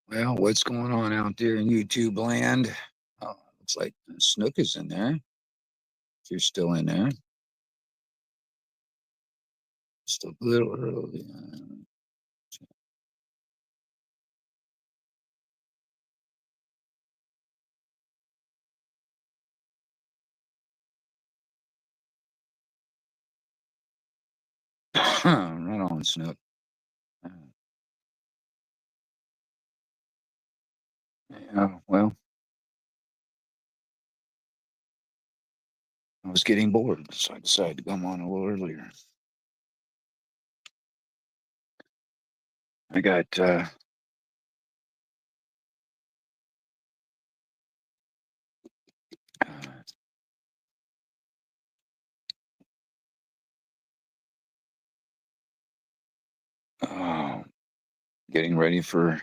Well, what's going on out there in YouTube land? Oh, looks like Snook is in there. If you're still in there, just a little early. Right on, Snook. Uh, Yeah, well, I was getting bored, so I decided to come on a little earlier. I got uh, getting ready for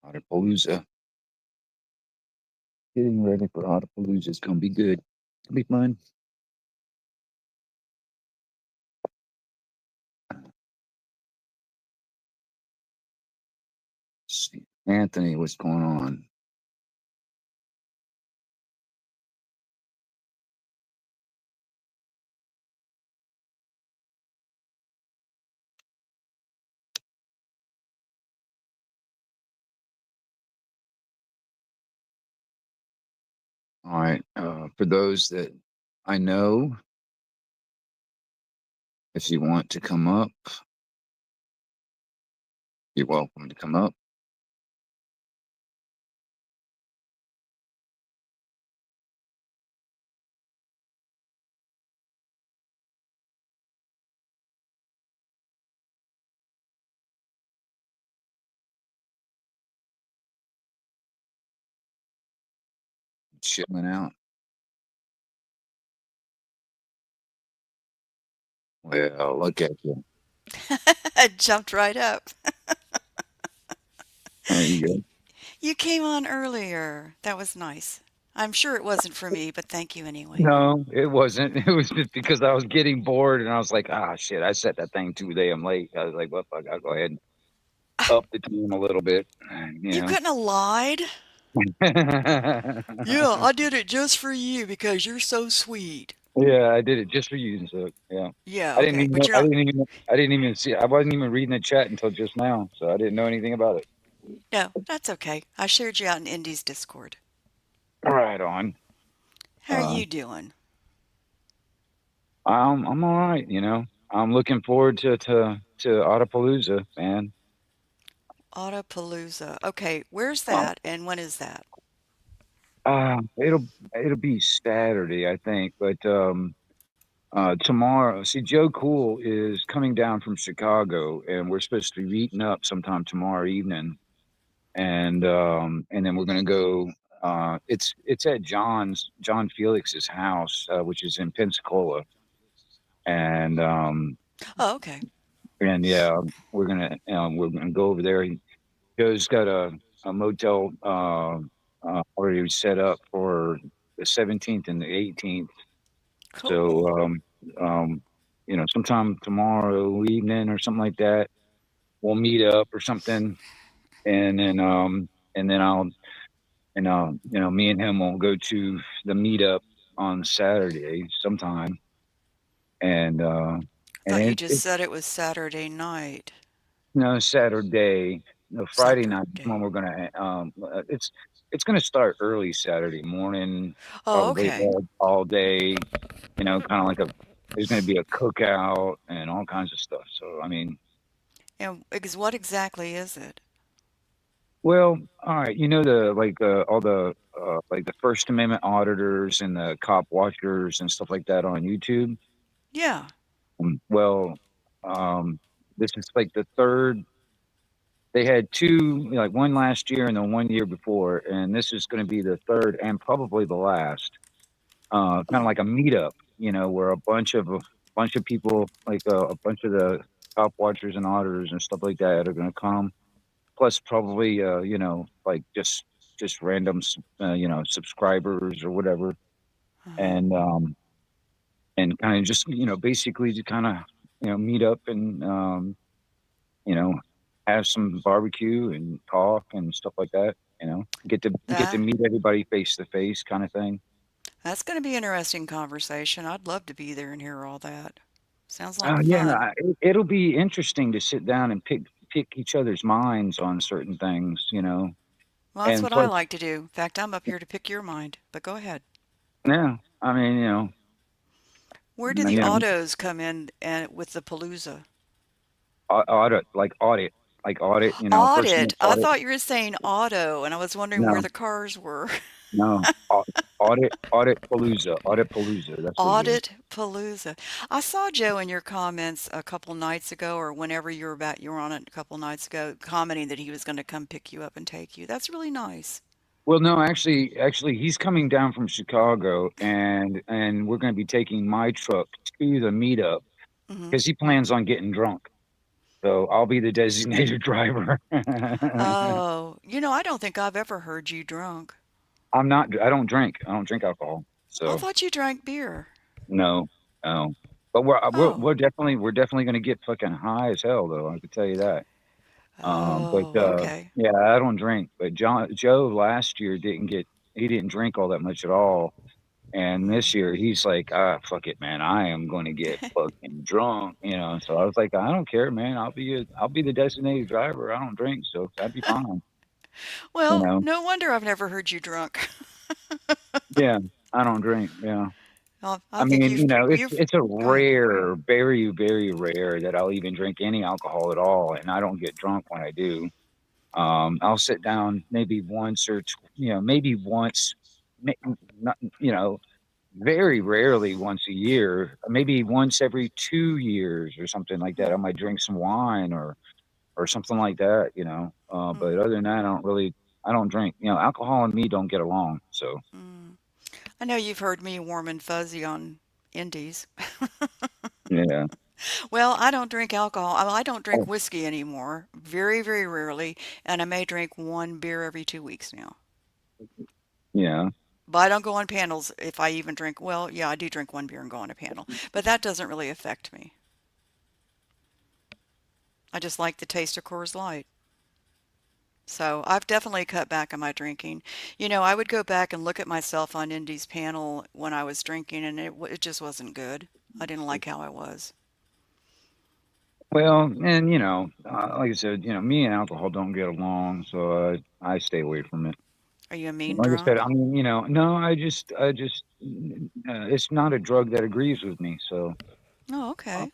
Autopalooza. Getting ready for Autopalooza. It's gonna be good. It'll be fun. Let's see. Anthony, what's going on? All right. For those that I know, if you want to come up, you're welcome to come up. Chilling out. Well, look at you. I jumped right up. There you go. You came on earlier. That was nice. I'm sure it wasn't for me, but thank you anyway. No, it wasn't. It was just because I was getting bored and I was like, ah, shit, I set that thing too damn late. I was like, well, fuck, I'll go ahead and up the team a little bit, you You know. couldn't have lied. Yeah, I did it just for you because you're so sweet. Yeah, I did it just for you. So yeah, Yeah, okay, but you're I not. I didn't even see. I wasn't even reading the chat until just now, so I didn't know anything about it. No, that's okay. I shared you out in Indy's Discord. Right on. How are Uh, you doing? I'm all right. You know, I'm looking forward to Autopalooza, man. Autopalooza. Okay, where's Oh, that and when is that? it'll be Saturday, I think, but tomorrow. See, Joe Cool is coming down from Chicago, and we're supposed to be meeting up sometime tomorrow evening, and then we're gonna go. It's at John Felix's house, which is in Pensacola, and Oh, okay. yeah, we're gonna go over there. Joe's got a motel already set up for the 17th and the 18th. Cool. So, sometime tomorrow evening or something like that, we'll meet up or something, and then and then I'll me and him will go to the meetup on Saturday sometime, and I and thought you it just said it was Saturday night. no Saturday, no Friday night is when Saturday. we're gonna it's gonna start early Saturday morning, Oh, probably okay. all day. Kind of like a there's gonna be a cookout and all kinds of stuff. So I mean, And what exactly is it? well, all right, the like all the like the First Amendment auditors and the cop watchers and stuff like that on YouTube. Yeah. Well, um, this is like the third. They had two, like one last year and then one year before, and this is going to be the third and probably the last. Kind of Oh, like a meetup, where a bunch of people, like a bunch of the cop watchers and auditors and stuff like that, are going to come. Plus, probably, like just random, subscribers or whatever, uh-huh. and kind of just, basically to kind of, meet up and, you know have some barbecue and talk and stuff like that. You know, get to That meet everybody face to face, kind of thing. that's going to be an interesting conversation. I'd love to be there and hear all that. Sounds like Yeah, fun. it'll be interesting to sit down and pick each other's minds on certain things. You know, Well, that's and what I plus, like to do. In fact, I'm up here to pick your mind, but go ahead. yeah, I mean, Where do the autos come in and with the Palooza? audit, like audit. You know, personal Audit. I audit. thought you were saying auto, and I was wondering where No, the cars were. no, audit palooza. That's what it is. Audit Palooza. I saw Joe in your comments a couple nights ago, or whenever you were on it a couple nights ago, commenting that he was going to come pick you up and take you. That's really nice. Well, no, actually, he's coming down from Chicago, and we're going to be taking my truck to the meetup Hmm. because he plans on getting drunk. So I'll be the designated driver. Oh, I don't think I've ever heard you drunk. I'm not. I don't drink. I don't drink alcohol. I So thought you drank beer. no, no. But Oh, we're definitely going to get fucking high as hell, though. I can tell you that. But oh, okay. yeah, I don't drink. But Joe last year he didn't drink all that much at all. And this Mm. year he's like, fuck it, man. I am going to get fucking drunk, So I was like, I don't care, man. I'll be the designated driver. I don't drink, so that'd be fine, you Well, know. no wonder I've never heard you drunk. Yeah, I don't drink. Yeah. I I think mean, you've it's a go ahead. rare, very, very rare that I'll even drink any alcohol at all, and I don't get drunk when I do. I'll sit down maybe once maybe once, ma- not, very rarely once a year, maybe once every 2 years or something like that. I might drink some wine or something like that. Mm, But other than that, I don't drink. Alcohol and me don't get along. So mm. I know you've heard me warm and fuzzy on indies. yeah. Well, I don't drink alcohol. I don't drink Oh, whiskey anymore. Very, very rarely. And I may drink one beer every 2 weeks now. yeah. But I don't go on panels if I even drink. Well, yeah, I do drink one beer and go on a panel. But that doesn't really affect me. I just like the taste of Coors Light. So I've definitely cut back on my drinking. I would go back and look at myself on Indy's panel when I was drinking, and it just wasn't good. I didn't like how I was. Well, and like I said, me and alcohol don't get along, so I stay away from it. Are you a mean Like I said, drunk? I mean, no, it's not a drug that agrees with me. So, Oh, uh, okay.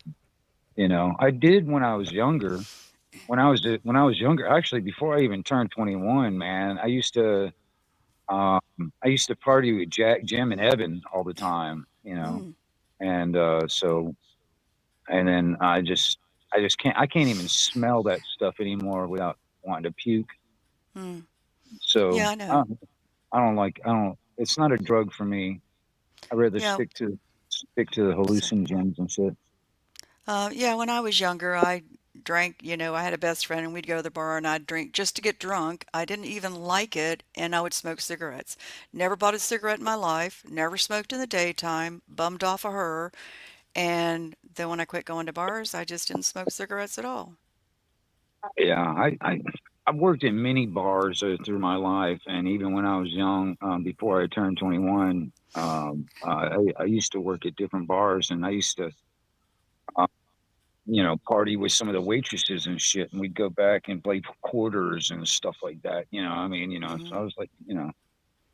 I did when I was younger. When I was younger, actually, before I even turned 21, man, um, I used to party with Jack, Jim, and Evan all the time. Mm, And and then I can't even smell that stuff anymore without wanting to puke. mm. So Yeah, I know. I don't. It's not a drug for me. I rather Yeah. stick to the So, hallucinogens and shit. yeah, when I was younger, I drank, I had a best friend and we'd go to the bar and I'd drink just to get drunk. I didn't even like it and I would smoke cigarettes. Never bought a cigarette in my life, never smoked in the daytime, bummed off of her. And then when I quit going to bars, I just didn't smoke cigarettes at all. Yeah, I've worked in many bars through my life, and even when I was young, before I turned 21, I used to work at different bars, and I used to, uh, party with some of the waitresses and shit, and we'd go back and play quarters and stuff like that. I mean, so I Hmm. was like,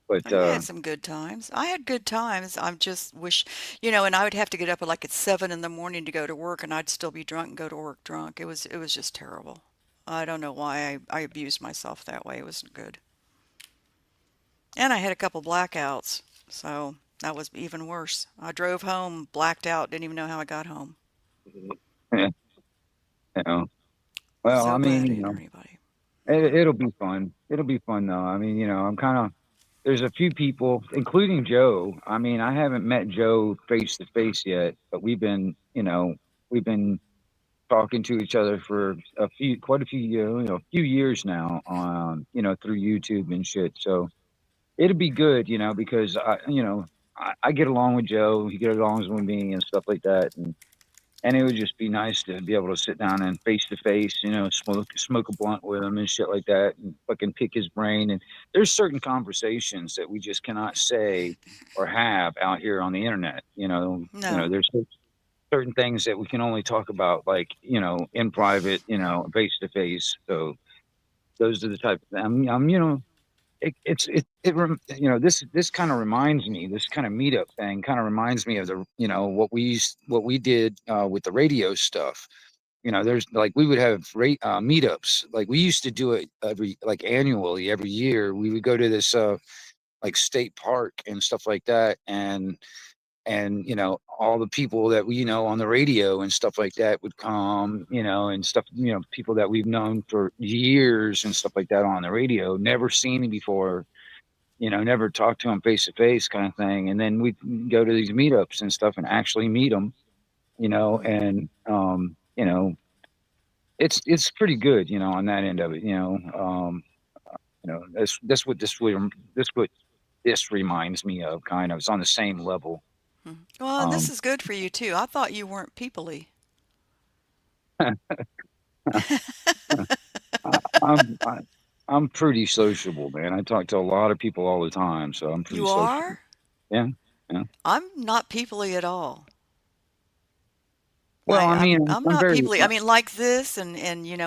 but You had some good times. I had good times. I just wish, and I would have to get up at like at 7 in the morning to go to work, and I'd still be drunk and go to work drunk. It was just terrible. I don't know why I abused myself that way. It wasn't good. And I had a couple blackouts, so that was even worse. I drove home, blacked out, didn't even know how I got home. you know, well, I So mean, glad I didn't hurt anybody. it'll be fun. It'll be fun though. I mean, I'm kind of there's a few people, including Joe. I mean, I haven't met Joe face to face yet, but we've been talking to each other for quite a few, a few years now on, through YouTube and shit. So it'll be good, because I get along with Joe. He gets along with me and stuff like that. and it would just be nice to be able to sit down and face to face, smoke a blunt with him and shit like that, and fucking pick his brain. And there's certain conversations that we just cannot say or have out here on the internet. No. There's certain things that we can only talk about, like in private, face to face. So those are the type. This kind of reminds me, this kind of meetup thing kind of reminds me of what we did with the radio stuff. There's like we would have meetups, like we used to do it annually every year. We would go to this like state park and stuff like that, and all the people that we on the radio and stuff like that would come, and stuff, people that we've known for years and stuff like that on the radio, never seen him before, never talked to him face to face, kind of thing. And then we'd go to these meetups and stuff and actually meet them, Hmm. and it's pretty good, on that end of it. That's what this reminds me of, kind of. It's on the same level. Well, and this um is good for you too. I thought you weren't peoply. I'm I, I'm pretty sociable, man. I talk to a lot of people all the time, so I'm pretty You sociable. are? Yeah, yeah. I'm not peoply at all. Well, I mean, I'm I'm not very. peoply. I mean, like this and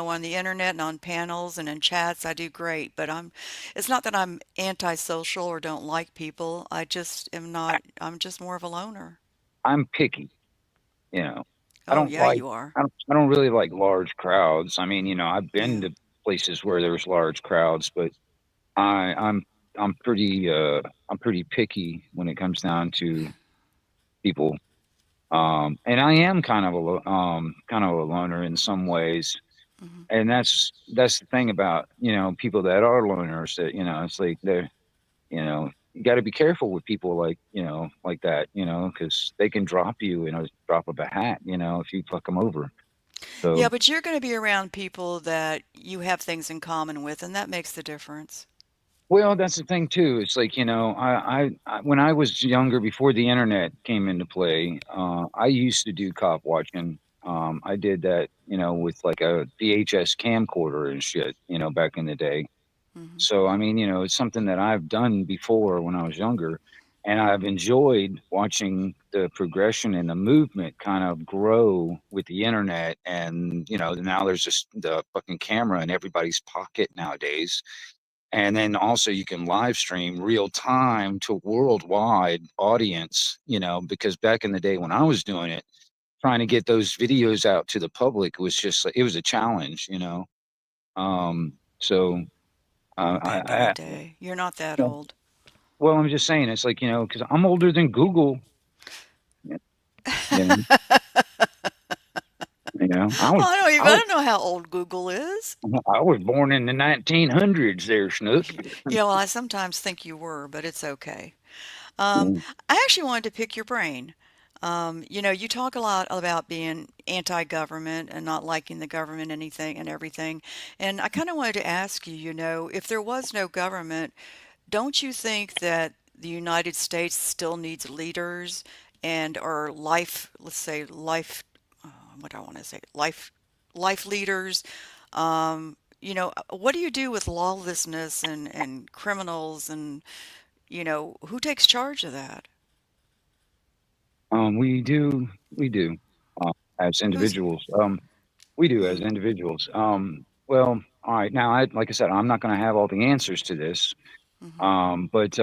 on the internet and on panels and in chats, I do great, but it's not that I'm antisocial or don't like people. I just am not, I'm just more of a loner. I'm picky. You know, I Oh, don't yeah, like. you are. I don't really like large crowds. I mean, I've been Yeah. to places where there's large crowds, but I, I'm I'm pretty I'm pretty picky when it comes down to people. And I am kind of a loner in some ways. Hmm. And that's the thing about people that are loners, that it's like they're you got to be careful with people like that, because they can drop you in a drop of a hat, if you fuck them over. So Yeah, but you're going to be around people that you have things in common with, and that makes the difference. well, that's the thing too. It's like, when I was younger, before the internet came into play, I used to do cop watching. I did that, with like a VHS camcorder and shit, back in the day. Hmm. So, I mean, it's something that I've done before when I was younger, and I've enjoyed watching the progression and the movement kind of grow with the internet. And, now there's just the fucking camera in everybody's pocket nowadays. And then also you can live stream real time to a worldwide audience, because back in the day when I was doing it, trying to get those videos out to the public was just, it was a challenge. So, Back in the day. You're not that yeah. old. Well, I'm just saying, it's like, because I'm older than Google. y- You know, I was, I don't know how old Google is. I was born in the 1900s. There, Snook. Yeah, well, I sometimes think you were, but it's okay. Um, Yeah. I actually wanted to pick your brain. You talk a lot about being anti-government and not liking the government, anything and everything. And I kind of wanted to ask you, if there was no government, don't you think that the United States still needs leaders and or let's say what do I want to say, life leaders? What do you do with lawlessness and criminals and, who takes charge of that? We do, as Who's, individuals. We do as mhm, individuals. Well, all right. Now, like I said, I'm not going to have all the answers to this. mhm, But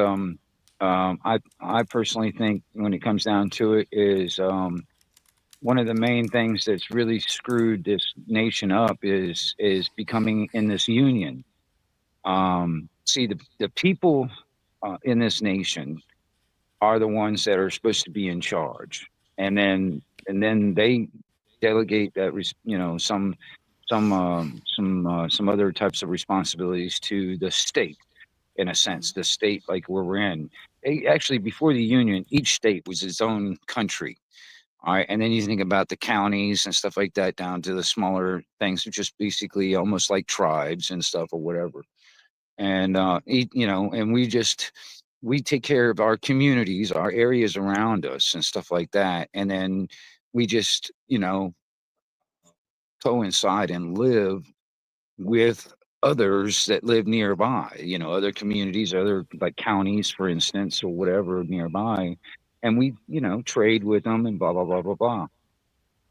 I personally think when it comes down to it is, one of the main things that's really screwed this nation up is becoming in this union. See, the people in this nation are the ones that are supposed to be in charge, and then they delegate that some other types of responsibilities to the state, in a mhm, sense. The state, like where we're in, actually, before the union, each state was its own country. All right, and then you think about the counties and stuff like that, down to the smaller things, which is basically almost like tribes and stuff or whatever. And and we take care of our communities, our areas around us, and stuff like that. And then we just, coincide and live with others that live nearby, other communities, other like counties, for instance, or whatever nearby. And we, trade with them and blah, blah, blah, blah, blah.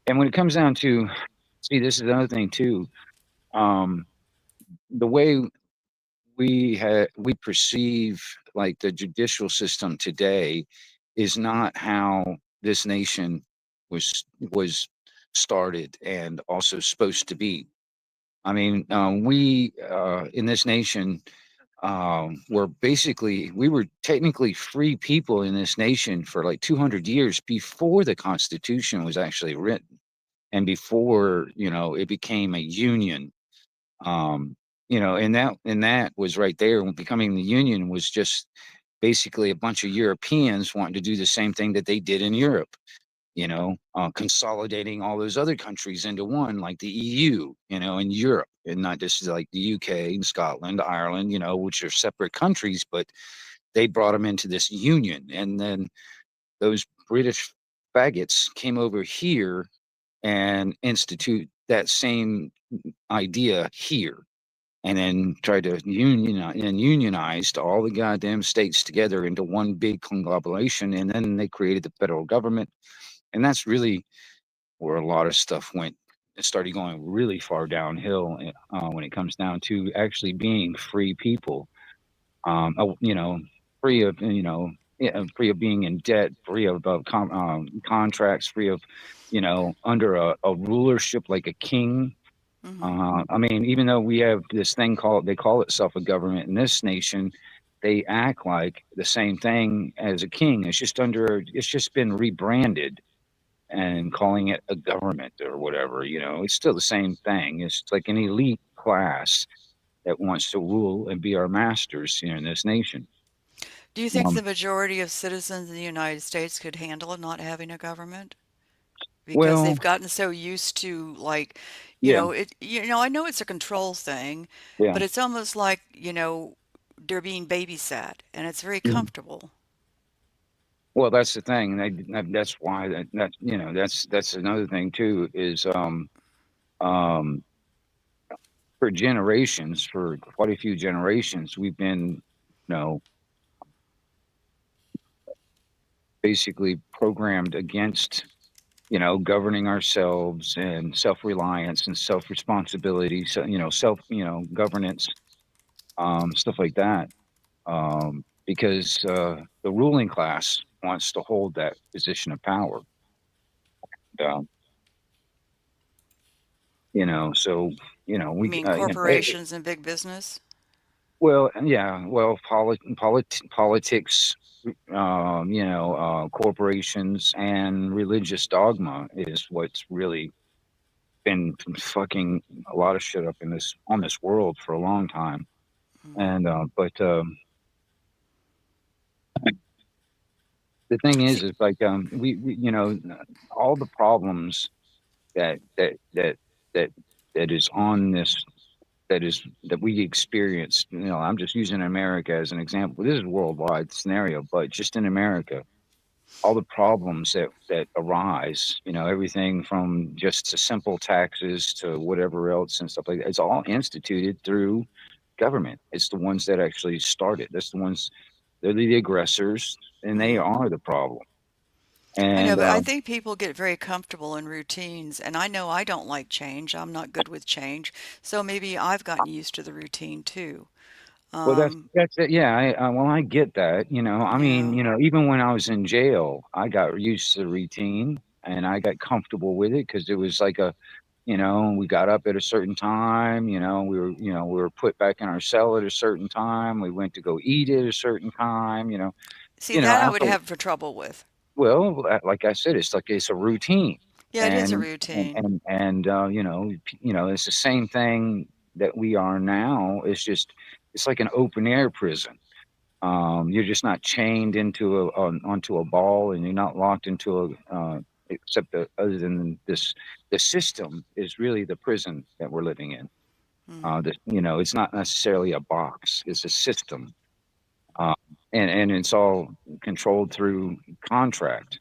And when it comes down to, see, this is another thing too. Um, the way we perceive like the judicial system today is not how this nation was started and also supposed to be. I mean, we in this nation we were technically free people in this nation for like 200 years before the Constitution was actually written and before it became a union. um and that was right there when becoming the union was just basically a bunch of Europeans wanting to do the same thing that they did in Europe, consolidating all those other countries into one, like the EU, in Europe, and not just like the UK and Scotland, Ireland, which are separate countries, but they brought them into this union. And then those British faggots came over here and institute that same idea here, and then tried to unionized all the goddamn states together into one big conglomeration, and then they created the federal government. And that's really where a lot of stuff went. It started going really far downhill when it comes down to actually being free people. Free of yeah, free of being in debt, free of contracts, free of under a rulership like a king. Hmm. I mean, even though we have this thing they call itself a government in this nation, they act like the same thing as a king. It's just been rebranded and calling it a government or whatever. It's still the same thing. It's like an elite class that wants to rule and be our masters here in this nation. Do you think Um, the majority of citizens in the United States could handle not having a government? Because well, they've gotten so used to like, yeah, I know it's a control thing, yeah. but it's almost like, they're being babysat and it's very Mhm. comfortable. Well, that's the thing. That's why that's another thing too is um for generations, for quite a few generations, we've been, you know, basically programmed against, governing ourselves and self-reliance and self-responsibility. So, governance, stuff like that. Because the ruling class wants to hold that position of power. Um, so, You we, mean corporations and big business? well, yeah, well, politics, corporations and religious dogma is what's really been fucking a lot of shit up in this on this world for a long time. Mm. And but the thing See, is like all the problems that that that that that is on this that we experience. I'm just using America as an example. This is a worldwide scenario, but just in America, all the problems that arise, everything from just to simple taxes to whatever else and stuff like that, it's all instituted through government. It's the ones that actually started. They're the aggressors, and they mhm. are the problem. I know, And but I think people get very comfortable in routines, and I know I don't like change. I'm not good with change, so maybe I've gotten used to the routine too. well, Um, that's it. Yeah, well, I get that. I mean, yeah. even when I was in jail, I got used to the routine and I got comfortable with it because it was like we got up at a certain time. We were put back in our cell at a certain time. We went to go eat at a certain time. See, that I would After have trouble with. well, like I said, it's a routine, Yeah, it is a and routine. it's the same thing that we are now. It's like an open air prison. You're just not chained onto a ball, and you're not locked into a except other than the system is really the prison that we're living in. Hmm. It's not necessarily a box; it's a system, uh, and it's all controlled through contract.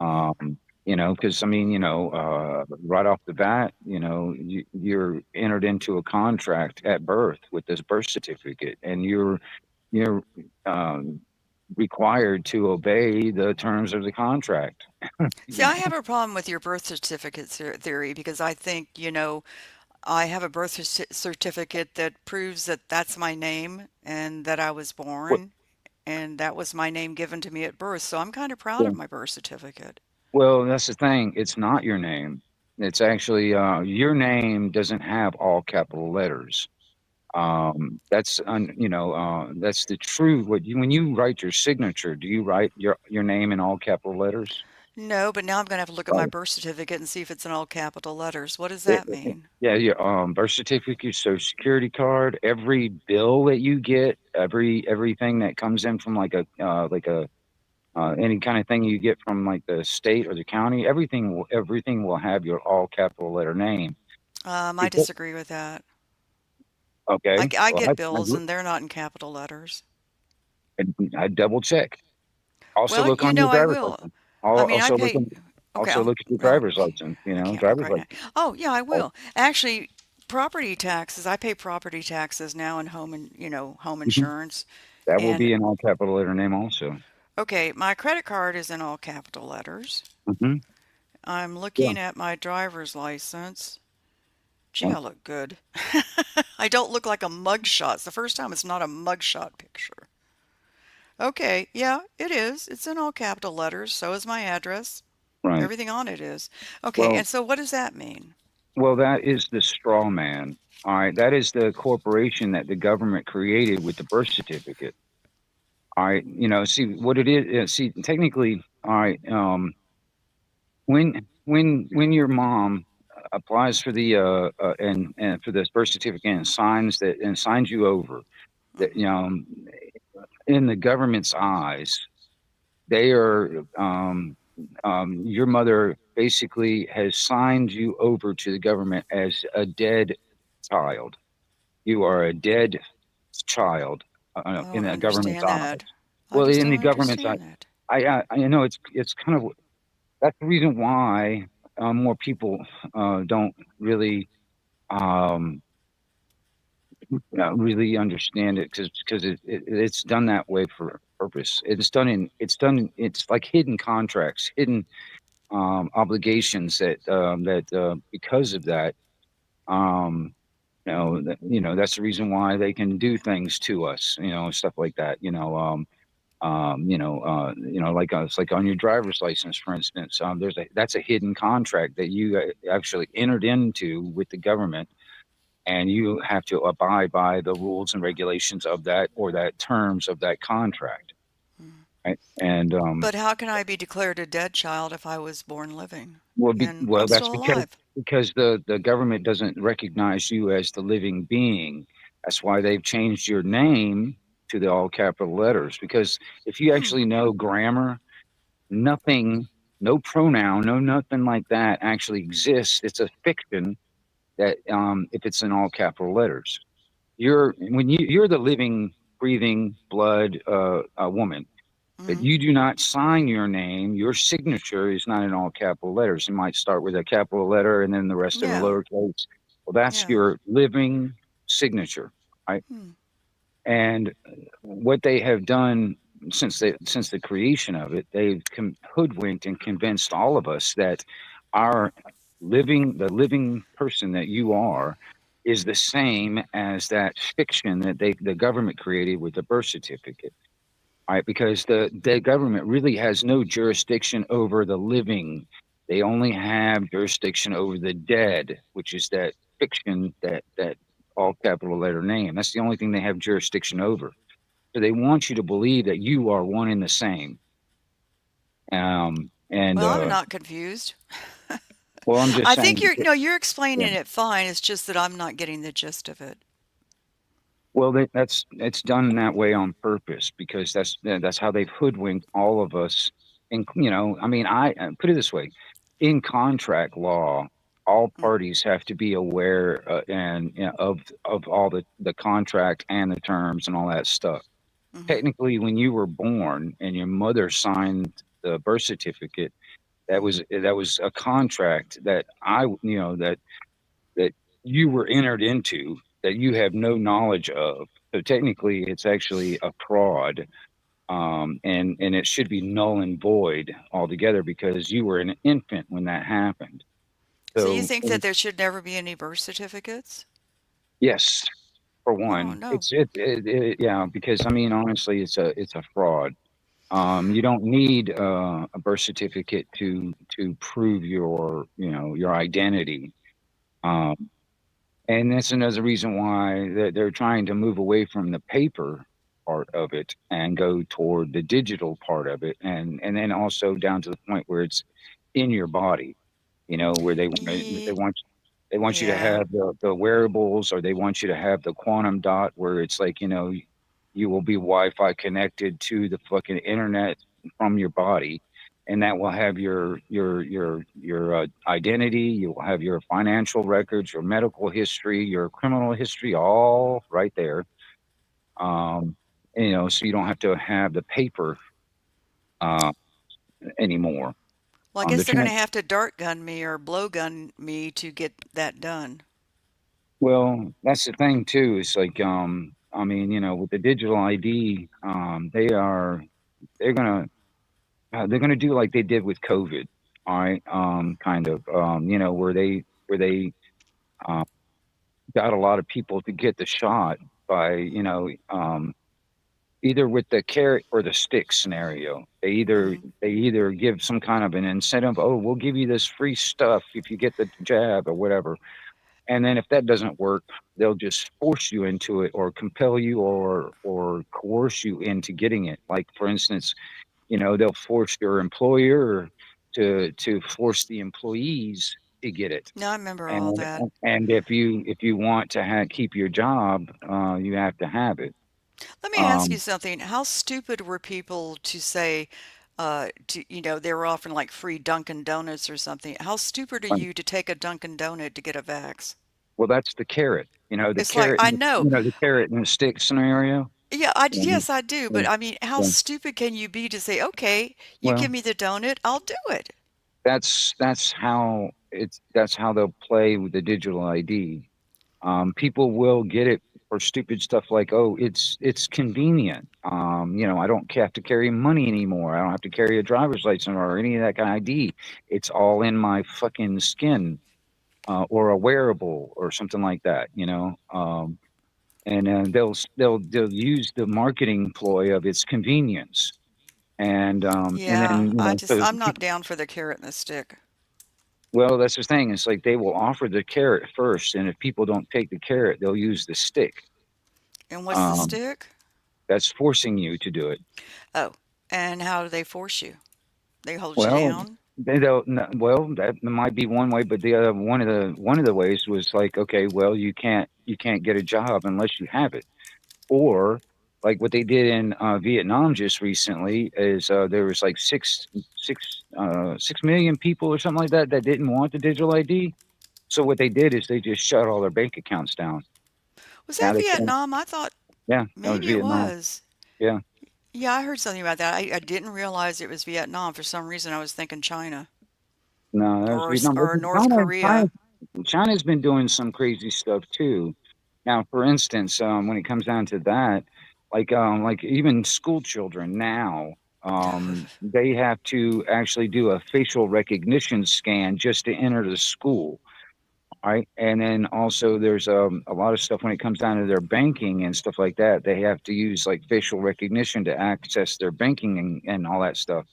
Hmm. Um, Because I mean, right off the bat, you're entered into a contract at birth with this birth certificate, and you're um, required to obey the terms of the contract. See, You I know, have a problem with your birth certificate theory because I think, I have a birth certificate that proves that that's my name and that I was Well, born and that was my name given to me at birth. So I'm kind of proud well, of my birth certificate. well, that's the thing. It's not your name. It's actually your name doesn't have all capital letters. That's the true. When you write your signature, do you write your name in all capital letters? No, but now I'm going to have to look at my Right. birth certificate and see if it's in all capital letters. What does Yeah, that yeah, mean? yeah, your birth certificate, your social security card, every bill that you get, everything that comes in from like a any kind of thing you get from like the state or the county, everything will have your all capital letter name. I Because- disagree with that. Okay, I well, get bills and they're not in capital letters. I double check. Also Well, look on your I driver's will. license. I mean, I Also look pay. on, Okay, also look at your well, driver's license. I can't look Driver's right now. license. Oh, yeah, I Oh, will. Actually, property taxes, I pay property taxes now and home mhm. insurance. That will And be in all capital letter name also. okay, my credit card is in all capital letters. Hmm. I'm Yeah. looking at my driver's license. Gee, Yeah. I look good. I don't look like a mugshot. It's the first time it's not a mugshot picture. Okay, yeah, it is. It's in all capital letters. So is my address. Right. Everything on it is. Okay, Well, and so what does that mean? that is the straw man. All right. That is the corporation that the government created with the birth certificate. All right. See what it is. See, technically, all right. When your mom applies for the and for this birth certificate and signs you over, that Hmm. in the government's eyes, they are your mother basically has signed you over to the government as a dead child. You are a dead child I in don't the government's understand that. eyes. I Well, just in don't the government's eye, understand that. I know it's kind of that's the reason why more people don't really um, really understand it because it's done that way for a purpose. It's like hidden contracts, hidden obligations that because of that um, that's the reason why they can do things to us, stuff like that. Like it's like on your driver's license, for instance. That's a hidden contract that you actually entered into with the government, and you have to abide by the rules and regulations of that or that terms of that contract, Mm. right? And But how can I be declared a dead child if I was born living? And well, I'm that's still alive. because the government doesn't recognize you as the living being. That's why they've changed your name to the all capital letters. Because if you Hmm. actually know grammar, nothing, no pronoun, no nothing like that actually exists. It's a fiction that if it's in all capital letters. You're the living, breathing blood woman, but Hmm. you do not sign your name. Your signature is not in all capital letters. It might start with a capital letter and then the rest in Yeah. lowercase. Well, that's Yeah. your living signature, right? Hmm. And what they have done since the creation of it, they've hoodwinked and convinced all of us that our the living person that you are is the same as that fiction that the government created with the birth certificate, right? Because the government really has no jurisdiction over the living. They only have jurisdiction over the dead, which is that fiction, that all capital letter name. That's the only thing they have jurisdiction over. So they want you to believe that you are one and the same. And Well, I'm not confused. well, I'm just I think saying, you're yeah. explaining it fine. It's just that I'm not getting the gist of it. Well, that's it's done that way on purpose because that's how they've hoodwinked all of us. And I mean, I put it this way: in contract law, all Mm. parties have to be aware and of all the contract and the terms and all that stuff. Hmm. Technically, when you were born and your mother signed the birth certificate, That was a contract that that you were entered into that you have no knowledge of. So technically, it's actually a fraud, and it should be null and void altogether because you were an infant when that happened. So you So think that there should never be any birth certificates? yes, for Oh one, no. yeah, because I mean honestly, it's a fraud. You don't need a birth certificate to prove your identity. Um, and that's another reason why they're trying to move away from the paper part of it and go toward the digital part of it, and then also down to the point where it's in your body. Where Ye they want you to yeah. have the wearables, or they want you to have the quantum dot, where it's like you will be Wi-Fi connected to the fucking internet from your body, and that will have your identity. You will have your financial records, your medical history, your criminal history, all right there. Um, so you don't have to have the paper uh, anymore. Well, I guess The they're going to trans have to dart gun me or blow gun me to get that done. Well, that's the thing too. It's like, I mean, with the digital ID, they're gonna they're gonna do like they did with COVID. All right, kind of, where they uh, got a lot of people to get the shot by, either with the carrot or the stick scenario. Hmm. They either give some kind of an incentive. Oh, we'll give you this free stuff if you get the jab or whatever. And then if that doesn't work, they'll just force you into it or compel you or coerce you into getting it. Like for instance, they'll force your employer to force the employees to get it. No, I remember all And that. and if you want to keep your job, you have to have it. Let me ask you Um, something. How stupid were people to say, they were offering like free Dunkin' Donuts or something. How stupid are um, you to take a Dunkin' Donut to get a vax? well, that's the carrot. It's like, I know. The carrot and the stick scenario. Yeah, Um, yes, I do. yeah, But I mean, how yeah. stupid can you be to say, okay, you give Well, me the donut, I'll do it. that's how they'll play with the digital ID. People will get it for stupid stuff like, oh, it's convenient. I don't have to carry money anymore. I don't have to carry a driver's license or any of that kind of ID. It's all in my fucking skin, or a wearable or something like that. And they'll use the marketing ploy of its convenience, and Yeah, then so I'm not down for the carrot and the stick. well, that's the thing. It's like they will offer the carrot first, and if people don't take the carrot, they'll use the stick. And what's the Um, stick? that's forcing you to do it. Oh, and how do they force you? They hold you Well, down? they don't. Well, that might be one way, but the other one of the ways was like, okay, well, you can't get a job unless you have it, or like what they did in Vietnam just recently is there was like 6 million people or something like that didn't want the digital ID. So what they did is they just shut all their bank accounts down. Was Now that they can't. Vietnam? I thought Yeah, that was maybe it Vietnam. was. Yeah. Yeah, I heard something about that. I didn't realize it was Vietnam. For some reason, I was thinking China No, that was Vietnam. But or North China, Korea. China's been doing some crazy stuff too. Now, for instance, when it comes down to that, like even school children now, they have to actually do a facial recognition scan just to enter the school. Right. And then also there's a lot of stuff when it comes down to their banking and stuff like that. They have to use like facial recognition to access their banking and all that stuff.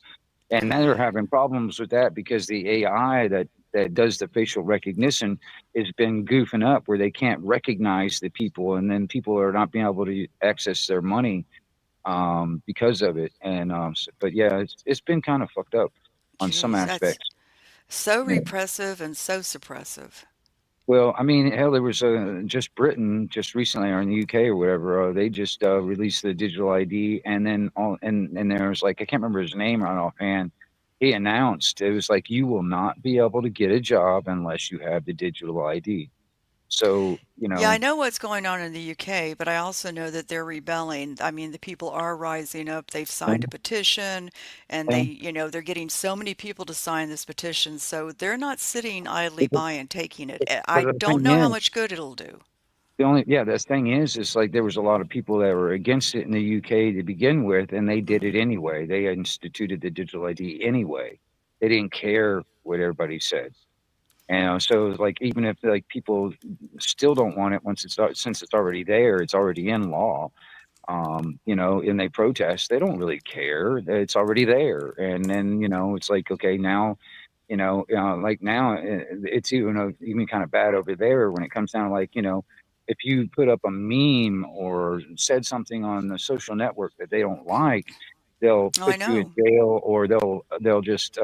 And now they're having problems with that because the AI that does the facial recognition has been goofing up where they can't recognize the people, and then people are not being able to access their money because of it. And but yeah, it's been kind of fucked up on some Jeez, that's aspects. so Yeah. repressive and so suppressive. Well, I mean, hell, there was just Britain just recently, or in the UK or whatever. They just released the digital ID, and then and there was like I can't remember his name right offhand. He announced it was like you will not be able to get a job unless you have the digital ID. So, Yeah, I know what's going on in the UK, but I also know that they're rebelling. I mean, the people are rising up. They've signed a and, petition and and they're getting so many people to sign this petition. So they're not sitting idly but by and taking it. but I the don't thing know how is, much good it'll do. the thing is like there was a lot of people that were against it in the UK to begin with, and they did Hmm. it anyway. They instituted the digital ID anyway. They didn't care what everybody said. And so like even if like people still don't want it once since it's already there, it's already in law. And they protest. They don't really care. It's already there. And then it's like okay, now like now it's even kind of bad over there when it comes down to like if you put up a meme or said something on the social network that they don't like, they'll Oh, I put you in know. jail or they'll just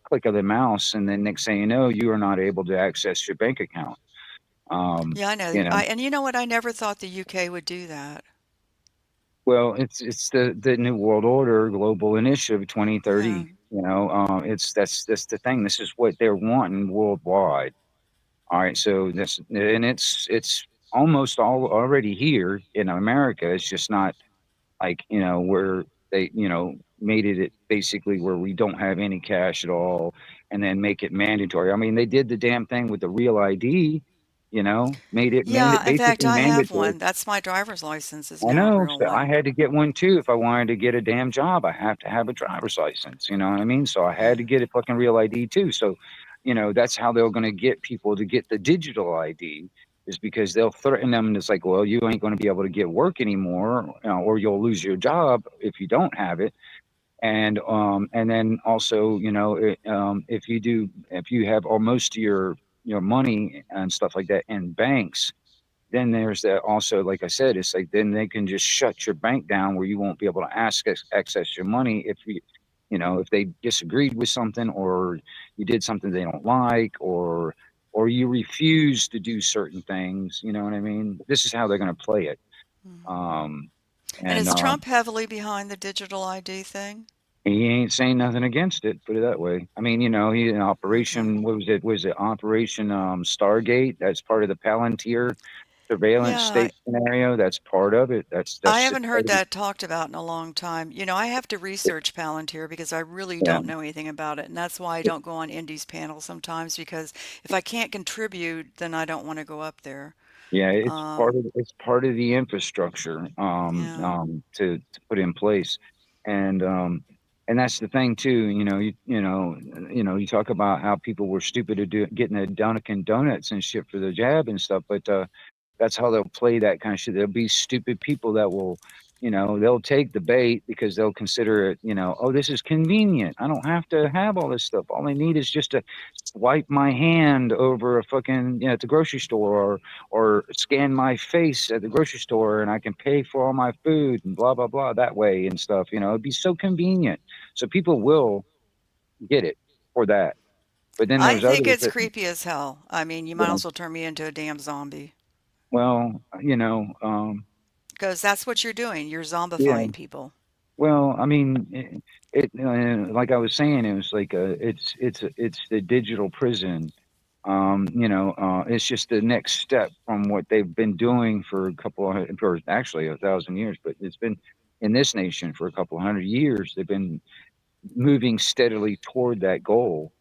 click of the mouse, and then next thing you know, you are not able to access your bank account. Um, Yeah, I know. you know, And you know what? I never thought the UK would do that. well, it's the New World Order Global Initiative Yeah. 2030. It's that's the thing. This is what they're wanting worldwide. All right, so this and it's almost all already here in America. It's just not like where they made it basically where we don't have any cash at all, and then make it mandatory. I mean, they did the damn thing with the real ID. Made it Yeah, in fact, basically I have mandatory. one. That's my driver's license is I now a know. real So I one. had to get one too. If I wanted to get a damn job, I have to have a driver's license. You know what I mean? So I had to get a fucking real ID too. So, that's how they're going to get people to get the digital ID is because they'll threaten them. And it's like, well, you ain't going to be able to get work anymore, or you'll lose your job if you don't have it. And then also, if you have all most of your money and stuff like that in banks, then there's that also, like I said, it's like then they can just shut your bank down where you won't be able to access your money if they disagreed with something, or you did something they don't like, or you refuse to do certain things. You know what I mean? This is how they're going to play it. Mhm. Um, And and is Trump heavily behind the digital ID thing? he ain't saying nothing against it. Put it that way. I mean, he in Okay. Operation. What was it? Was it Operation Stargate? That's part of the Palantir surveillance Yeah, state scenario. That's part of it. I That's just haven't part heard of it. that talked about in a long time. I have to research Palantir because I really Yeah, don't know anything about it. And that's why I don't go on Indy's panel sometimes because if I can't contribute, then I don't want to go up there. yeah. Um, It's part of the infrastructure yeah. to put in place, and and that's the thing too. You talk about how people were stupid to getting the Dunkin' Donuts and shit for the jab and stuff, but that's how they'll play that kind of shit. There'll be stupid people that will, they'll take the bait because they'll consider it, oh, this is convenient. I don't have to have all this stuff. All I need is just to swipe my hand over a fucking, at the grocery store, or scan my face at the grocery store, and I can pay for all my food and blah, blah, blah that way and stuff. It'd be so convenient. So people will get it for that. But then I there's think others it's that, creepy as hell. I mean, you you might know, as well turn me into a damn zombie well, because that's what you're doing. You're yeah. zombifying people. Well, I mean, like I was saying, it was like it's the digital prison. It's just the next step from what they've been doing for a couple of, or actually 1,000 years, but it's been in this nation for a couple of 100 years. They've been moving steadily toward that goal,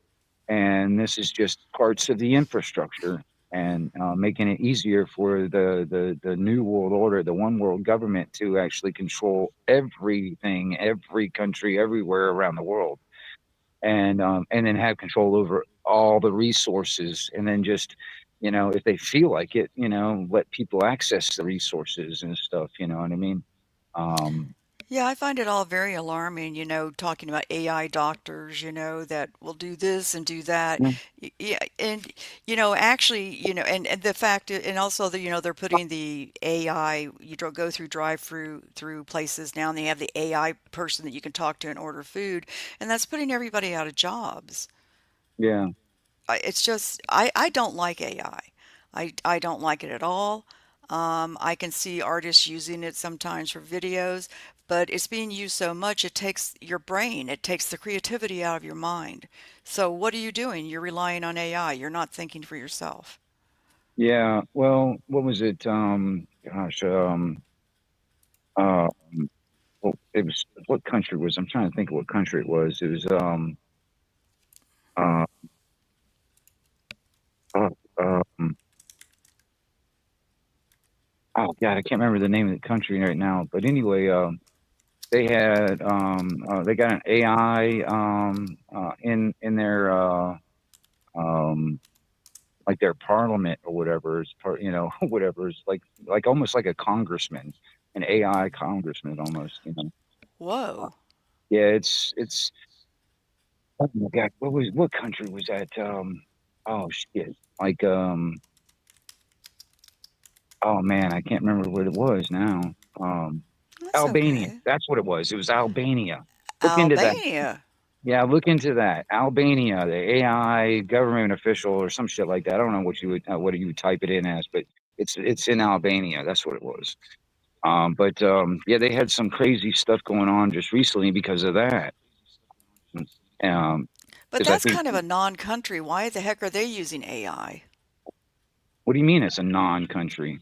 and this is just parts of the infrastructure and making it easier for the new world order, the one world government, to actually control everything, every country, everywhere around the world, and then have control over all the resources, and then just if they feel like it, let people access the resources and stuff. You know what I mean? Um, Yeah, I find it all very alarming, talking about AI doctors, that will do this and do that. yeah, Yeah, and actually, and the fact, and also the, they're putting the AI, go through drive through places now, and they have the AI person that you can talk to and order food, and that's putting everybody out of jobs. yeah. It's just, I don't like AI. I don't like it at all. I can see artists using it sometimes for videos, but it's being used so much, it takes your brain, it takes the creativity out of your mind. So what are you doing? You're relying on AI. You're not thinking for yourself. Yeah. Well, what was it? Gosh. Uh, well, it was what country was? I'm trying to think of what country it was. It was uh, uh um oh God, I can't remember the name of the country right now. But anyway, they got an AI in their um like their parliament or whatever is part, whatever is like almost like a congressman, an AI congressman almost. Whoa. Yeah, it's oh my God, what country was that? Oh shit. Like oh man, I can't remember what it was now. Um That's Albania. okay. That's what it was. It was Albania. Look into that. Albania. Yeah, look into that. Albania, the AI government official or some shit like that. I don't know what you would type it in as, but it's in Albania. That's what it was. But yeah, they had some crazy stuff going on just recently because of that. Um, But because I that's think, kind of a non-country. Why the heck are they using AI? what do you mean it's a non-country?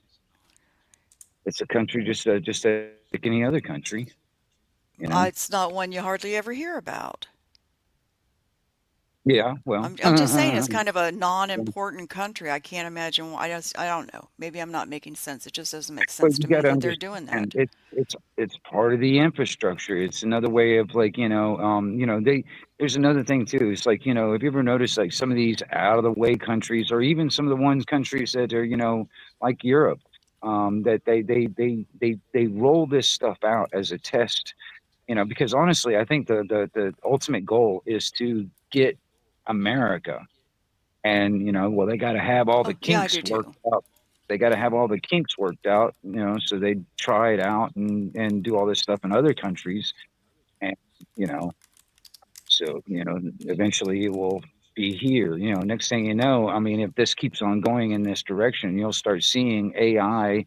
It's a country just like any other country, you know? It's not one you hardly ever hear about. Yeah, well, I'm just saying it's kind of a non-important country. I can't imagine why. I don't know. Maybe I'm not making sense. It just doesn't make but sense you to got me to that they're doing understand that. it's part of the infrastructure. It's another way of like, there's another thing too. It's like, if you ever notice like some of these out of the way countries or even some of the ones countries that are, like Europe, that they roll this stuff out as a test, because honestly, I think the ultimate goal is to get America. And, well, they got to have all the Oh, yeah, I kinks do worked too. out. They got to have all the kinks worked out, so they try it out and do all this stuff in other countries. And, you know, eventually it will be here. Next thing you know, I mean, if this keeps on going in this direction, you'll start seeing AI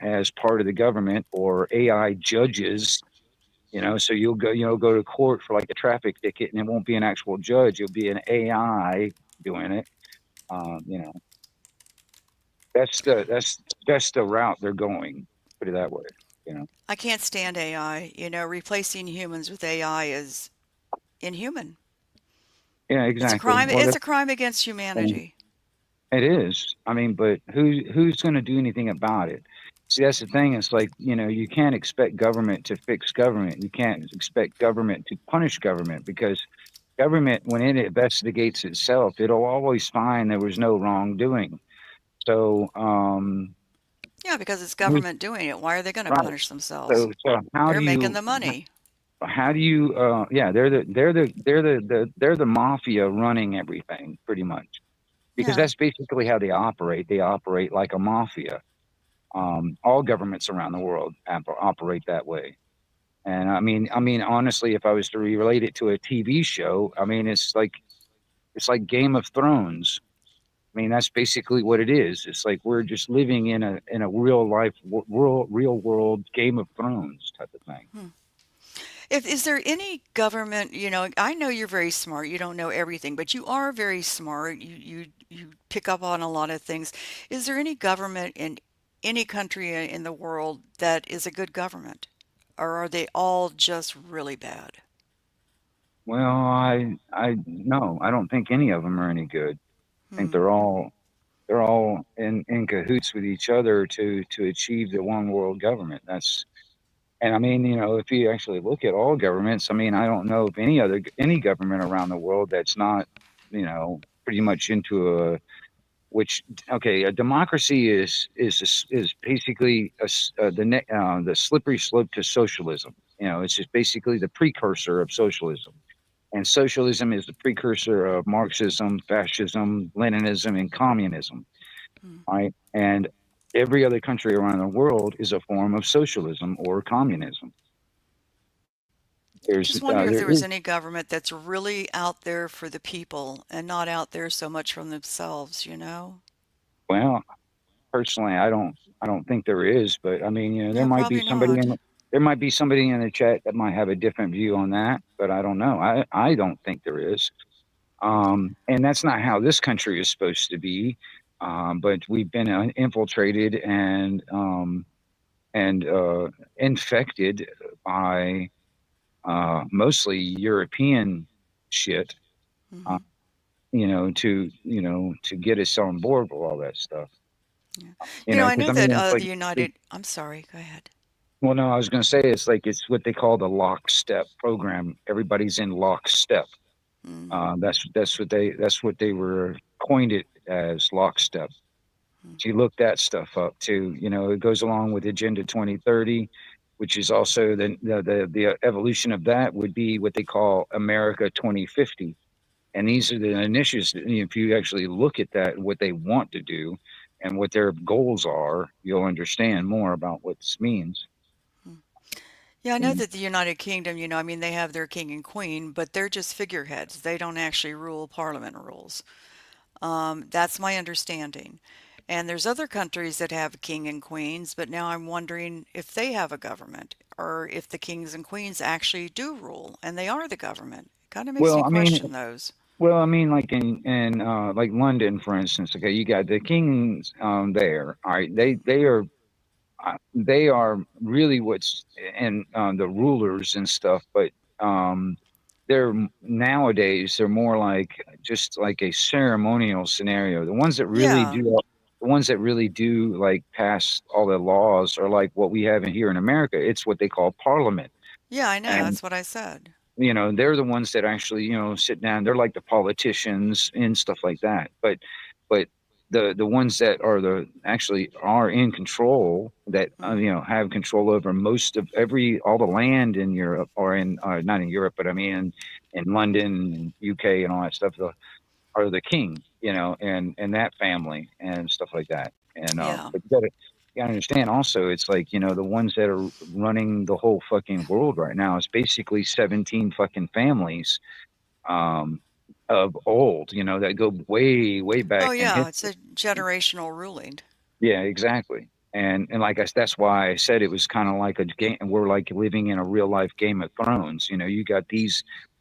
as part of the government or AI judges. So you'll go to court for like a traffic ticket, and it won't be an actual judge; it'll be an AI doing it. Um, you know, that's the route they're going. Put it that way. You know. I can't stand AI. Replacing humans with AI is inhuman. Yeah, It's a exactly. crime. Well, It's a crime against humanity. it is. I mean, but who's going to do anything about it? See, that's the thing. It's like, you can't expect government to fix government. You can't expect government to punish government because government, when it investigates itself, it'll always find there was no wrongdoing. So, Yeah, because it's who's government doing it. Why are they going to right? punish themselves? So how They're do making you the money. how do you yeah, they're the mafia running everything pretty much because Yeah. that's basically how they operate like a mafia. All governments around the world operate that way. And I mean honestly, if I was to relate it to a TV show, I mean it's like Game of Thrones. I mean that's basically what it is. It's like we're just living in a real life real world Game of Thrones type of thing. Hmm. If is there any government, I know you're very smart. You don't know everything, but you are very smart. You pick up on a lot of things. Is there any government in any country in the world that is a good government? Or are they all just really bad? Well, I no, I don't think any of them are any good. I think Hmm. they're all in cahoots with each other to achieve the one world government. And I mean, if you actually look at all governments, I mean, I don't know of any government around the world that's not, pretty much into which okay, a democracy is basically the slippery slope to socialism. It's just basically the precursor of socialism. And socialism is the precursor of Marxism, fascism, Leninism, and communism. Hmm. Right? And every other country around the world is a form of socialism or communism. There's Just wonder if there there was is any government that's really out there for the people and not out there so much from themselves? well, personally, I don't think there is, but I mean, Yeah, probably not. there might be somebody in the chat that might have a different view on that, but I don't know. I don't think there is. And that's not how this country is supposed to be. but we've been infiltrated and infected by mostly European shit. Uh, Hmm. to get us on board with all that stuff. Yeah. I Because know I that mean, it's the like, United. I'm sorry. Go ahead. well, no, I was going to say it's like it's what they call the lockstep program. Everybody's in lockstep. Mm-hmm. That's what they were coined it as lockstep. If you look that stuff up too, it goes along with Agenda 2030, which is also the evolution of that would be what they call America 2050. And these are the initiatives. If you actually look at that, what they want to do, and what their goals are, you'll understand more about what this means. Yeah, I know And, that the United Kingdom, I mean, they have their king and queen, but they're just figureheads. They don't actually rule, Parliament rules. That's my understanding. And there's other countries that have king and queens, but now I'm wondering if they have a government or if the kings and queens actually do rule and they are the government. It kind of makes well, me I mean, question those. like in like London, for instance. Okay, you got the kings there. All right, they are really what's and the rulers and stuff, but um, they're more like just like a ceremonial scenario. Yeah, The ones that really do like pass all the laws are like what we have in here in America. It's what they call Parliament, yeah, I know. and That's what I said. they're the ones that actually sit down. They're like the politicians and stuff like that. But the ones that are the actually are in control, that Hmm. have control over most of all the land in Europe, or in not in Europe, but I mean in London and UK and all that stuff, are the king, and that family and stuff like that. And Yeah. but you gotta understand also, it's like, the ones that are running the whole fucking world right now is basically 17 fucking families um of old, that go way, way Oh, back in yeah. It's history. a generational ruling. Yeah, exactly. And like that's why I said it was kind of like a game. We're like living in a real life Game of Thrones. You got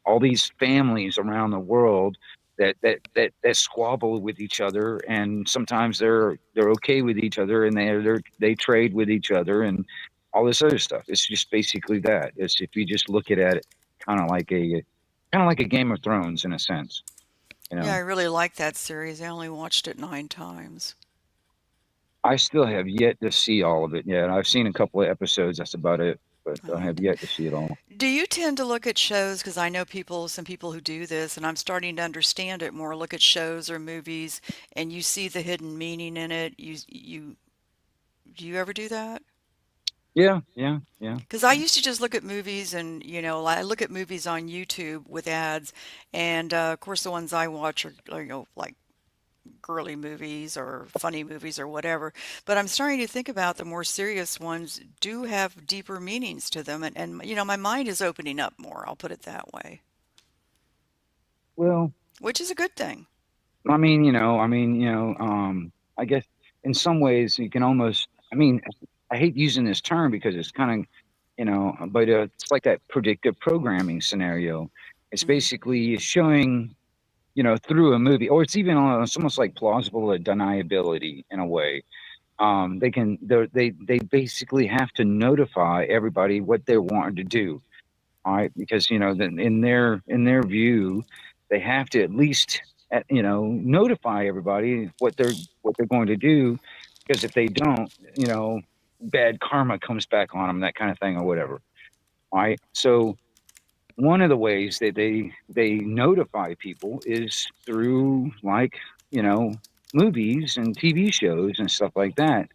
all these families around the world that squabble with each other, and sometimes they're okay with each other, and they trade with each other, and all this other stuff. It's just basically that. It's if you just look at it kind of like a kind of like a Game of Thrones in a sense. You Yeah, know, I really like that series. I only watched it 9 times. I still have yet to see all of it yet. I've seen a couple of episodes. That's about it, but I have Right. yet to see it all. Do you tend to look at shows? Because I know some people who do this, and I'm starting to understand it more. Look at shows or movies, and you see the hidden meaning in it. Do you ever do that? Yeah, yeah, yeah, Because I yeah. used to just look at movies, and I look at movies on YouTube with ads, and of course the ones I watch are like girly movies or funny movies or whatever. But I'm starting to think about the more serious ones do have deeper meanings to them, and my mind is opening up more. I'll put it that way, Well, which is a good thing. I guess in some ways you can almost. I mean, I hate using this term because it's kind of, but it's like that predictive programming scenario. It's Hmm. basically showing, through a movie, or it's almost like plausible deniability in a way. They basically have to notify everybody what they're wanting to do. All right, because then in their view, they have to at least notify everybody what they're going to do, because if they don't, bad karma comes back on them, that kind of thing, or whatever. All right, so one of the ways that they notify people is through, like, movies and TV shows and stuff like that,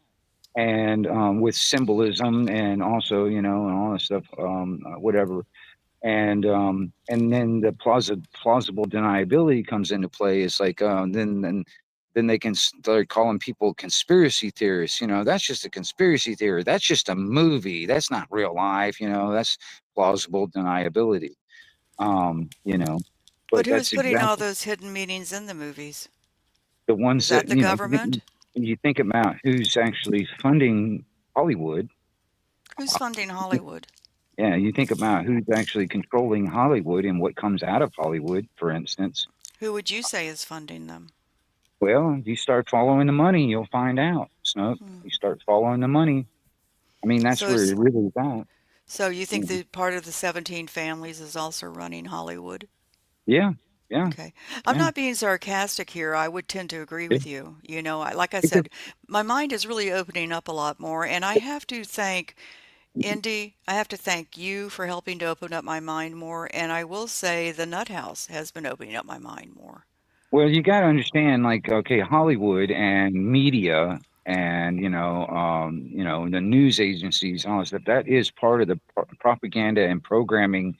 and with symbolism, and also, and all that stuff, whatever. And then the plausible deniability comes into play. It's like, then they can start calling people conspiracy theorists. That's just a conspiracy theory. That's just a movie. That's not real life. That's plausible deniability. um you know But but who is that's putting all exactly those hidden meanings in the movies? the Is ones that, that the government? you think about who's actually funding Hollywood. Who's funding Hollywood? Yeah, you think about who's actually controlling Hollywood and what comes out of Hollywood, for instance. Who would you say is funding them? Well, you start following the money, you'll find out, Snook. Hmm. You start following the money. I mean, that's So, where it really is at. so you You think know. that part of the 17 families is also running Hollywood? Yeah, yeah, Okay. I'm yeah. not being sarcastic here. I would tend to agree It, with you. Like I because said, my mind is really opening up a lot more, and I have to thank Indy, I have to thank you for helping to open up my mind more, and I will say the Nut House has been opening up my mind more. well, you got to understand, like, okay, Hollywood and media and the news agencies, all that stuff. That is part of the propaganda and programming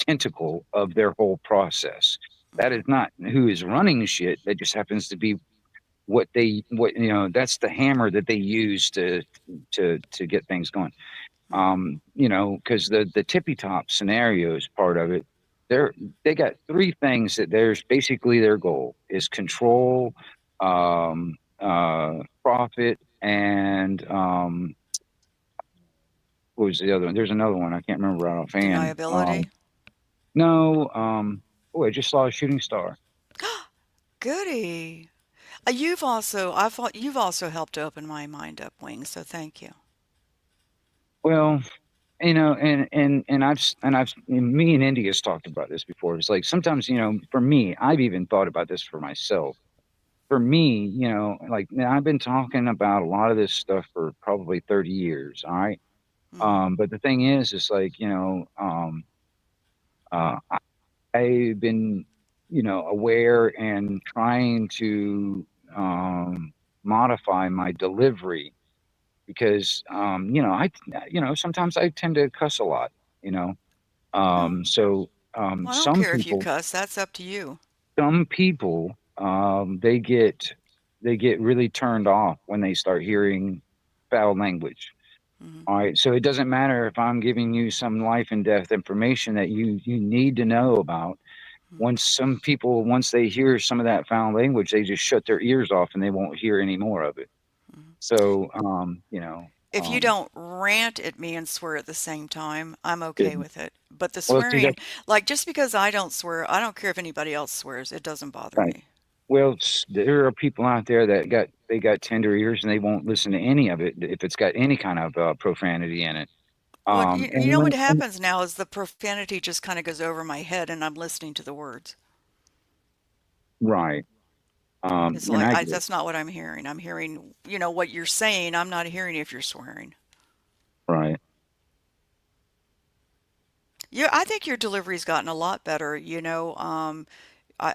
tentacle of their whole process. That Hmm. is not who is running the shit. That just happens to be what that's the hammer that they use to get things going. Hmm. Because the tippy top scenario is part of it. They're they got three things that there's basically their goal is control, profit, and what was the other one? There's another one I can't remember right offhand. Deniability. No, oh, I just saw a shooting star. Goody. You've also helped to open my mind up, Wings, so thank you. Well, and me and Indy has talked about this before. It's like sometimes, for me, I've even thought about this for myself. For me, like now I've been talking about a lot of this stuff for probably 30 years. All right. Hmm. But the thing is like, I've been, aware and trying to modify my delivery because, sometimes I tend to cuss a lot, you know. Oh, So well, I don't some care if you people, cuss. That's up to you. they get really turned off when they start hearing foul language. Hmm. All right, so it doesn't matter if I'm giving you some life and death information that you need to know about. Some people, once they hear some of that foul language, they just shut their ears off and they won't hear any more of it. Hmm. So, If you don't rant at me and swear at the same time, I'm it, okay with it. But the well, see, swearing, that's like just because I don't swear, I don't care if anybody else swears. It doesn't bother right. me. Well, there are people out there that got tender ears and they won't listen to any of it if it's got any kind of profanity in it. Well, you And know what when happens now is the profanity just kind of goes over my head and I'm listening to the words. right, It's and like I get it, that's not what I'm hearing. I'm hearing, what you're saying. I'm not hearing if you're swearing. right. Yeah, I think your delivery's gotten a lot better.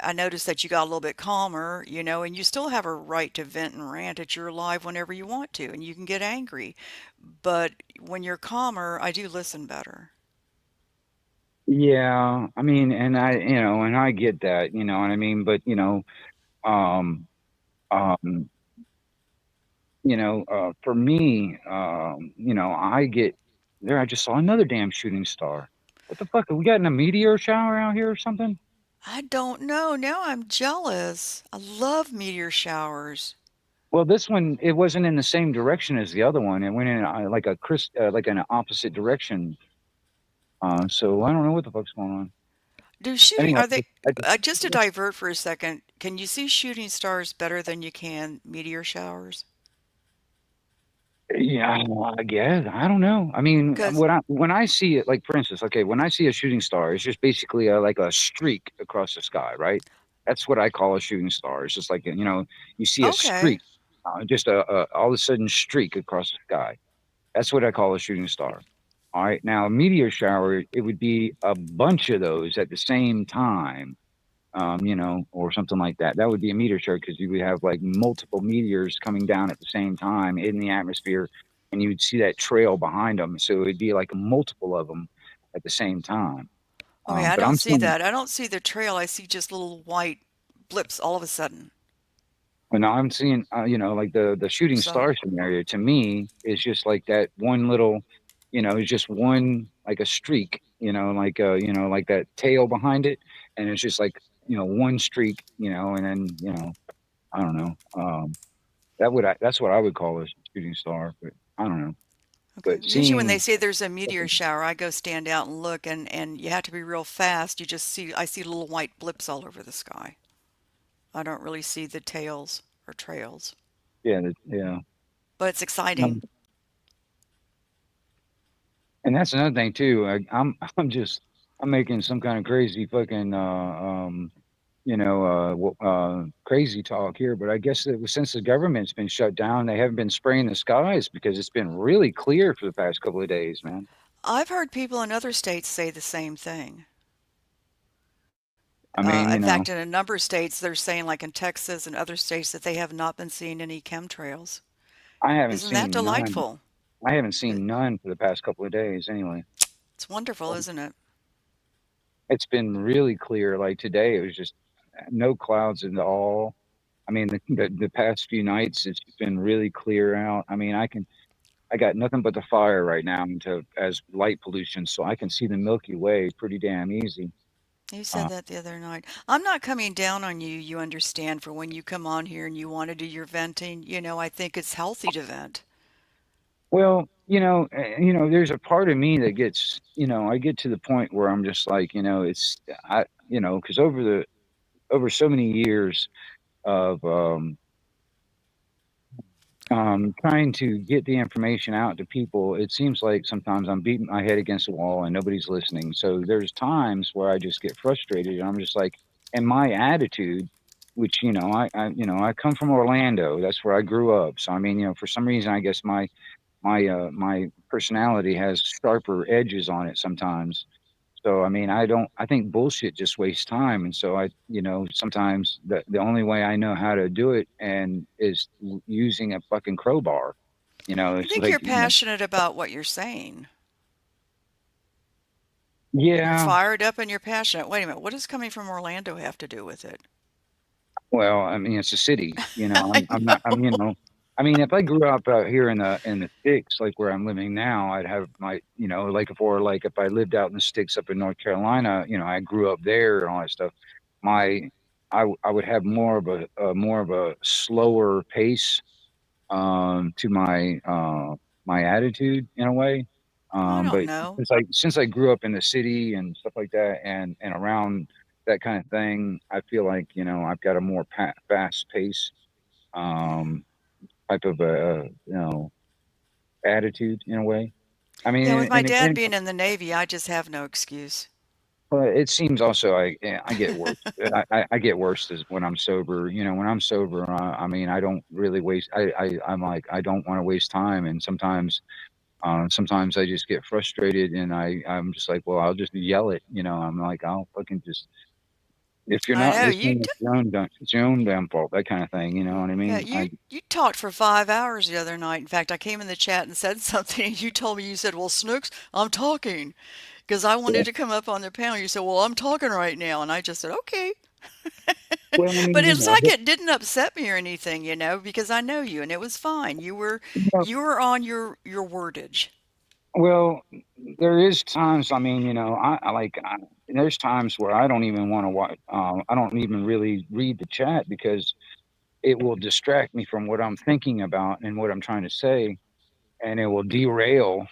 I noticed that you got a little bit calmer, and you still have a right to vent and rant at your live whenever you want to, and you can get angry. But when you're calmer, I do listen better. Yeah, I mean, and I get that, you know what I mean. But um, um, for me, I get there. I just saw another damn shooting star. What the fuck? Are we getting a meteor shower out here or something? I don't know. Now I'm jealous. I love meteor showers. Well, this one it wasn't in the same direction as the other one. It went in like an opposite direction. So I don't know what the fuck's going on. Do shooting, Anyway, are they, I just, just to divert for a second, can you see shooting stars better than you can meteor showers? yeah, I guess I don't know. I mean, Because, when I see it, like for instance, okay, when I see a shooting star, it's just basically like a streak across the sky, right? That's what I call a shooting star. It's just like you see a okay. streak, just a all of a sudden streak across the sky. That's what I call a shooting star. All right. Now, a meteor shower, it would be a bunch of those at the same time, or something like that. That would be a meteor shower because you would have like multiple meteors coming down at the same time in the atmosphere, and you would see that trail behind them. So it'd be like multiple of them at the same time. Okay, I But don't I'm see saying, that. I don't see the trail. I see just little white blips all of a sudden. when I'm seeing, like the shooting So, star scenario to me is just like that one little, it's just one like a streak, like that tail behind it, and it's just like one streak, and then I don't know. That's what I would call a shooting star, but I don't know. okay. But Usually when they seeing, say there's a meteor shower, I go stand out and look and you have to be real fast. I see little white blips all over the sky. I don't really see the tails or trails, Yeah, yeah. but it's exciting. And that's another thing too. I'm just I'm making some kind of crazy fucking crazy talk here, but I guess that since the government's been shut down, they haven't been spraying the skies because it's been really clear for the past couple of days, man. I've heard people in other states say the same thing. I mean, In fact, in a number of states, they're saying, like in Texas and other states, that they have not been seeing any chemtrails. I haven't Isn't that seen none. delightful? I haven't It- seen none for the past couple of days anyway. It's wonderful, isn't it? It's been really clear. Like today, it was just no clouds at all. I mean, the past few nights, it's been really clear out. I mean, I got nothing but the fire right now into as light pollution, so I can see the Milky Way pretty damn easy. You said Uh, that the other night. I'm not coming down on you, you understand, for when you come on here and you want to do your venting. I think it's healthy to vent. well, there's a part of me that gets, I get to the point where I'm just like, because over so many years of trying to get the information out to people, it seems like sometimes I'm beating my head against the wall and nobody's listening. So there's times where I just get frustrated and I'm just like, and my attitude, which, I come from Orlando. That's where I grew up. So, I mean, for some reason, I guess my personality has sharper edges on it sometimes. So I mean, I think bullshit just wastes time. And so sometimes the only way I know how to do it and is using a fucking crowbar. I It's think like, you're passionate about what you're saying. You're yeah, fired up and you're passionate. Wait a minute, what does coming from Orlando have to do with it? well, I mean, it's a city, I I'm not, know. I mean, if I grew up out here in the sticks, like where I'm living now, I'd have my, like if I lived out in the sticks up in North Carolina, I grew up there and all that stuff. My, I would have more of a slower pace, to my attitude in a way. I don't But know. since I grew up in the city and stuff like that, and around that kind of thing, I feel like I've got a more fast pace, um, type of attitude in a way. I mean, Yeah, with my dad and being in the Navy, I just have no excuse. it seems also I get worse. I get worse as when I'm sober. When I'm sober, I mean, I don't really waste. I'm like I don't want to waste time, and sometimes I just get frustrated, and I'm just like, well, I'll just yell it. I'm like, I'll fucking just if you're I not know you. listening, it's your own damn fault. That kind of thing. You know what I Yeah, mean? you talked for 5 hours the other night. In fact, I came in the chat and said something, and you told me you said, "Well, Snooks, I'm talking," because I wanted to come up on the panel. You said, "Well, I'm talking right now," and I just said, "Okay." Well, I But mean, it's like it didn't upset me or anything, because I know you, and it was fine. You were you know, you were on your wordage. well, there is times. I mean, there's times where I don't even want to watch. I don't even really read the chat because it will distract me from what I'm thinking about and what I'm trying to say, and it will derail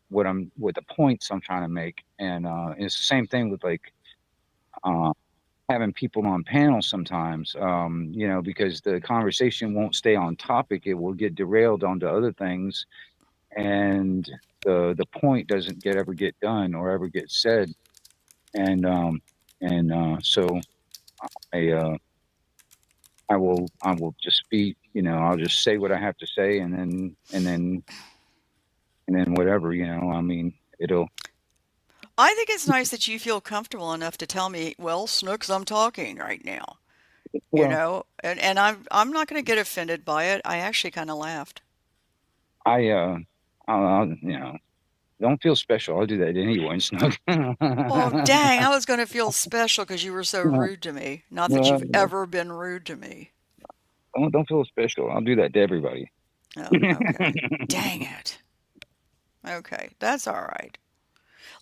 what the points I'm trying to make. And it's the same thing with like uh, having people on panels sometimes, because the conversation won't stay on topic. It will get derailed onto other things, and the point doesn't ever get done or ever get said. And so I I will just I'll just say what I have to say, and then whatever. I mean, it'll I think it's nice that you feel comfortable enough to tell me, "Well, Snooks, I'm talking right now." well. And I'm not going to get offended by it. I actually kind of laughed. I don't feel special. I'll do that anyway. Snug. Oh, dang, I was going to feel special because you were so No, rude to me. Not that you've no, ever been rude to me. don't feel special. I'll do that to everybody. Oh, okay. Dang it. Okay, that's all right.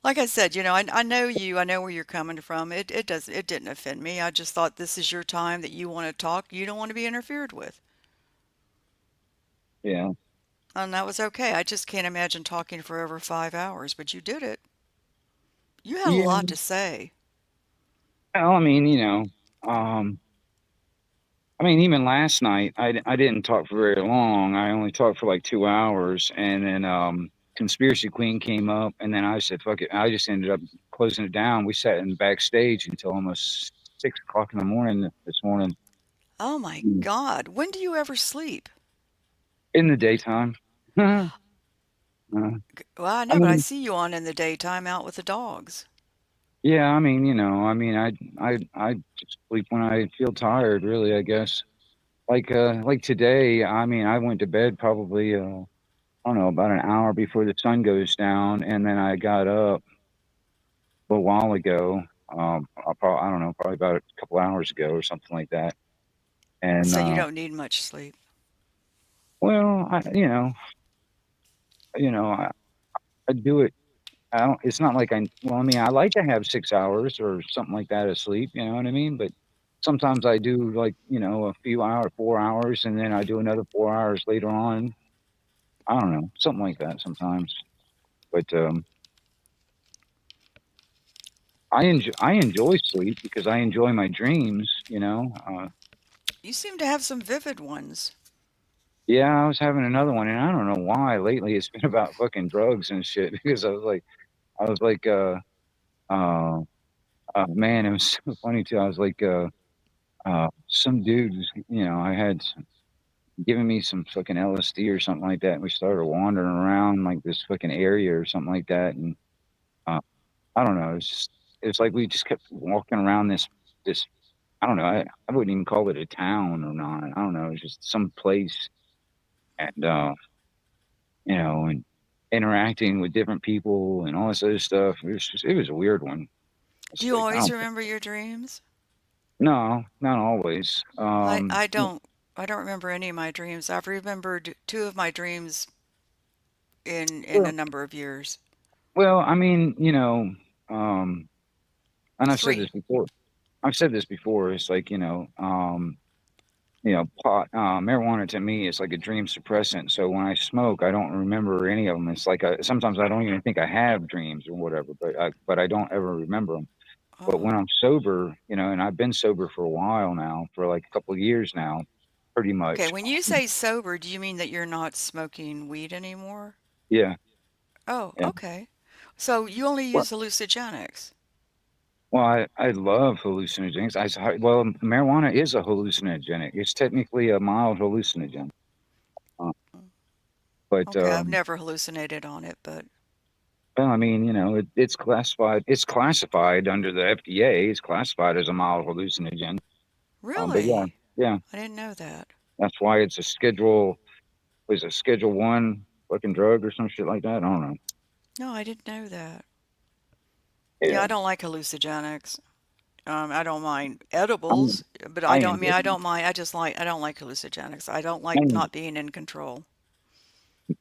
Like I said, I know you. I know where you're coming from. It didn't offend me. I just thought this is your time that you want to talk. You don't want to be interfered with. Yeah. And that was okay. I just can't imagine talking for over 5 hours, but you did it. You had a Yeah. lot to say. Well, I mean, um, I mean, even last night, I didn't talk for very long. I only talked for like 2 hours, and then Conspiracy Queen came up, and then I said, "Fuck it." I just ended up closing it down. We sat in backstage until almost 6 o'clock in the morning this morning. Oh my Mm. God. When do you ever sleep? In the daytime. Well, I I know, but I mean, see you on in the daytime out with the dogs. yeah. I mean, I mean, I just sleep when I feel tired. Really, I guess. Like today. I mean, I went to bed probably. I don't know, about an hour before the sun goes down, and then I got up a little while ago. I don't know, probably about a couple hours ago or something like that. And So you don't need much sleep. well, I do it. I don't. It's not like I. Well, I mean, I like to have 6 hours or something like that of sleep. You know what I mean? But sometimes I do like a few hours, 4 hours, and then I do another 4 hours later on. I don't know, something like that sometimes. But I enjoy sleep because I enjoy my dreams. You seem to have some vivid ones. Yeah, I was having another one, and I don't know why lately it's been about fucking drugs and shit. Because I was like, man, it was so funny too. I was like, some dude, I had given me some fucking LSD or something like that, and we started wandering around like this fucking area or something like that, and uh, I don't know. It's like we just kept walking around this. I don't know. I wouldn't even call it a town or not. I don't know. It's just some place, and and interacting with different people and all this other stuff. It was a weird one. Do It's you like I always don't remember your dreams? no, not always. I don't. I don't remember any of my dreams. I've remembered two of my dreams in a Well, number of years. well, I mean, um, and I've said this Three. before. I've said this before. It's like pot, marijuana to me is like a dream suppressant. So when I smoke, I don't remember any of them. It's like sometimes I don't even think I have dreams or whatever, but I don't ever remember them. But when Oh. I'm sober, and I've been sober for a while now, for like a couple of years now, pretty Okay, much. when you say sober, do you mean that you're not smoking weed anymore? Yeah, Oh, yeah. okay. So you only Well, use hallucinogens. I love hallucinogens. Well, marijuana is a hallucinogenic. It's technically a mild hallucinogen. Uh, but Okay, I've never hallucinated on it, but well, I mean, it's classified. It's classified under the FDA. It's classified as a mild hallucinogen. But yeah, really? yeah. I didn't know that. That's why it's a schedule. Was a Schedule 1 fucking drug or some shit like that? I don't know. No, I didn't know that. Yeah, Yeah, I don't like hallucinogenics. I don't mind I'm, edibles, but I I enjoy. mean, I don't mind. I don't like hallucinogenics. I don't like I'm, not being in control.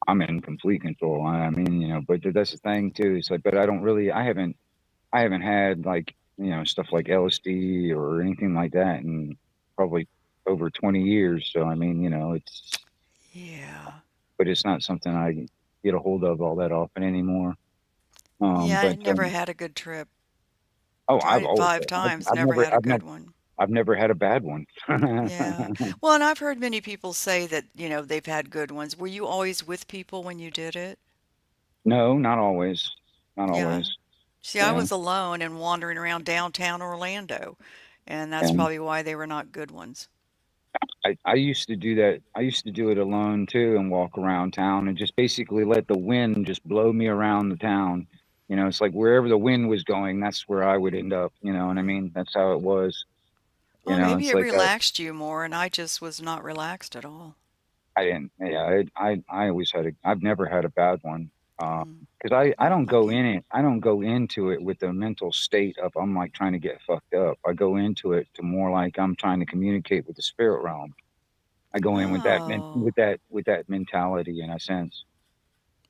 I'm in complete control. I mean, but that's the thing too. It's like, but I don't really. I haven't had like stuff like LSD or anything like that in probably over 20 years. So I mean, Yeah. but it's not something I get a hold of all that often anymore. Yeah, I But never had a good trip. oh, Tried I've it always, 5 times, I've never never, had a good one. I've never had a bad one. Yeah. Well, and I've heard many people say that, they've had good ones. Were you always with people when you did it? No, not always, not Yeah. always. See, I Yeah, was alone and wandering around downtown Orlando, and that's and probably why they were not good ones. I used to do that. I used to do it alone too, and walk around town and just basically let the wind just blow me around the town. It's like wherever the wind was going, that's where I would end up. You know what I Mm. mean? That's how it was. Well, maybe It's it like relaxed you more, and I just was not relaxed at all. I didn't. Yeah, I always had a. I've never had a bad one. Mm. Because I Oh, don't go lucky. in it. I don't go into it with the mental state of I'm like trying to get fucked up. I go into it to more like I'm trying to communicate with the spirit realm. I go in with Oh. with that mentality in a sense.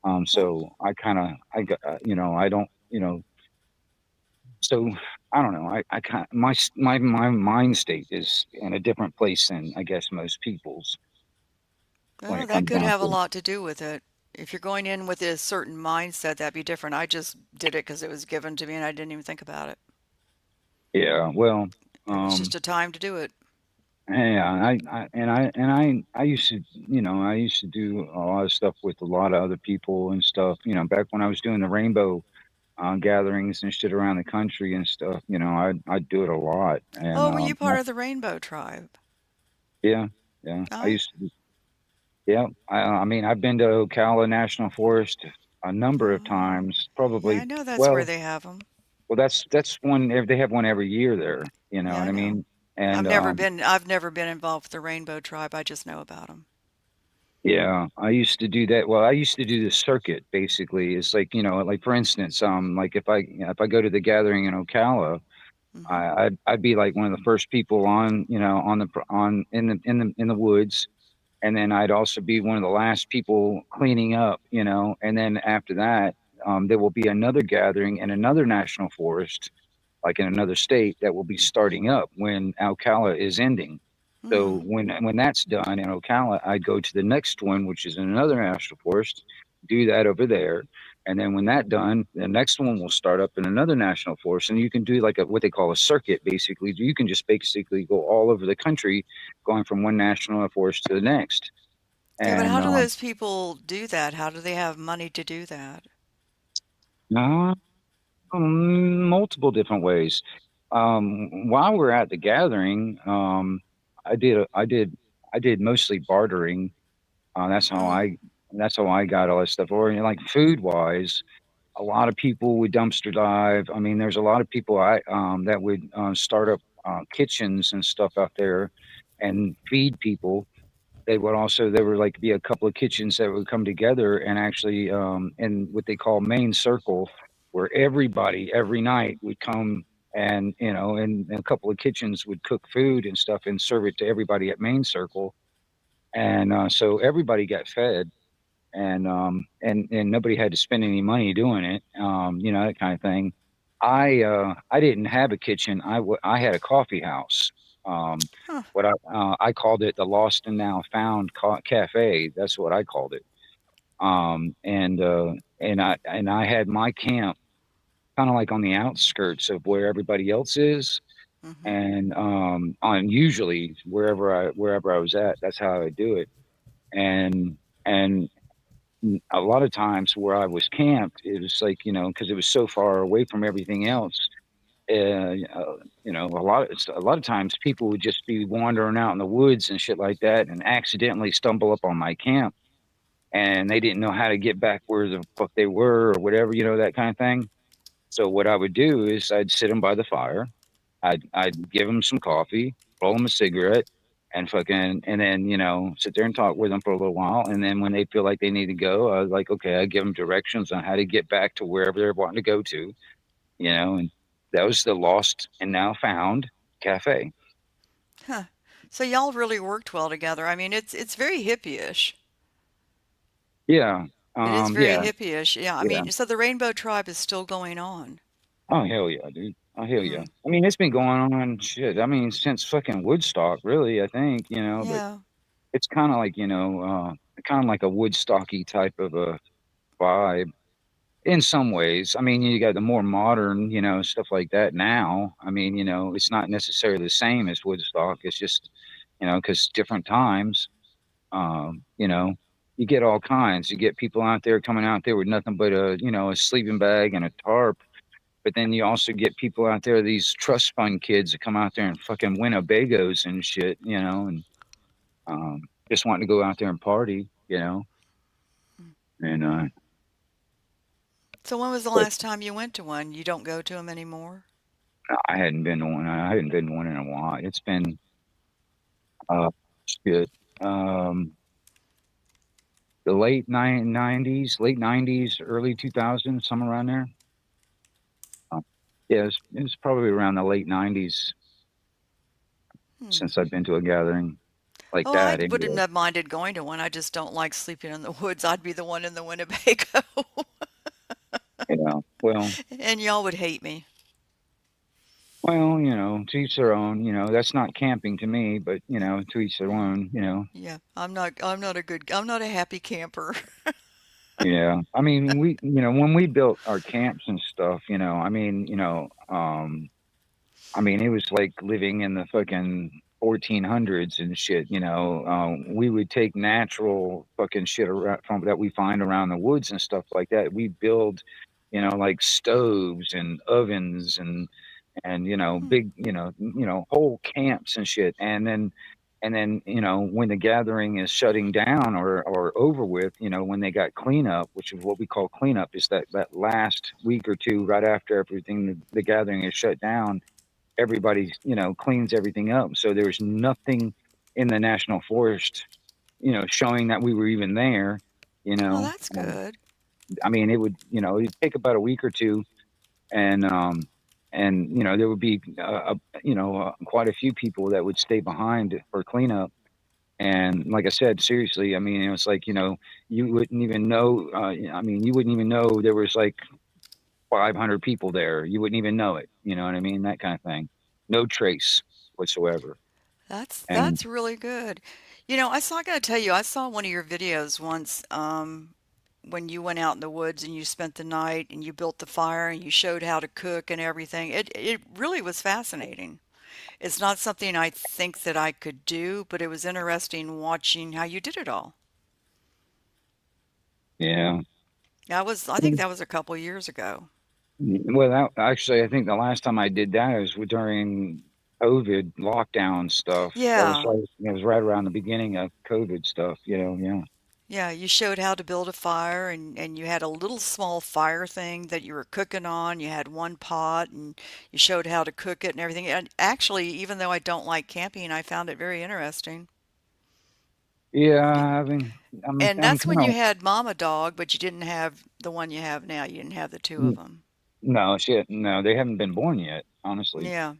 Well, So I kind of I don't so I don't know. I kind my mind state is in a different place than I guess most people's when well, it that comes could down have a to it. lot to do with it. If you're going in with a certain mindset, that'd be different. I just did it because it was given to me and I didn't even think about it. Yeah. Well, It was um, just a time to do it. Yeah, I used to, I used to do a lot of stuff with a lot of other people and stuff. Back when I was doing the rainbow gatherings and shit around the country and stuff. I'd do it a lot. And Oh, were you part of the Rainbow Tribe? yeah, yeah, I Oh, used to. Yeah, I mean, I've been to Ocala National Forest a number of oh, times. yeah, I Probably, know that's where well, they have them. that's one. They have one every year there. You know Yeah, what I I know. mean? And I've never been involved with the Rainbow Tribe. I just know about them. yeah, I used to do that. Well, I used to do the circuit basically. It's like, like for instance, like if I go to the gathering in Ocala, Hmm. I'd be like one of the first people on, on the on in the woods, and then I'd also be one of the last people cleaning up, and then after that, there will be another gathering in another national forest, like in another state, that will be starting up when Alcala is ending. So Hmm. when that's done in Ocala, I'd go to the next one, which is in another national forest, do that over there. And then when that done, the next one will start up in another national forest. And you can do like what they call a circuit, basically. You can just basically go all over the country, going from one national forest to the next. Yeah, but how And do those people do that? How do they have money to do that? uh, multiple different ways. While we're at the gathering, I did I did I did mostly bartering. That's how Hmm. I got all that stuff. Or like food wise, a lot of people would dumpster dive. I mean, there's a lot of people that would start up kitchens and stuff out there and feed people. There were like be a couple of kitchens that would come together and actually in what they call main circle, where everybody every night would come, and and a couple of kitchens would cook food and stuff and serve it to everybody at main circle. And so everybody got fed, and nobody had to spend any money doing it, that kind of thing. I didn't have a kitchen. I had a coffee house. Um, Huh. what I called it, the Lost and Now Found Cafe. That's what I called it. And I had my camp kind of like on the outskirts of where everybody else is, Hmm. and on usually wherever I was at, that's how I do it. And a lot of times where I was camped, it was like, because it was so far away from everything else. A lot of times people would just be wandering out in the woods and shit like that, and accidentally stumble up on my camp, and they didn't know how to get back where the fuck they were or whatever, that kind of thing. So what I would do is I'd sit them by the fire. I'd give them some coffee, roll them a cigarette, and fucking, and then sit there and talk with them for a little while. And then when they feel like they need to go, I was like, okay, I give them directions on how to get back to wherever they're wanting to go to. And that was the Lost and Now Found Cafe. Huh. So y'all really worked well together. I mean, it's very hippie-ish. Yeah, It is very yeah, hippie-ish. Yeah, I yeah. mean, so the Rainbow Tribe is still going on. Oh hell yeah, dude. Oh hell yeah. Hmm. I mean, it's been going on shit. I mean, since fucking Woodstock, really. I think but Yeah. it's kind of like kind of like a Woodstocky type of a vibe in some ways. I mean, you got the more modern, stuff like that now. I mean, it's not necessarily the same as Woodstock. It's just, because different times, you know, you get all kinds. You get people out there coming out there with nothing but a sleeping bag and a tarp. But then you also get people out there, these trust fund kids that come out there and fucking Winnebagos and shit, and um, just wanting to go out there and party. And So when was the but last time you went to one? You don't go to them anymore? I hadn't been to one. I hadn't been to one in a while. It's been uh shit. Um the late nineties, early 2000s, somewhere around there. Uh, yeah, it was probably around the late nineties Hmm. since I've been to a gathering like Oh, I that wouldn't anyway. have minded going to one. I just don't like sleeping in the woods. I'd be the one in the Winnebago, Well, and y'all would hate me. to each their own, that's not camping to me, but to each their Hmm. own. Yeah, I'm not a happy camper. Yeah. I mean, when we built our camps and stuff, I mean, it was like living in the fucking 1400s and shit. We would take natural fucking shit around, from that we find around the woods and stuff like that. We build, like stoves and ovens and Hmm. big, whole camps and shit. And then when the gathering is shutting down or over with, when they got cleanup, which is what we call cleanup, is that last week or two right after everything, the gathering is shut down, everybody cleans everything up. So there's nothing in the national forest showing that we were even there. you Oh, know that's um, good. I mean, it'd take about a week or two, and there would be quite a few people that would stay behind for cleanup. And like I said, seriously, I mean, it was like, you wouldn't even know. I mean, you wouldn't even know there was like 500 people there. You wouldn't even know it. You know what I mean? That kind of thing. No trace whatsoever. And That's really good. I gotta tell you, I saw one of your videos once, when you went out in the woods and you spent the night and you built the fire and you showed how to cook and everything. It really was fascinating. It's not something I think that I could do, but it was interesting watching how you did it all. yeah. I think that was a couple years ago. Well, actually, I think the last time I did that was during COVID lockdown stuff. Yeah. It was right around the beginning of COVID stuff. Yeah. Yeah, you showed how to build a fire and you had a little small fire thing that you were cooking on. You had one pot and you showed how to cook it and everything. And actually, even though I don't like camping, I found it very interesting. Yeah. Y- I mean, And I'm that's kind when you of had Mama Dog, but you didn't have the one you have now. You didn't have the two of them. no shit. No, they haven't been born yet. Honestly, Yeah.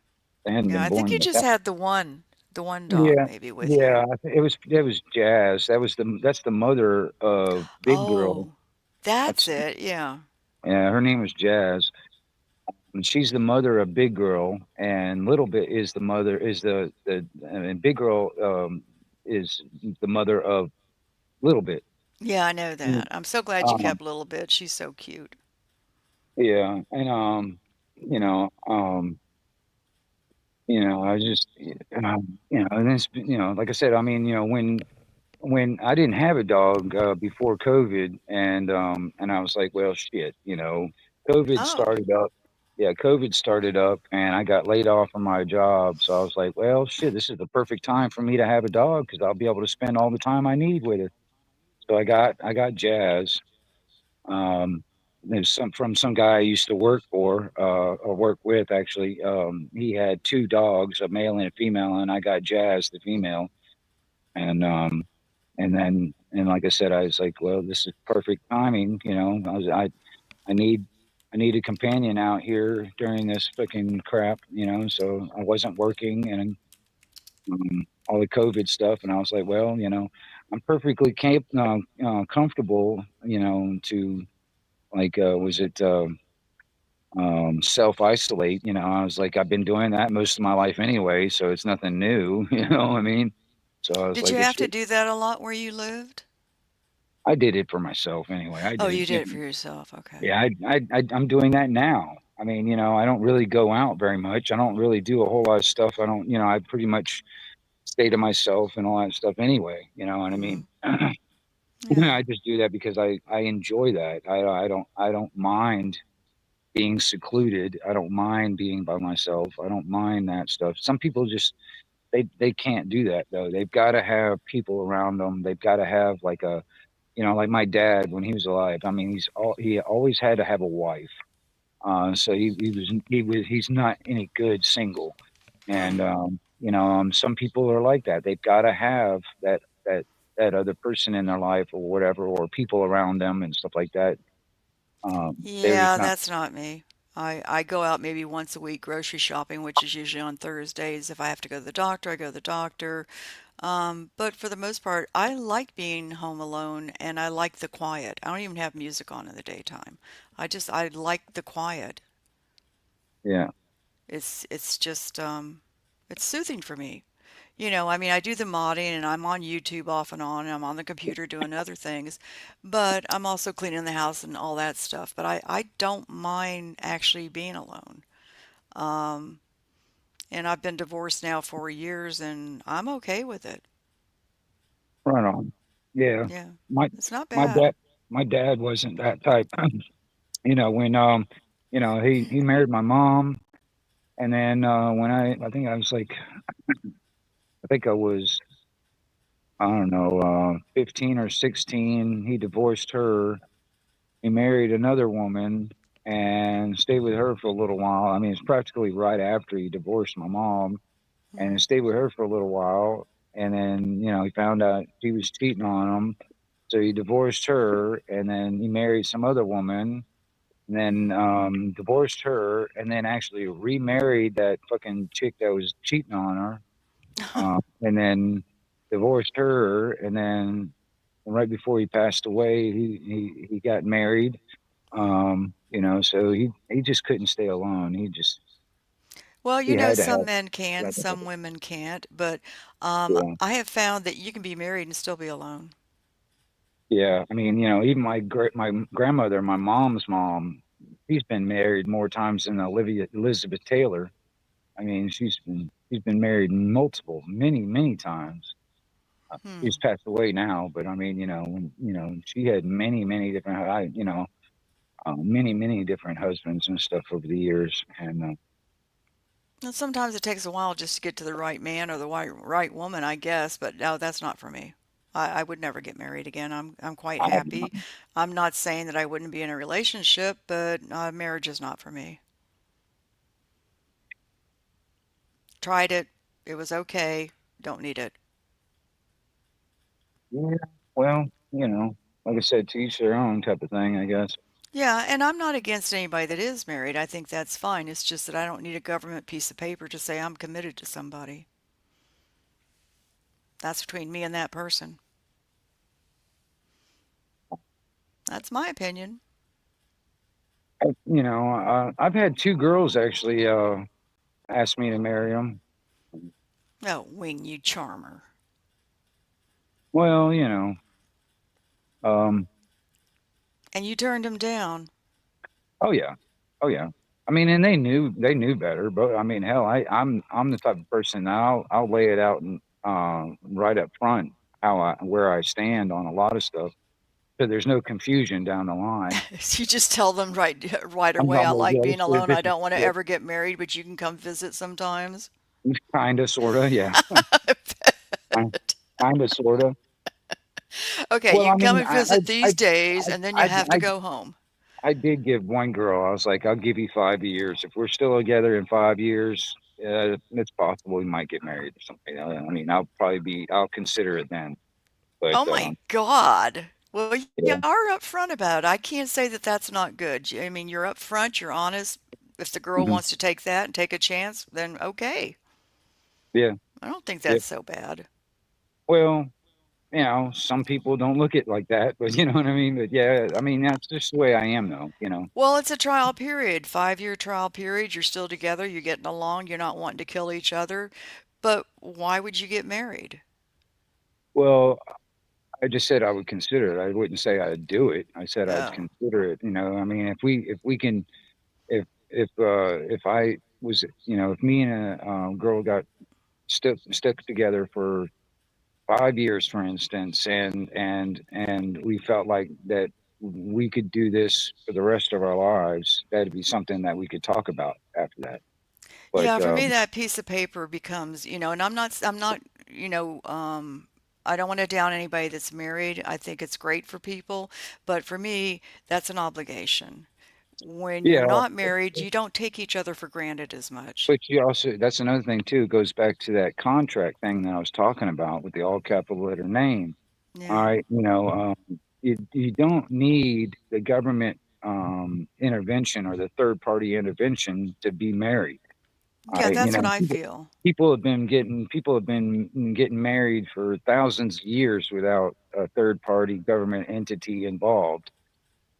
they hadn't Yeah, been I think born you yet. just had the one dog Yeah, maybe with you. yeah. It was Jazz. That's the mother of Big Girl. Oh, that's That's it. Yeah. Yeah. Her name was Jazz, and she's the mother of Big Girl, and Little Bit is the mother is the and Big Girl is the mother of Little Bit. Yeah, I know Mm. that. I'm so glad you Um, kept Little Bit. She's so cute. yeah, and you know, um, I just, and then like I said, I mean, when I didn't have a dog before COVID, and I was like, well, shit, COVID Oh. started up. Yeah, COVID started up, and I got laid off from my job. So I was like, well, shit, this is the perfect time for me to have a dog because I'll be able to spend all the time I need with it. So I got Jazz. Um, there's some guy I used to work for, or work with actually. He had two dogs, a male and a female, and I got Jazz, the female, and like I said, I was like, well, this is perfect timing. I need I need a companion out here during this fucking crap. So I wasn't working and all the COVID stuff, and I was like, well, I'm perfectly comfortable, to like, was it self isolate. I was like, I've been doing that most of my life anyway, so it's nothing new. You know what I mean? So I was Did you like, have to do that a lot where you lived? I did it for myself anyway. I Oh, did you it. did it for yourself. Okay. Yeah, I'm doing that now. I mean, I don't really go out very much. I don't really do a whole lot of stuff. I don't, I pretty much stay to myself and all that stuff anyway. You know what I Hmm. mean? Yeah. I just do that because I enjoy that. I don't mind being secluded. I don't mind being by myself. I don't mind that stuff. Some people just they can't do that though. They've got to have people around them. They've got to have like like my dad when he was alive. I mean, he always had to have a wife. So he's not any good single. And some people are like that. They've got to have that other person in their life or whatever, or people around them and stuff like that. They're just Yeah, not. that's not me. I go out maybe once a week grocery shopping, which is usually on Thursdays. If I have to go to the doctor, I go to the doctor. But for the most part, I like being home alone and I like the quiet. I don't even have music on in the daytime. I like the quiet. Yeah. It's just it's soothing for me. I mean, I do the modding and I'm on YouTube off and on, and I'm on the computer doing other things, but I'm also cleaning the house and all that stuff. But I don't mind actually being alone. Um, And I've been divorced now 4 years, and I'm okay with it. Right on. Yeah. Yeah, My it's not my bad. dad my dad wasn't that type. When he married my mom, and then when I think I was like I think I was, I don't know, 15 or 16, he divorced her. He married another woman and stayed with her for a little while. I mean, it's practically right after he divorced my mom, and Hmm. stayed with her for a little while. And then, he found out she was cheating on him. So he divorced her, and then he married some other woman, and then divorced her, and then actually remarried that fucking chick that was cheating on her, and then divorced her, and then right before he passed away, he got married. So he just couldn't stay alone. Well, He had to some have men can, like some women can't, but yeah. I have found that you can be married and still be alone. Yeah, I mean, even my grandmother, my mom's mom, she's been married more times than Olivia Elizabeth Taylor. I mean, she's been married many times. She's Hmm. passed away now, but I mean, she had many different, many different husbands and stuff over the years, and And sometimes it takes a while just to get to the right man or the right woman, I guess, but no, that's not for me. I would never get married again. I'm quite I have happy. I'm not saying that I wouldn't be in a relationship, but marriage is not for me. Tried it. It was okay. Don't need it. yeah, well, like I said, to each their own type of thing, I guess. Yeah, and I'm not against anybody that is married. I think that's fine. It's just that I don't need a government piece of paper to say I'm committed to somebody. That's between me and that person. That's my opinion. I've had two girls actually ask me to marry them. Oh, wing you charmer. Well, um, And you turned him down. oh yeah, oh yeah. I mean, and they knew better, but I mean, hell, I'm the type of person that I'll lay it out and right up front where I stand on a lot of stuff, so there's no confusion down the line. You just tell them right I'm away, I like, like yeah, being alone. this I is don't want to yeah, ever get married, but you can come visit sometimes. kind of, sort of, yeah, kind of, sort of. Okay, Well, you I can come mean, and visit these days, and then you have to I go home. did give one girl. I was like, I'll give you 5 years. If we're still together in 5 years, it's possible we might get married or something. I mean, I'll consider it then. But Oh my God. Well, you yeah, are upfront about it. I can't say that that's not good. I mean, you're upfront, you're honest. If the girl mhm, wants to take that and take a chance, then okay. yeah, I don't think yeah. that's so bad. Well, some people don't look at it like that, but you know what I mean. But yeah, I mean that's just the way I am, though. Well, it's a trial period, 5-year trial period. You're still together, you're getting along, you're not wanting to kill each other. But why would you get married? Well, I just said I would consider it. I wouldn't say I'd do it. I said I'd Oh, consider it. I mean, if we can, if I was, if me and a girl got stuck together for 5 years, for instance, and we felt like that we could do this for the rest of our lives, that'd be something that we could talk about after that. But yeah, for me that piece of paper becomes, and I'm not, you know, I don't want to down anybody that's married. I think it's great for people, but for me, that's an obligation. When you're yeah, not married, you don't take each other for granted as much. but you also, that's another thing too. It goes back to that contract thing that I was talking about with the all capital letter name. All Yeah. right, you don't need the government intervention or the third party intervention to be married. All Yeah, right, that's what I feel. people have been getting married for thousands of years without a third party government entity involved.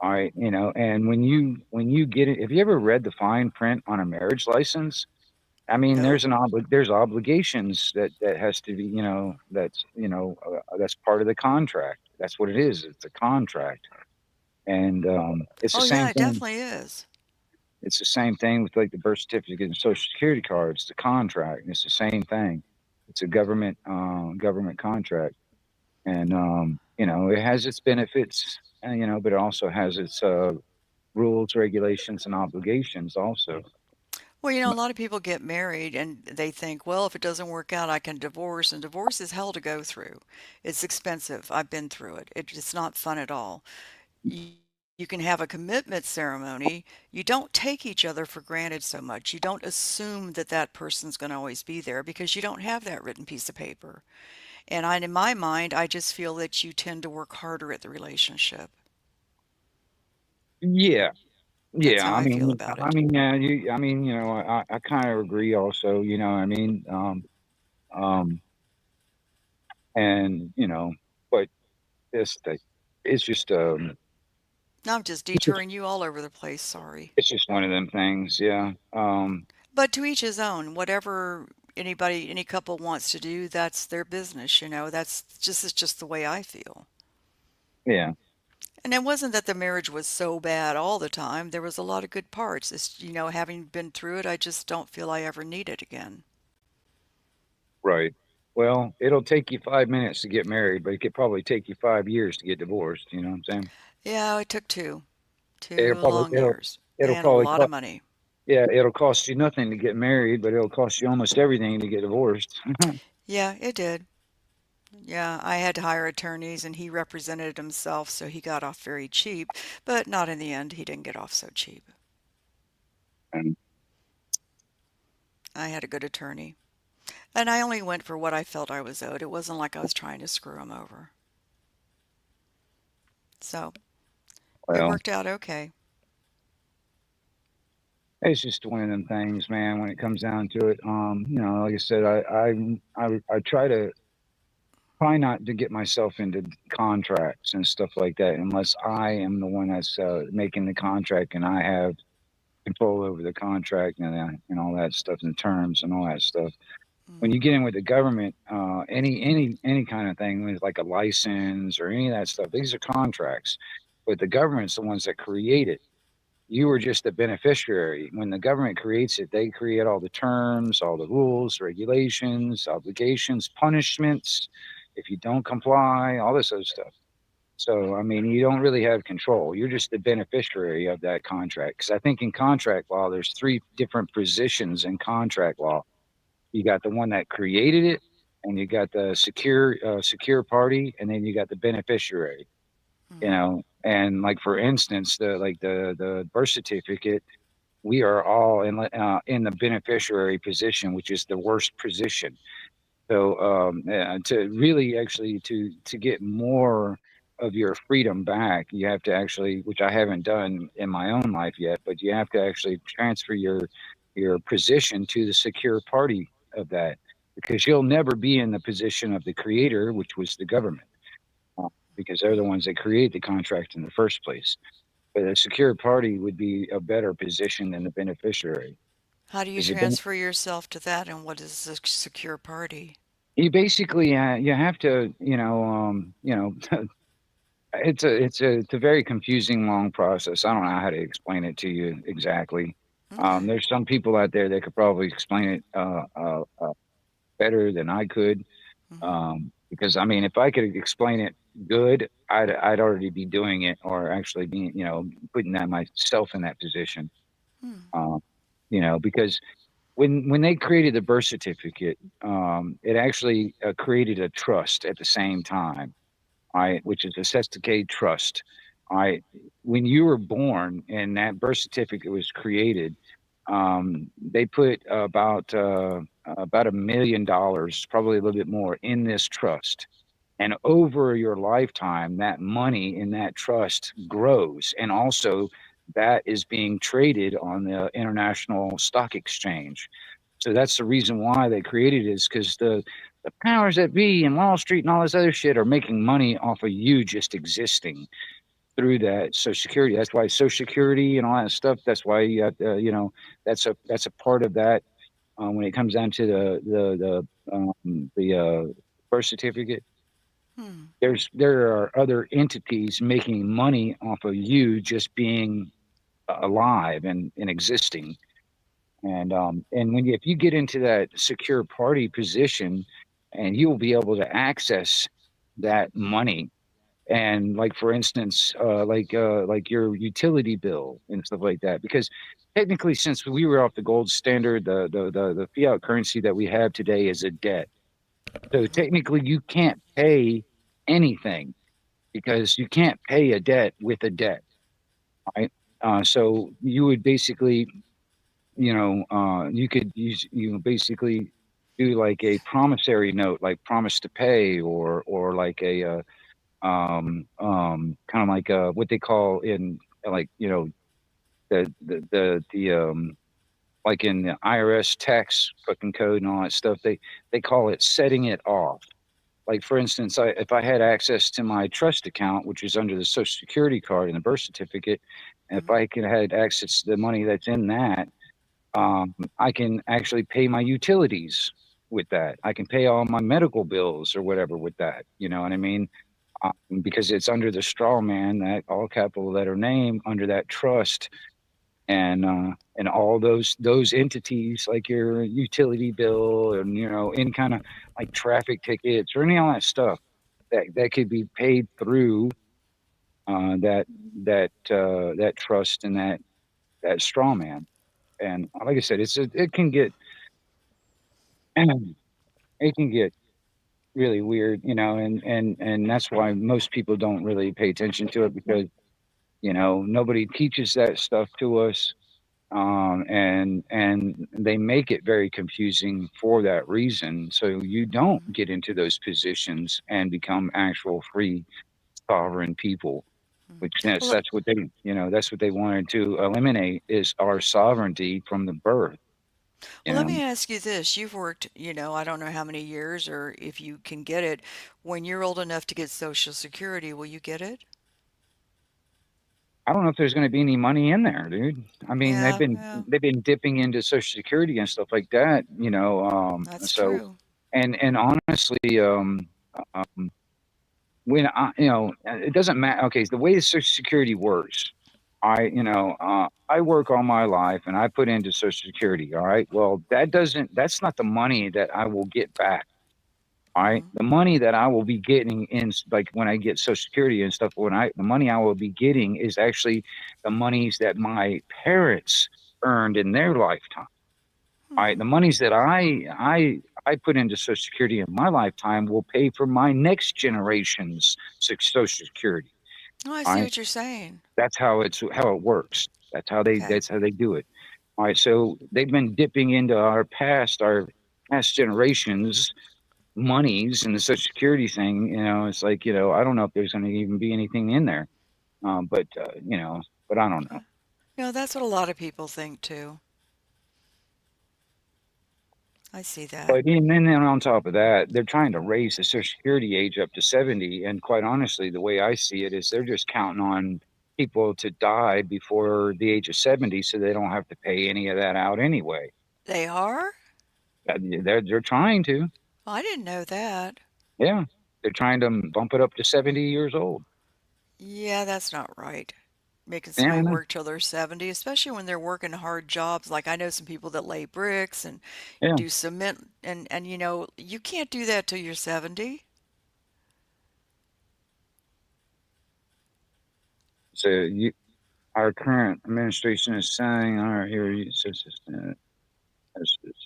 All right, and when you get it, have you ever read the fine print on a marriage license? I mean, Nope. there's obligations that has to be, that's part of the contract. That's what it is. It's a contract, and it's the Oh yeah, same it thing. definitely is. It's the same thing with like the birth certificate and social security card. It's the contract. It's the same thing. It's a government contract, and it has its benefits, but it also has its rules, regulations, and obligations also. Well, a lot of people get married and they think, well, if it doesn't work out, I can divorce. And divorce is hell to go through. It's expensive. I've been through it. It's not fun at all. You can have a commitment ceremony. You don't take each other for granted so much. You don't assume that that person's going to always be there because you don't have that written piece of paper. And in my mind, I just feel that you tend to work harder at the relationship. Yeah, That's yeah. how I I feel mean, about I it. mean, yeah. I kind of agree. Also, I mean, um, and but this, the, it's just, I'm just detouring you all over the place, sorry. it's just one of them things. Yeah. But to each his own. Whatever any couple wants to do, that's their business. It's just the way I feel. Yeah. And it wasn't that the marriage was so bad all the time. There was a lot of good parts. Having been through it, I just don't feel I ever need it again. Right. Well, it'll take you 5 minutes to get married, but it could probably take you 5 years to get divorced. You know what I'm saying? Yeah, it took It'll two probably long it'll years it'll and a probably lot of cost, money. yeah, it'll cost you nothing to get married, but it'll cost you almost everything to get divorced. Yeah, it did. Yeah, I had to hire attorneys and he represented himself, so he got off very cheap, but not in the end. He didn't get off so cheap. And I had a good attorney. And I only went for what I felt I was owed. It wasn't like I was trying to screw him over. So it well, worked out okay. it's just one of them things, man. When it comes down to it, like I said, I try not to get myself into contracts and stuff like that unless I am the one that's making the contract and I have control over the contract and all that stuff and terms and all that stuff. When you Mm, get in with the government, any kind of thing with like a license or any of that stuff, these are contracts. But the government's the ones that create it. You were just the beneficiary. When the government creates it, they create all the terms, all the rules, regulations, obligations, punishments if you don't comply, all this other stuff. So, I mean, you don't really have control. You're just the beneficiary of that contract. Because I think in contract law, there's three different positions in contract law. You got the one that created it, and you got the secure party, and then you got the beneficiary. mm, And like for instance, the birth certificate, we are all in the beneficiary position, which is the worst position. So to really actually to get more of your freedom back, you have to actually, which I haven't done in my own life yet, but you have to actually transfer your position to the secure party of that, because you'll never be in the position of the creator, which was the government, uh, because they're the mm. ones that create the contract in the first place. But a secure party would be a better position than the beneficiary. How do you Because transfer yourself to that, and what is a secure party? you basically you have to it's a very confusing long process. I don't know how to explain it to you exactly. Okay. There's some people out there that could probably explain it better than I could. Hmm. Because I mean, if I could explain it good, I'd already be doing it, or actually being putting that myself in that position. Hmm. Um, because when they created the birth certificate, it actually created a trust at the same time, right, which is a Sestakade trust. I When you were born and that birth certificate was created, they put about $1 million, probably a little bit more, in this trust. And over your lifetime, that money in that trust grows, and also that is being traded on the international stock exchange. So that's the reason why they created it, is because the powers that be in Wall Street and all this other shit are making money off of you just existing through that Social Security. That's why Social Security and all that stuff. That's why you have that's a part of that. When it comes down to the birth certificate, Hmm. there are other entities making money off of you just being alive and existing. And when if you get into that secure party position, and you'll be able to access that money, and like for instance, like your utility bill and stuff like that, because technically, since we were off the gold standard, the fiat currency that we have today is a debt. So Hmm. technically, you can't pay anything because you can't pay a debt with a debt, right? So you would basically, you could use, basically do like a promissory note, like promise to pay, or like a kind of like what they call in, like, the like in the IRS tax fucking code and all that stuff, they call it setting it off. Like for instance, if I had access to my trust account, which is under the Social Security card and the birth certificate, and if Hmm. I could had access to the money that's in that, I can actually pay my utilities with that. I can pay all my medical bills or whatever with that. You know what I mean? Because it's under the straw man, that all capital letter name under that trust, and all those entities, like your utility bill, and any kind of like traffic tickets or any of that stuff that could be paid through that that trust and that straw man. And like I said, it can get it can get really weird, and that's why most people don't really pay attention to it, because nobody teaches that stuff to us, and they make it very confusing for that reason, so you don't Hmm. get into those positions and become actual free sovereign people, Hmm. which yes, Well, that's what they wanted to eliminate, is our sovereignty from the birth, you well, let know. me ask you this. You've worked, I don't know how many years or if you can get it. When you're old enough to get Social Security, will you get it? I don't know if there's going to be any money in there, dude. I mean, they've Yeah, been yeah, they've been dipping into Social Security and stuff like that, that's so, true. and honestly, um, when it doesn't matter. Okay, the way Social Security works, I work all my life and I put into Social Security. All right, well, that's not the money that I will get back. All right. Hmm. The money that I will be getting in, like when I get Social Security and stuff, the money I will be getting is actually the monies that my parents earned in their lifetime. All right. Hmm. The monies that I put into Social Security in my lifetime will pay for my next generation's Social Security. Oh, I All see right. what you're saying. That's how it works. That's how they Okay. that's how they do it. All right. So they've been dipping into our past generations monies and the Social Security thing. It's like, I don't know if there's going to even be anything in there. But I don't know. Okay. That's what a lot of people think too. I see that. But even then, on top of that, they're trying to raise the Social Security age up to 70. And quite honestly, the way I see it is they're just counting on people to die before the age of 70 so they don't have to pay any of that out anyway. They are? They're trying to. Well, I didn't know that. Yeah. They're trying to bump it up to 70 years old. Yeah, that's not right. Making Yeah, I somebody know. work till they're 70, especially when they're working hard jobs. Like I know some people that lay bricks and Yeah. do cement and you can't do that till you're 70. So our current administration is saying, all right, here it says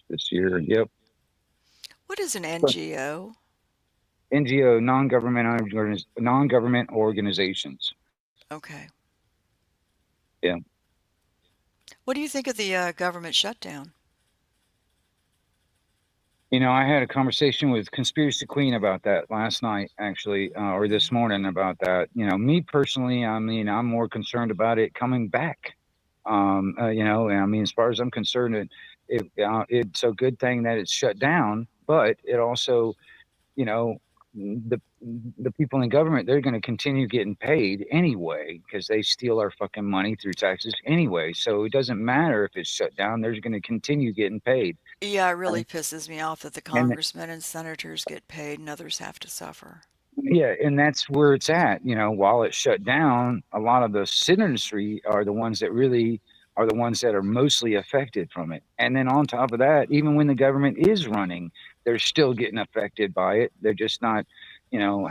this year. Yep. What is an But NGO? NGO, non-government organizations. Okay. Yeah. What do you think of the government shutdown? I had a conversation with Conspiracy Queen about that last night, actually, or this Hmm. morning about that. Me personally, I mean, I'm more concerned about it coming back. And I mean, as far as I'm concerned, it's a good thing that it's shut down, but it also, you know, the people in government, they're going to continue getting paid anyway because they steal our fucking money through taxes anyway. So it doesn't matter if it's shut down; they're going to continue getting paid. Yeah, it really Right? pisses me off that the And congressmen and senators get paid and others have to suffer. Yeah, and that's where it's at. While it's shut down, a lot of the sit industry are the ones that really are the ones that are mostly affected from it. And then on top of that, even when the government is running, they're still getting affected by it. They're just not,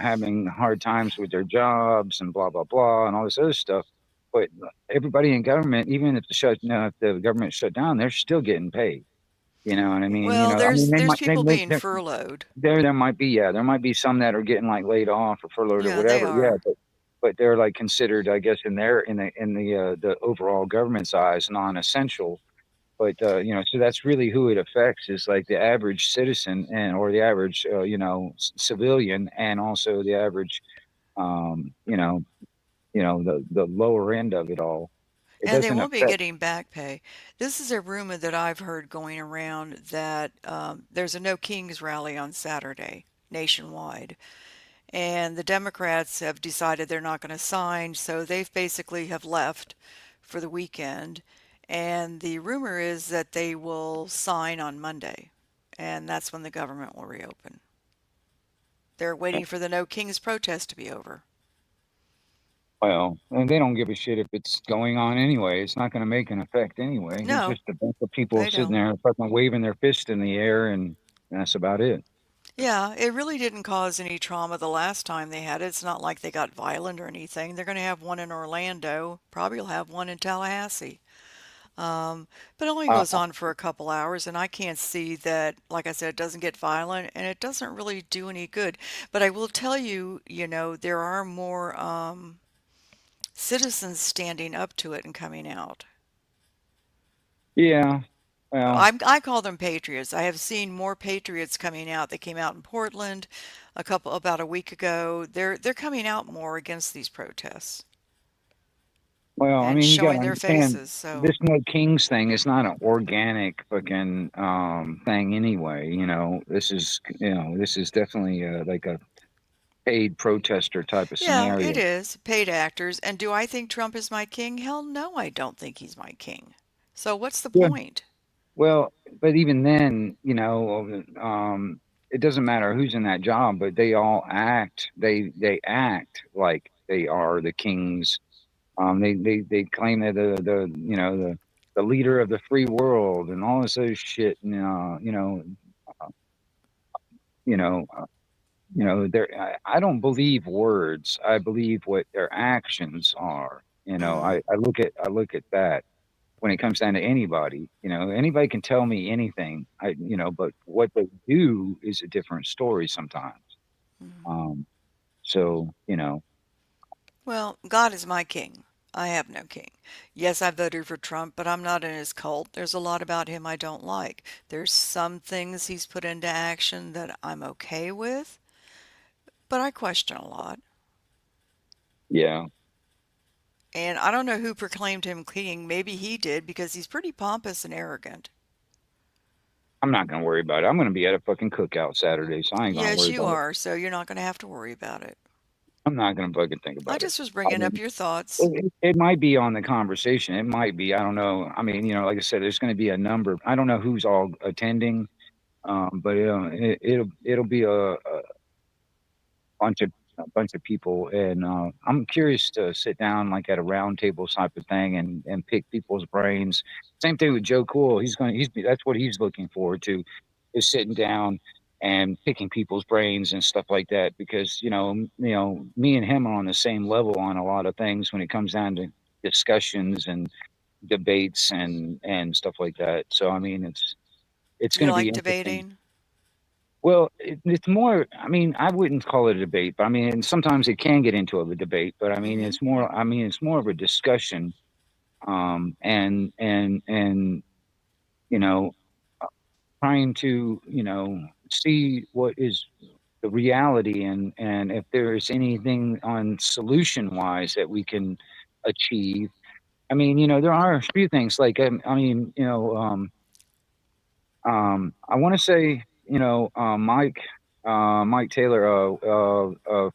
having hard times with their jobs and blah blah blah and all this other stuff. But everybody in government, even if the government shut down, they're still getting paid. You know what I mean? Well, there's They people might being furloughed. there might be, yeah, there might be some that are getting like laid off or furloughed or Yeah, they whatever. Yeah, are. but they're like considered, I guess, in the overall government's eyes, non-essential. But so that's really who it affects is like the average citizen and or the average civilian and also the average um, you know the lower end of it all. It And they doesn't will be affect. getting back pay. This is a rumor that I've heard going around that there's a No Kings rally on Saturday nationwide. And the Democrats have decided they're not going to sign, so they've basically have left for the weekend. And the rumor is that they will sign on Monday, and that's when the government will reopen. They're waiting for the No Kings protest to be over. Well, and they don't give a shit if it's going on anyway. It's not going to make an effect anyway. It's No, just a bunch of people they sitting don't. there fucking waving their fist in the air, and that's about it. Yeah, it really didn't cause any trauma the last time they had it. It's not like they got violent or anything. They're going to have one in Orlando. Probably will have one in Tallahassee. Um, but it only Uh, goes on for a couple hours, and I can't see that, like I said, it doesn't get violent and it doesn't really do any good. But I will tell you, there are more citizens standing up to it and coming out. yeah. Well, I call them patriots. I have seen more patriots coming out. They came out in Portland about a week ago. They're coming out more against these protests I and mean, you got to showing their understand faces. So, this No Kings thing is not an organic fucking thing anyway. This is definitely like a paid protester type of yeah, it scenario. is paid actors. And do I think Trump is my king? Hell no, I don't think he's my king. So what's the Yeah. point? Well, but even then, it doesn't matter who's in that job, but they all act. They act like they are the kings. They claim they're the leader of the free world and all this other shit. And you know, uh, I don't believe words. I believe what their actions are. Hmm. I look at that when it comes down to anybody. Anybody can tell me anything. But what they do is a different story sometimes. Hmm. Um, so Well, God is my king. I have no king. Yes, I voted for Trump, but I'm not in his cult. There's a lot about him I don't like. There's some things he's put into action that I'm okay with, but I question a lot. yeah, And I don't know who proclaimed him king. Maybe he did because he's pretty pompous and arrogant. I'm not gonna worry about it. I'm gonna be at a fucking cookout Saturday, so I ain't gonna Yes, worry you about it. are, so you're not going to have to worry about it. I'm not gonna fucking think I about it. just was I bringing up mean, your thoughts. it might be on the conversation. It might be. I don't know. I mean, like I said, there's going to be a number. I don't know who's all attending, but it'll be bunch of a bunch of people, and I'm curious to sit down like at a round table type of thing and pick people's brains. Same thing with Joe Cool. He's that's what he's looking forward to, is sitting down and picking people's brains and stuff like that because me and him are on the same level on a lot of things when it comes down to discussions and debates and stuff like that. So I mean it's going You to be like interesting. debating? Well, it's more, I mean, I wouldn't call it a debate, but I mean, and sometimes it can get into a debate, but Mm-hmm. I mean, it's more of a discussion, and, you know, uh, trying to, see what is the reality and if there is anything on solution wise that we can achieve. I mean, there are a few things like, I mean, I want to say, Mike Taylor,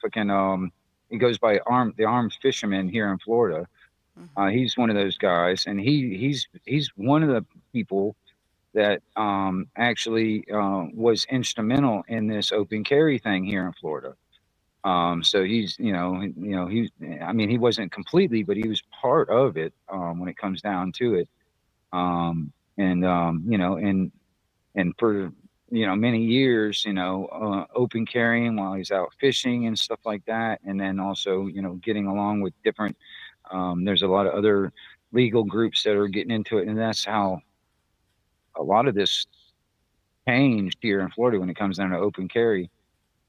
fucking, he goes by the armed fisherman here in Florida. Mm-hmm. He's one of those guys, and he's one of the people that actually was instrumental in this open carry thing here in Florida. So he's, he's, I mean, he wasn't completely, but he was part of it, when it comes down to it. And, and for, many years, open carrying while he's out fishing and stuff like that. And then also, getting along with different, there's a lot of other legal groups that are getting into it. And that's how a lot of this changed here in Florida when it comes down to open carry.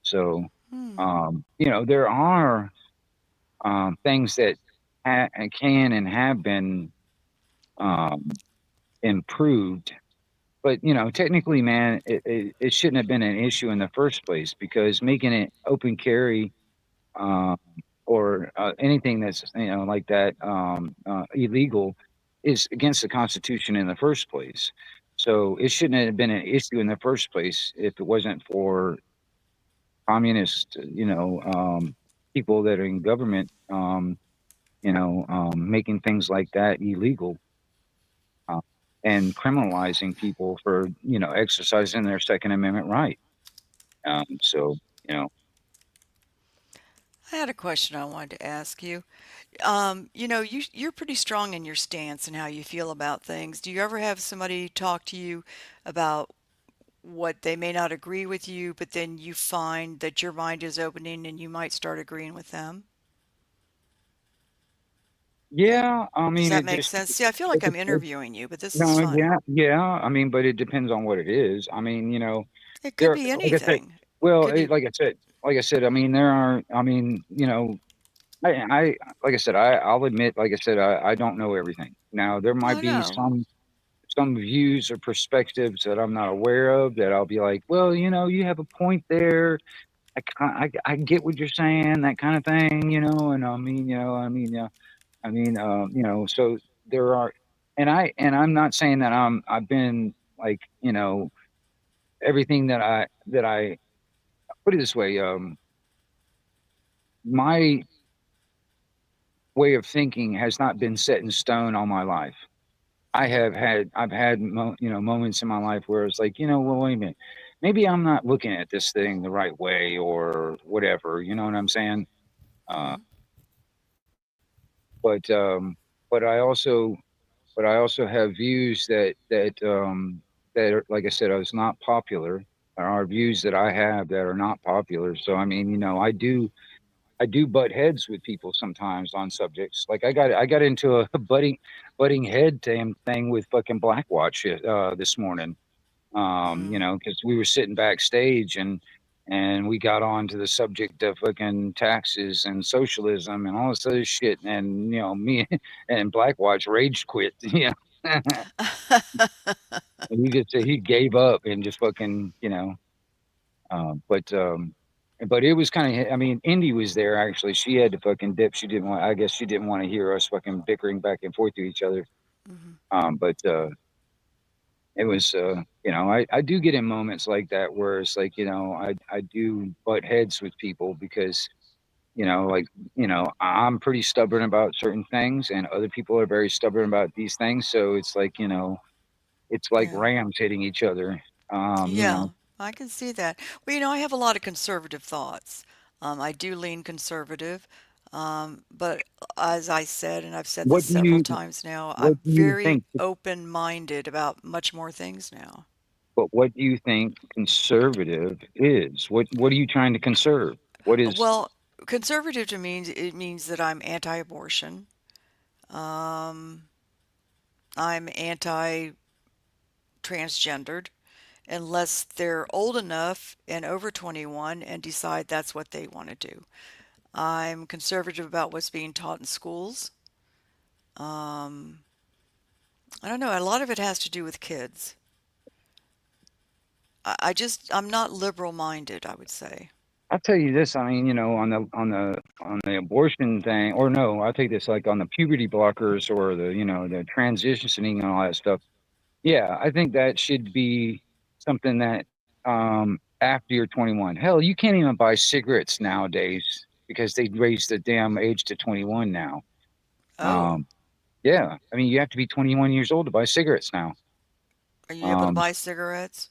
So, Hmm. there are things that can and have been um, improved. But technically, man, it shouldn't have been an issue in the first place because making it open carry, uh, or anything that's like that, illegal, is against the Constitution in the first place. So it shouldn't have been an issue in the first place if it wasn't for communist, people that are in government, making things like that illegal, uh, and criminalizing people for exercising their Second Amendment right. So you know, I had a question I wanted to ask you. You're pretty strong in your stance and how you feel about things. Do you ever have somebody talk to you about what they may not agree with you, but then you find that your mind is opening and you might start agreeing with them? yeah, I Does mean, that it make just sense? See, I feel like I'm interviewing you, but this is no, fun. yeah. I mean, but it depends on what it is. I mean, It could there, be like I said, anything. It well, could be, like I said, I mean, there are, I mean, like I said, I'll admit, like I said, I don't know everything. Now, there might I be know. some views or perspectives that I'm not aware of that I'll be like, well, you have a point there. I get what you're saying, that kind of thing, and so there are, and I'm not saying that I've been like, everything that I put it this way, my way of thinking has not been set in stone all my life. I've had moments in my life where it's like, well, wait a minute, maybe I'm not looking at this thing the right way or whatever, you know what I'm saying? Uh, Hmm. but but I also have views that are, like I said, is not popular. There are views that I have that are not popular. So I mean, I do butt heads with people sometimes on subjects. Like I got into a butting head damn thing with fucking Blackwatch this morning. Hmm. Because we were sitting backstage and we got on to the subject of fucking taxes and socialism and all this other shit. And me and Blackwatch rage quit. He just he gave up and just fucking uh, but um but it was kind of, I mean, Indy was there actually. She had to fucking dip. She didn't want, I guess she didn't want to hear us fucking bickering back and forth to each other. Hmm. But it was I do get in moments like that where it's like, I do butt heads with people because like I'm pretty stubborn about certain things and other people are very stubborn about these things. So it's like, it's like Yeah. rams hitting each other. Yeah, I can see that. Well, I have a lot of conservative thoughts. I do lean conservative, but as I said, and I've said this What do several you times now, what I'm do you very think open-minded about much more things now. But what do you think conservative is? What are you trying to conserve? What is Well, conservative to means it means that I'm anti-abortion. Um, I'm anti-transgendered unless they're old enough and over 21 and decide that's what they want to do. I'm conservative about what's being taught in schools. Um, I don't know. A lot of it has to do with kids. I'm not liberal minded, I would say. I'll tell you this, I mean, on the abortion thing, or no, I'll take this like on the puberty blockers or the transitioning and all that stuff. Yeah, I think that should be something that after you're 21. Hell, you can't even buy cigarettes nowadays because they raised the damn age to 21 now. Oh, Um, yeah, I mean, you have to be 21 years old to buy cigarettes now. are you able to Um, buy cigarettes?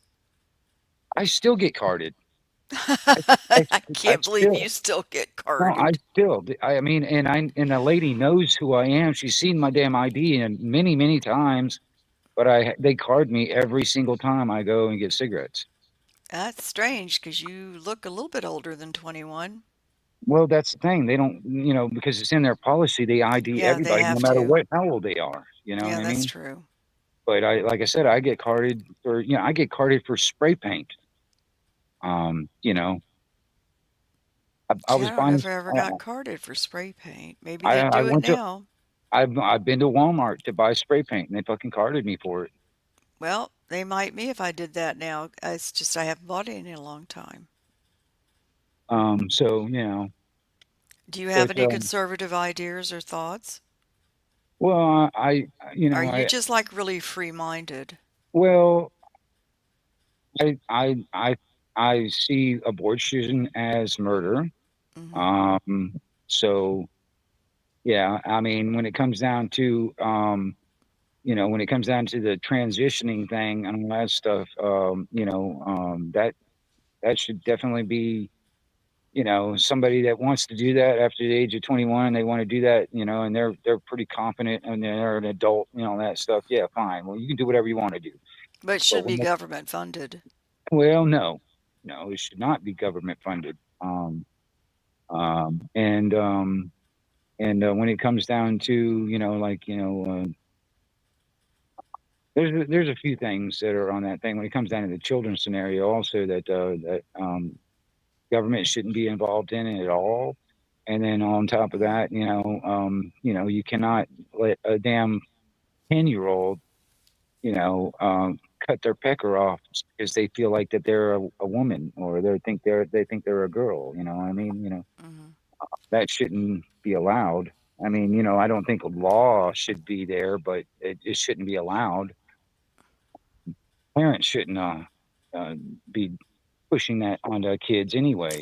I still get carded. I, I, I I can't believe you still, still get no, carded. I mean, and the lady knows who I am. She's seen my damn ID and many, many times, but they card me every single time I go and get cigarettes. That's strange because you look a little bit older than 21. Well, that's the thing. They don't, because it's in their policy, they ID Yeah, they everybody, no have matter to. what, how old they are. You know what Yeah, I that's mean? true. But like I said, I get carded for, I get carded for spray paint. You know, I Yeah, was I don't know buying, if I ever got carded for spray paint. Maybe they I do it went to, now. I've been to Walmart to buy spray paint and they fucking carded me for it. Well, they might me if I did that now. It's just I haven't bought it in a long time. So, Do you have but, any conservative ideas or thoughts? well, Are you just like really free-minded? well, I, I, I, I see abortion as murder. Hmm. Um, so yeah, I mean, when it comes down to, when it comes down to the transitioning thing and all that stuff, that should definitely be, somebody that wants to do that after the age of 21, they want to do that, and they're pretty competent and they're an adult, that stuff. Yeah, fine. Well, you can do whatever you want to do. But it But shouldn't be government funded. well, no, no, it should not be government funded. Um, and um, and when it comes down to, there's a few things that are on that thing when it comes down to the children's scenario also that government shouldn't be involved in it at all. And then on top of Mhm. that, you cannot let a damn 10-year-old, cut their pecker off because they feel like that they're a woman or they think they're a girl. You know what I mean? Mhm. That shouldn't be allowed. I mean, I don't think a law should be there, but it shouldn't be allowed. Parents shouldn't uh, be pushing that onto kids anyway,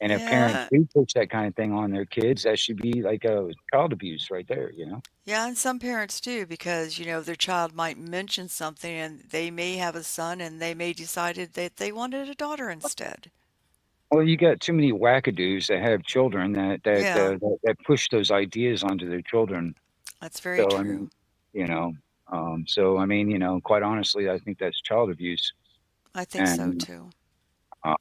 and if parents Yeah, do push that kind of thing on their kids, that should be like a child abuse right there. yeah, and some parents do because, their child might mention something and they may have a son and they may decided that they wanted a daughter instead. Well, you got too many wackadoos that have children Yeah, that push those ideas onto their children. that's very So I true. mean, you know, quite honestly, I think that's child abuse, I think so and too. uh,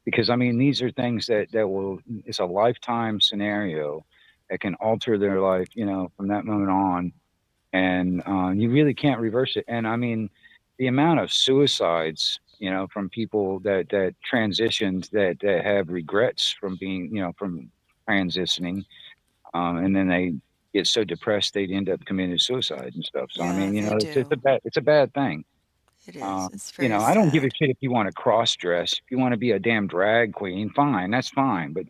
because I mean, these are things that will it's a lifetime scenario that can alter their life, from that moment on, and you really can't reverse it. And I mean, the amount of suicides, from people that transitioned that have regrets from being, from transitioning, and then they get so depressed they end up committing suicide and stuff. So I Yeah, mean, they it's a do. bad thing. It is. It's very I don't give a sad. shit if you want to cross dress. If you want to be a damn drag queen, fine, that's fine. But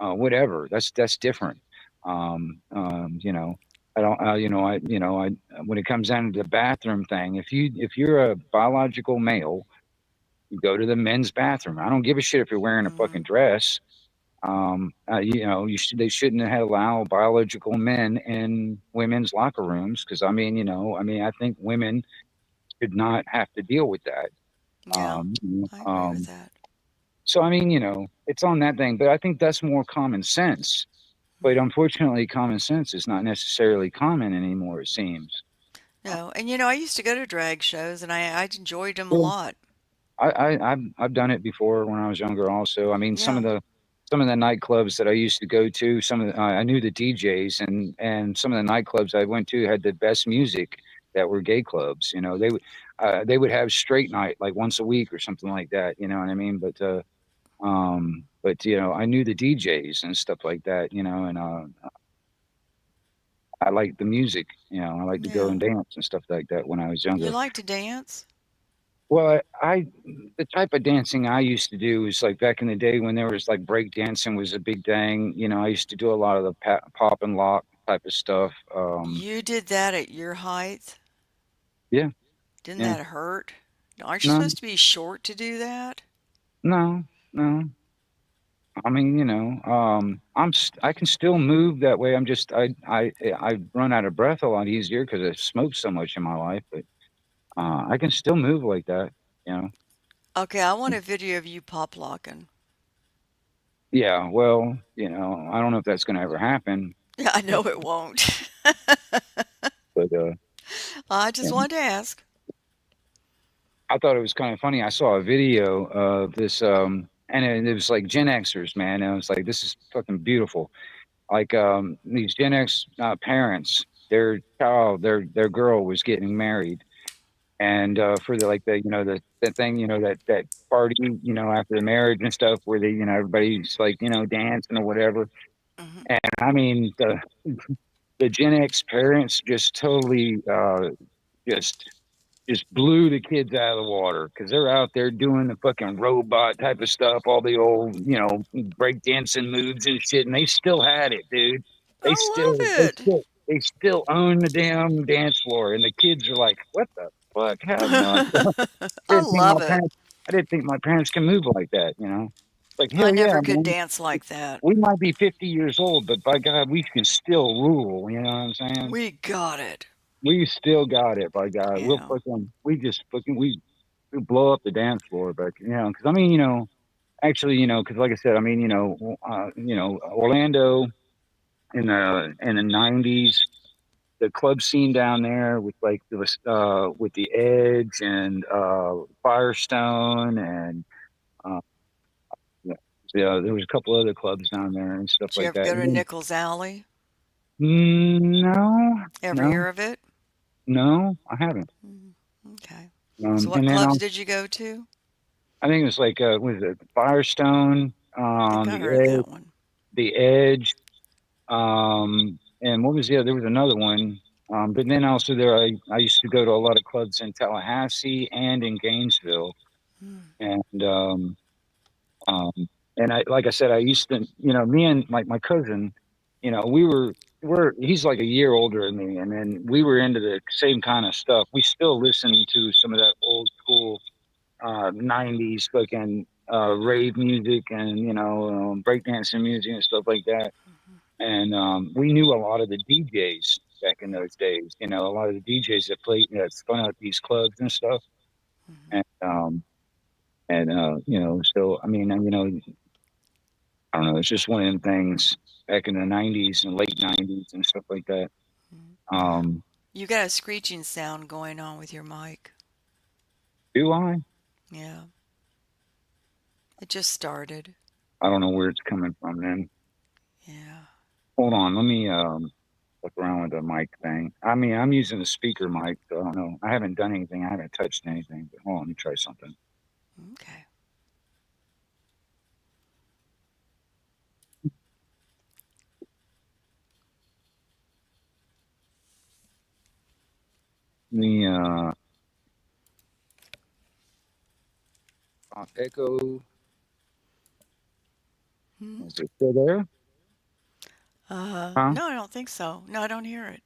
whatever, that's different. You know, I don't, when it comes down to the bathroom thing, if you're a biological male, you go to the men's bathroom. I don't give a shit if you're wearing a Hmm. fucking dress. They shouldn't have allow biological men in women's locker rooms because I think women should not have to deal with that. Yeah, Um, I agree with um, that. so I mean, it's on that thing, but I think that's more common sense. But Hmm. unfortunately, common sense is not necessarily common anymore, it seems. Uh, No, and I used to go to drag shows and I enjoyed them a yeah, lot. I've done it before when I was younger. Also, I mean, Yeah. some of the nightclubs that I used to go to, I knew the DJs, and some of the nightclubs I went to had the best music that were gay clubs. They would have straight night like once a week or something like that. You know what I mean? But I knew the DJs and stuff like that. And I liked the music. I like to go Yeah. and dance and stuff like that when I was You younger. like to dance? Well, the type of dancing I used to do was like back in the day when there was like break dancing was a big thing. I used to do a lot of the pop and lock type of stuff. You did that at your height? Yeah, Didn't yeah, that hurt? Aren't you no, supposed to be short to do that? no, no. I mean, I can still move that way. I run out of breath a lot easier because I've smoked so much in my life, but I can still move like that. You know. Okay, I want a video of you pop locking. Yeah, well, I don't know if that's going to ever happen, Yeah, I but know it won't. but I just yeah. wanted to ask. I thought it was kind of funny. I saw a video of this, and it was like Gen Xers, man. And I was like, this is fucking beautiful. Like these Gen X parents, their child, their girl was getting married, and for the like the thing, that party, after the marriage and stuff, where everybody's like dancing or whatever. Hmm. And I mean the Gen X parents just totally just just blew the kids out of the water because they're out there doing the fucking robot type of stuff, all the old, break dancing moves and shit, and they still had it, dude. They I still, love they it. still, they still own the damn dance floor, and the kids are like, "What the fuck? How, I I didn't think my love it. parents, I didn't think my parents can move like that. Like I hell yeah, never could man. dance like that. We might be 50 years old, but by God, we can still rule. You know what I'm saying? We got it. We still got it, by God. We'll Yeah. fucking, we just fucking, we blow up the dance floor. But because I mean, actually, because like I said, I mean, Orlando in the '90s, the club scene down there with like with the Edge and Firestone and uh, yeah, yeah, there was a couple other clubs down there and stuff Did you like ever that. go And to then, Nichols Alley? no, Ever no, hear of it? no, I haven't. Mm, okay. So what And then clubs did you go to? I think it was like was it Firestone, I think I the heard Edge, that one. the Edge, and what was the other? There was another one. But then also I used to go to a lot of clubs in Tallahassee and in Gainesville, Mm. and um, I like I said, I used to, me and my cousin, he's like a year older than me, and then we were into the same kind of stuff. We still listen to some of that old school '90s fucking rave music and breakdancing music and stuff like that. And we knew a lot of the DJs back in those days. A lot of the DJs that played that spun out these clubs and stuff. Mhm. And so I mean, I don't know. It's just one of them things back in the '90s and late '90s and stuff like that. Mhm. Um, You got a screeching sound going on with your mic. do I? Yeah, it just started. I don't know where it's coming from. Then Yeah. hold on. Let me look around with the mic thing. I mean, I'm using a speaker mic, so I don't know. I haven't done anything. I haven't touched anything. But hold on, let me try something. Okay. The echo. Hmm. Is it still there? Huh? No, I don't think so. No, I don't hear it.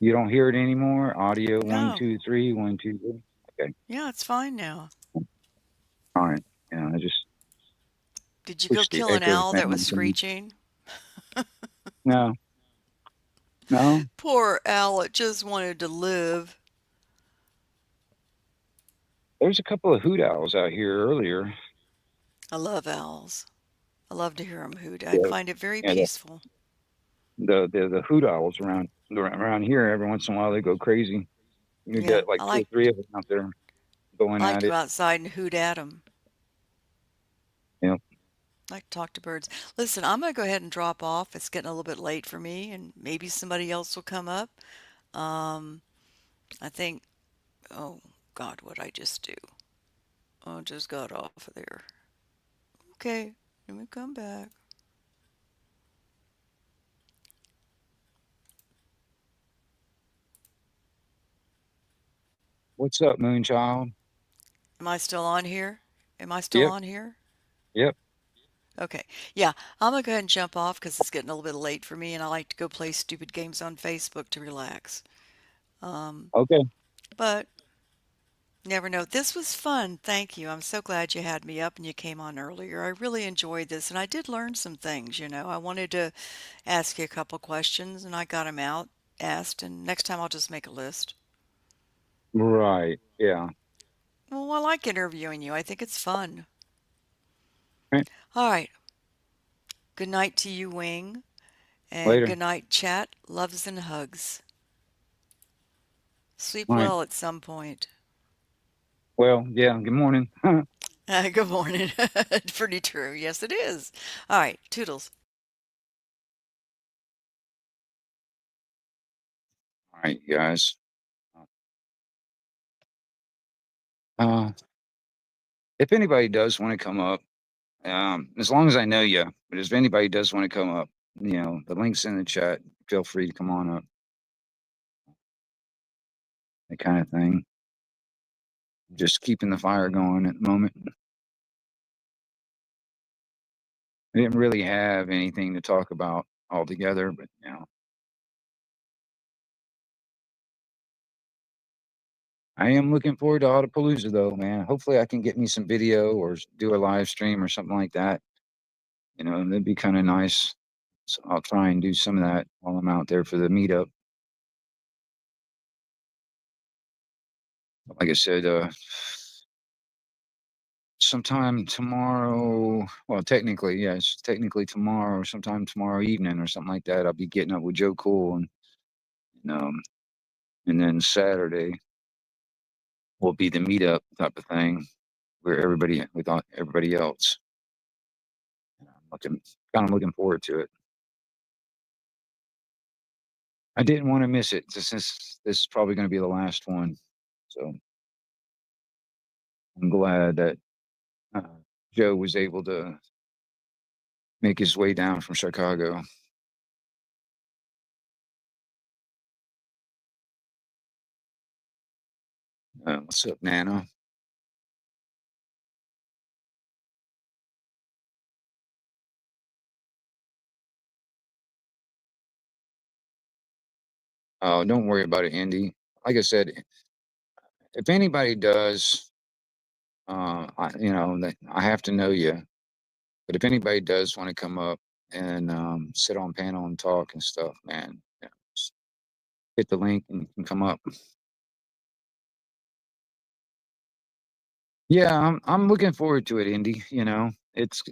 You don't hear it anymore? Audio one, No. two, three, 1, 2, 3. Okay. Yeah, it's fine now. All right. Yeah, I just Did you go pushed the kill an echo owl that was thing. screeching? No, no. Poor owl, it just wanted to live. There's a couple of hoot owls out here earlier. I love owls. I love to hear them hoot. I Yeah, find it very yeah. peaceful. The hoot owls around here. Every once in a while, they go crazy. You Yeah, get like I two or like three of them out there going I like at to go it. outside and hoot at them. You know, I like to talk to birds. Listen, I'm gonna go ahead and drop off. It's getting a little bit late for me, and maybe somebody else will come up. Um, I think. Oh God, what I just do? I just got off of there. Okay, let me come back. what's up, Moonchild? Am I still on here? Am I still Yep, on here? yep. Okay. Yeah, I'm gonna go ahead and jump off because it's getting a little bit late for me, and I like to go play stupid games on Facebook to relax. Um, Okay. but never know. This was fun. Thank you. I'm so glad you had me up and you came on earlier. I really enjoyed this, and I did learn some things, you know. I wanted to ask you a couple questions, and I got them out, asked, and next time I'll just make a list. Right. Yeah. Well, I like interviewing you. I think it's fun. Right. All right. Good night to you, Wing. And Later. good night, chat. Loves and hugs. Sleep All right. well at some point. Well, yeah. Good morning. All Good morning. Pretty true. Yes, it is. All right. Toodles. right, you guys. Uh, if anybody does want to come up, as long as I know you, but if anybody does want to come up, the link's in the chat. Feel free to come on up. That kind of thing. Just keeping the fire going at the moment. I didn't really have anything to talk about altogether, but I am looking forward to Autopalooza though, man. Hopefully I can get me some video or do a live stream or something like that. That'd be kind of nice. So I'll try and do some of that while I'm out there for the meetup. Like I said, sometime tomorrow. Well, technically, yes, technically tomorrow, or sometime tomorrow evening or something like that. I'll be getting up with Joe Cool, um, and then Saturday will be the meetup type of thing where everybody else. Looking kind of looking forward to it. I didn't want to miss it since this is probably going to be the last one. So I'm glad that uh, Joe was able to make his way down from Chicago. What's up, Nana? Oh, don't worry about it, Indy. Like I said, if anybody does, I have to know you. But if anybody does want to come up and sit on panel and talk and stuff, man, just hit the link and you can come up. Yeah, I'm looking forward to it, Indy. It's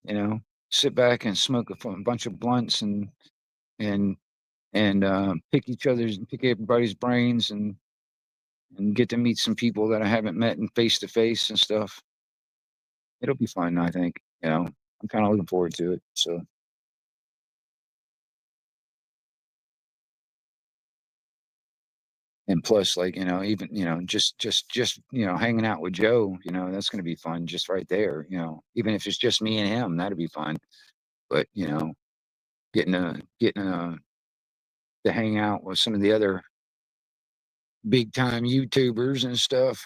you know, sit back and smoke a bunch of blunts and pick everybody's brains and get to meet some people that I haven't met in face to face and stuff. It'll be fun, I think. I'm kind of looking forward to it. So, and plus, like even just hanging out with Joe, that's going to be fun, just right there. Even if it's just me and him, that'd be fun. But getting to hang out with some of the other big time YouTubers and stuff.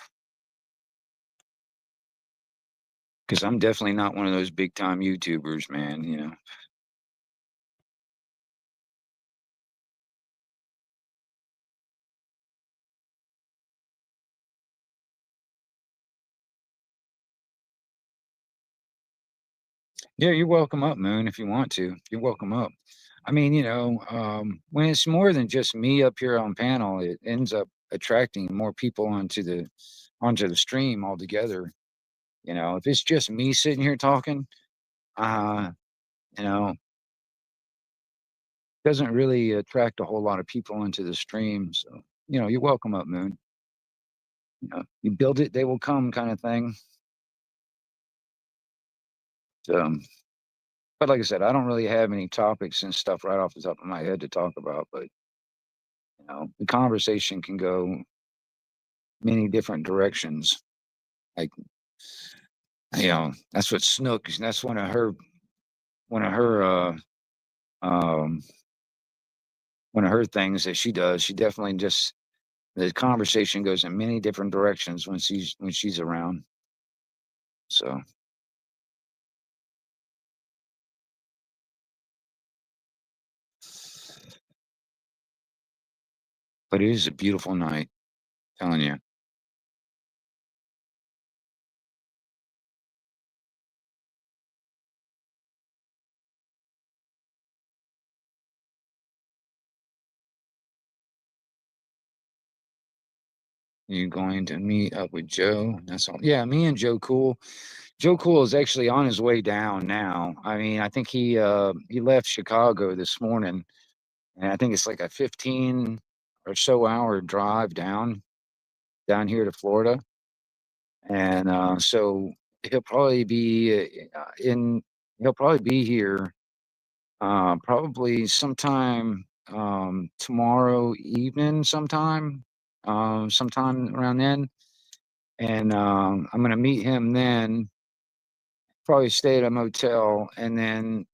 Because I'm definitely not one of those big time YouTubers, man. Yeah, you're welcome up, Moon, if you want to. You're welcome up. I mean, when it's more than just me up here on panel, it ends up attracting more people onto the stream altogether. If it's just me sitting here talking, uh, you know, doesn't really attract a whole lot of people into the stream. So, you're welcome up, Moon. You build it, they will come, kind of thing. So, but like I said, I don't really have any topics and stuff right off the top of my head to talk about. But the conversation can go many different directions. Like, that's what Snook. That's one of her um one of her things that she does. She definitely just the conversation goes in many different directions when she's around. So, but it is a beautiful night, telling you. You going to meet up with Joe? That's all. Yeah, me and Joe Cool. Joe Cool is actually on his way down now. I mean, I think he left Chicago this morning, and I think it's like a 15 or so hour drive down here to Florida. And so he'll probably be in he'll probably be here probably sometime tomorrow evening sometime around then. And I'm gonna meet him then, probably stay at a motel, and then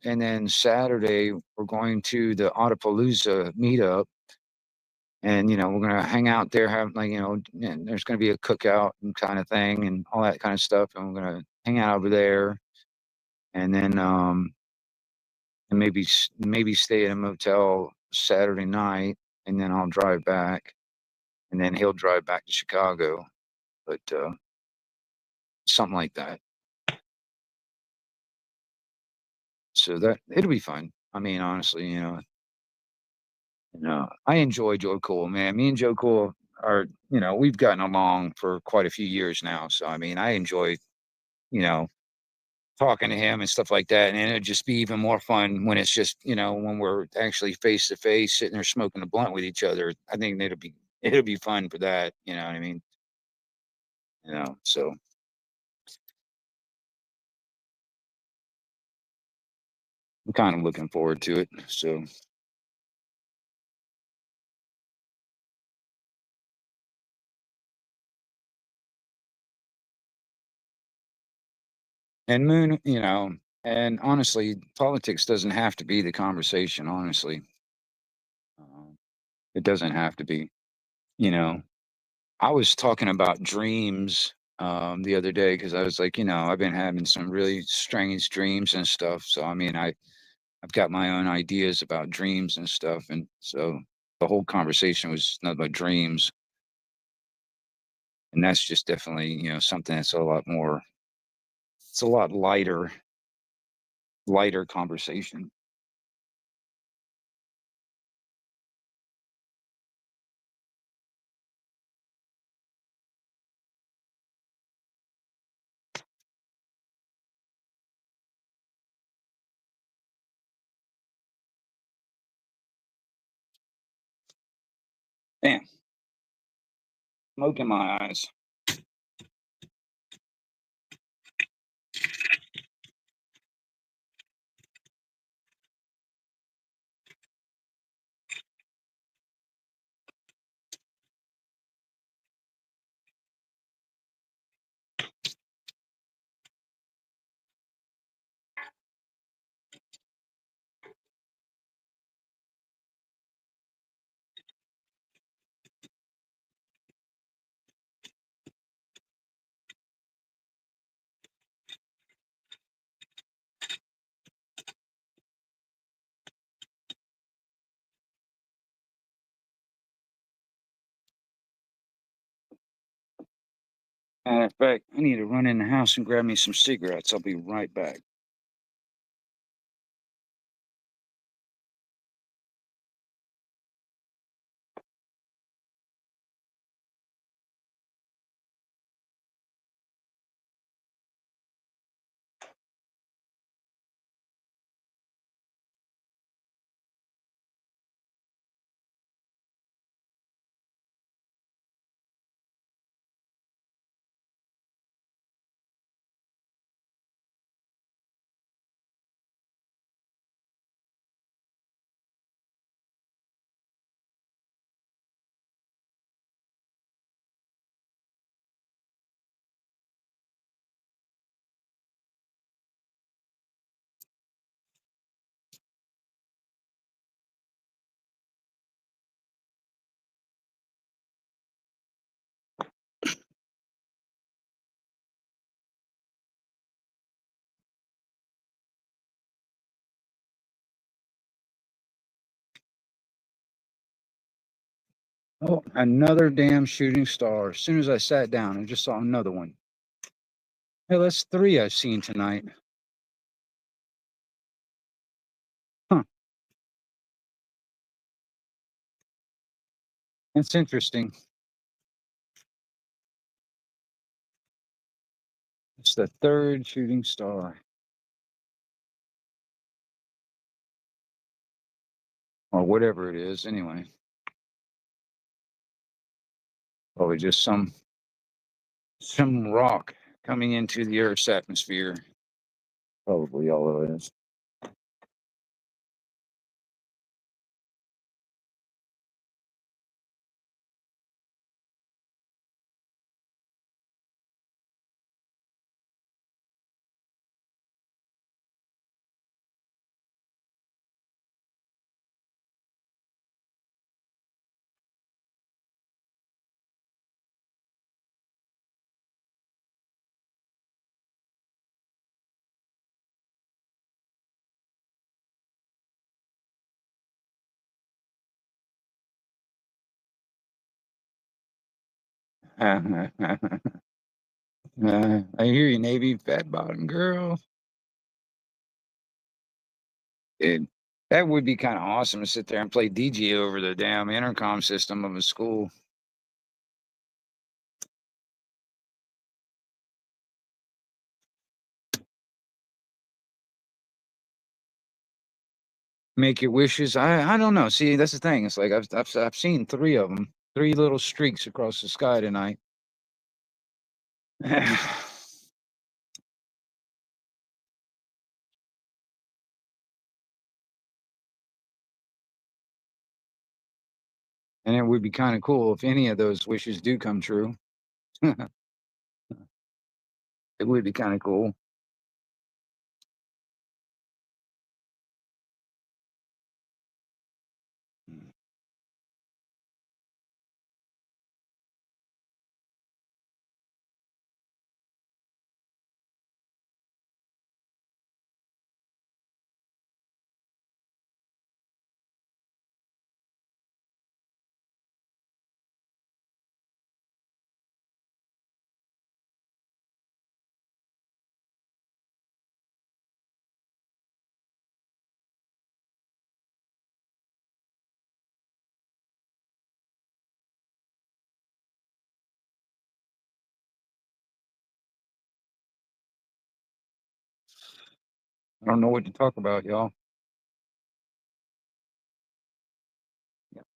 Saturday we're going to the Autopalooza meetup, and we're gonna hang out there, have like and there's gonna be a cookout and kind of thing and all that kind of stuff, and we're gonna hang out over there, and then and maybe stay at a motel Saturday night, and then I'll drive back, and then he'll drive back to Chicago, but something like that. So that it'll be fun. I mean, honestly, I enjoy Joe Cool, man. Me and Joe Cool are, we've gotten along for quite a few years now. So I mean, I enjoy, you know, talking to him and stuff like that. And it'd just be even more fun when it's just, when we're actually face to face, sitting there smoking a blunt with each other. I think it'll be fun for that. You know what I mean? So I'm kind of looking forward to it. So, and Moon, and honestly, politics doesn't have to be the conversation. Honestly, um, it doesn't have to be. You know, I was talking about dreams the other day because I was like, I've been having some really strange dreams and stuff. So I mean, I've got my own ideas about dreams and stuff, and so the whole conversation was nothing but dreams, and that's just definitely something that's a lot more. It's a lot lighter conversation. Damn, smoke in my eyes. Matter of fact, I need to run in the house and grab me some cigarettes. I'll be right back. Oh, another damn shooting star. As soon as I sat down, I just saw another one. Hey, that's three I've seen tonight. Huh. That's interesting. the third shooting star, or whatever it is. Anyway, probably just some rock coming into the Earth's atmosphere. Probably all it is. I hear you, Navy fat bottom girl. Dude, that would be kind of awesome to sit there and play DJ over the damn intercom system of a school. Make your wishes. I don't know. See, that's the thing. It's like I've seen three of them, three little streaks across the sky tonight. And it would be kind of cool if any of those wishes do come true. It would be kind of cool. I don't know what to talk about, y'all.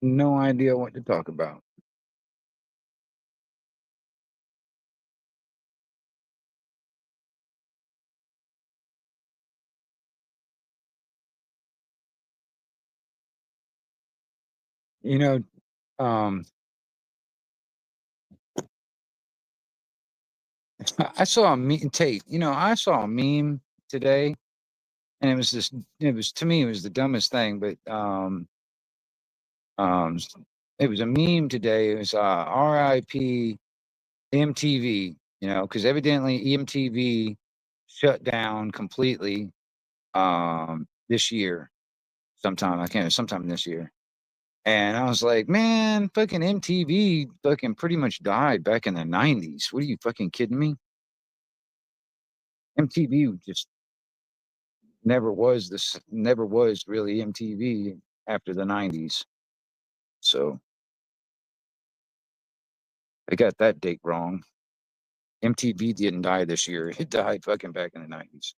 No idea what to talk about. You know, um, I saw a meme, Tate. I saw a meme today, and it was this. It was to me, it was the dumbest thing, but um, it was a meme today. It was R.I.P. MTV. Because evidently MTV shut down completely this year. Sometime this year. And I was like, man, fucking MTV fucking pretty much died back in the 90s. What are you fucking kidding me? MTV just never was really MTV after the 90s. So I got that date wrong. MTV didn't die this year. It died fucking back in the 90s.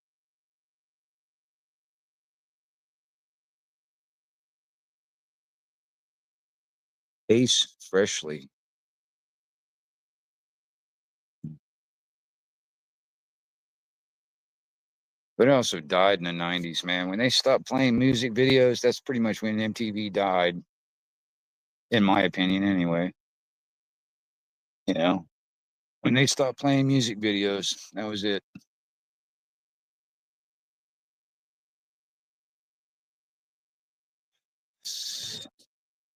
Ace Freshly. But it also died in the 90s, man. When they stopped playing music videos, that's pretty much when MTV died, in my opinion, anyway. You know, when they stopped playing music videos, that was it.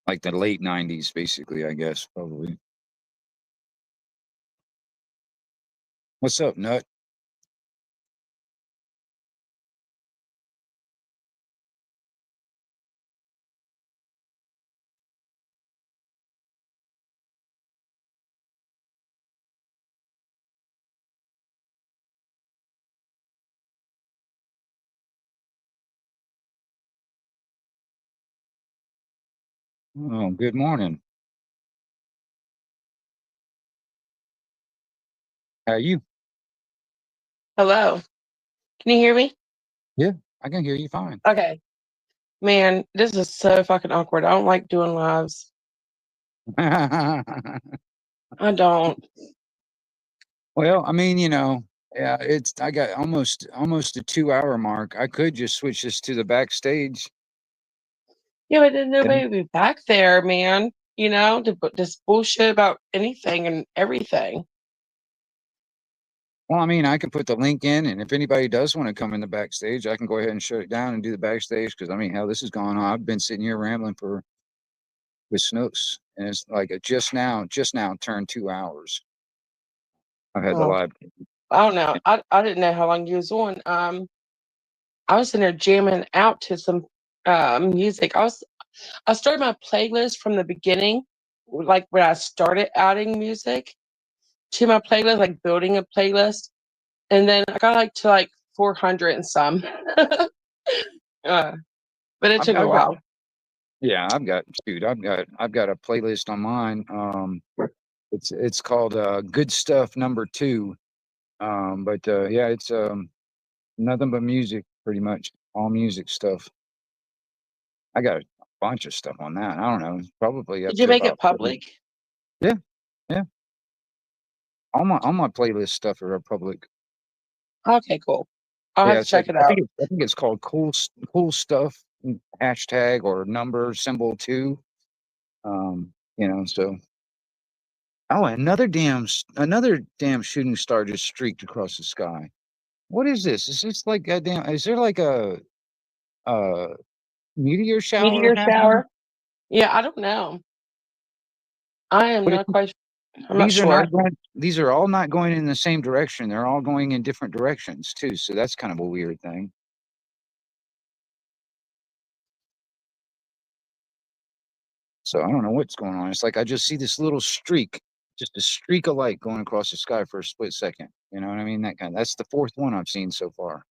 Like the late 90s, basically, I guess, probably. What's up, Nut? Oh, good morning. How are you? Hello. Can you hear me? Yeah, I can hear you fine. Okay. Man, this is so fucking awkward. I don't like doing lives. I don't. Well, I mean, yeah, I got almost a 2 hour mark. I could just switch this to the backstage. Yeah, but then Yeah. nobody will be back there, man. This bullshit about anything and everything. Well, I mean, I can put the link in, and if anybody does want to come in the backstage, I can go ahead and shut it down and do the backstage. Because I mean, hell, this is going on. I've been sitting here rambling with Snooks, and it's like just now turned 2 hours. I've had the Oh, live. I don't know. I didn't know how long you was on. I was in there jamming out to some music. I started my playlist from the beginning, like when I started adding music to my playlist, like building a playlist, and then I got to like 400 and some. uh, but it took a I've got while. Yeah, I've got a playlist on mine. It's called Good Stuff Number Two. But yeah, it's nothing but music, pretty much all music stuff. I got a bunch of stuff on that. I don't know, probably Did up you to make it about 30. public? Yeah, yeah. All my playlist stuff are public. Okay, cool. I'll Yeah, have to it's like check it out. I think it's called cool stuff hashtag or number symbol two. So oh, another damn shooting star just streaked across the sky. What is this? Is this like goddamn? Is there like a meteor shower Meteor happening? shower? Yeah, I don't know. I am But not quite. I'm not these are sure. not going. These are all not going in the same direction. They're all going in different directions too. So that's kind of a weird thing. So I don't know what's going on. It's like I just see this little streak, just a streak of light going across the sky for a split second. You know what I mean? That's the fourth one I've seen so far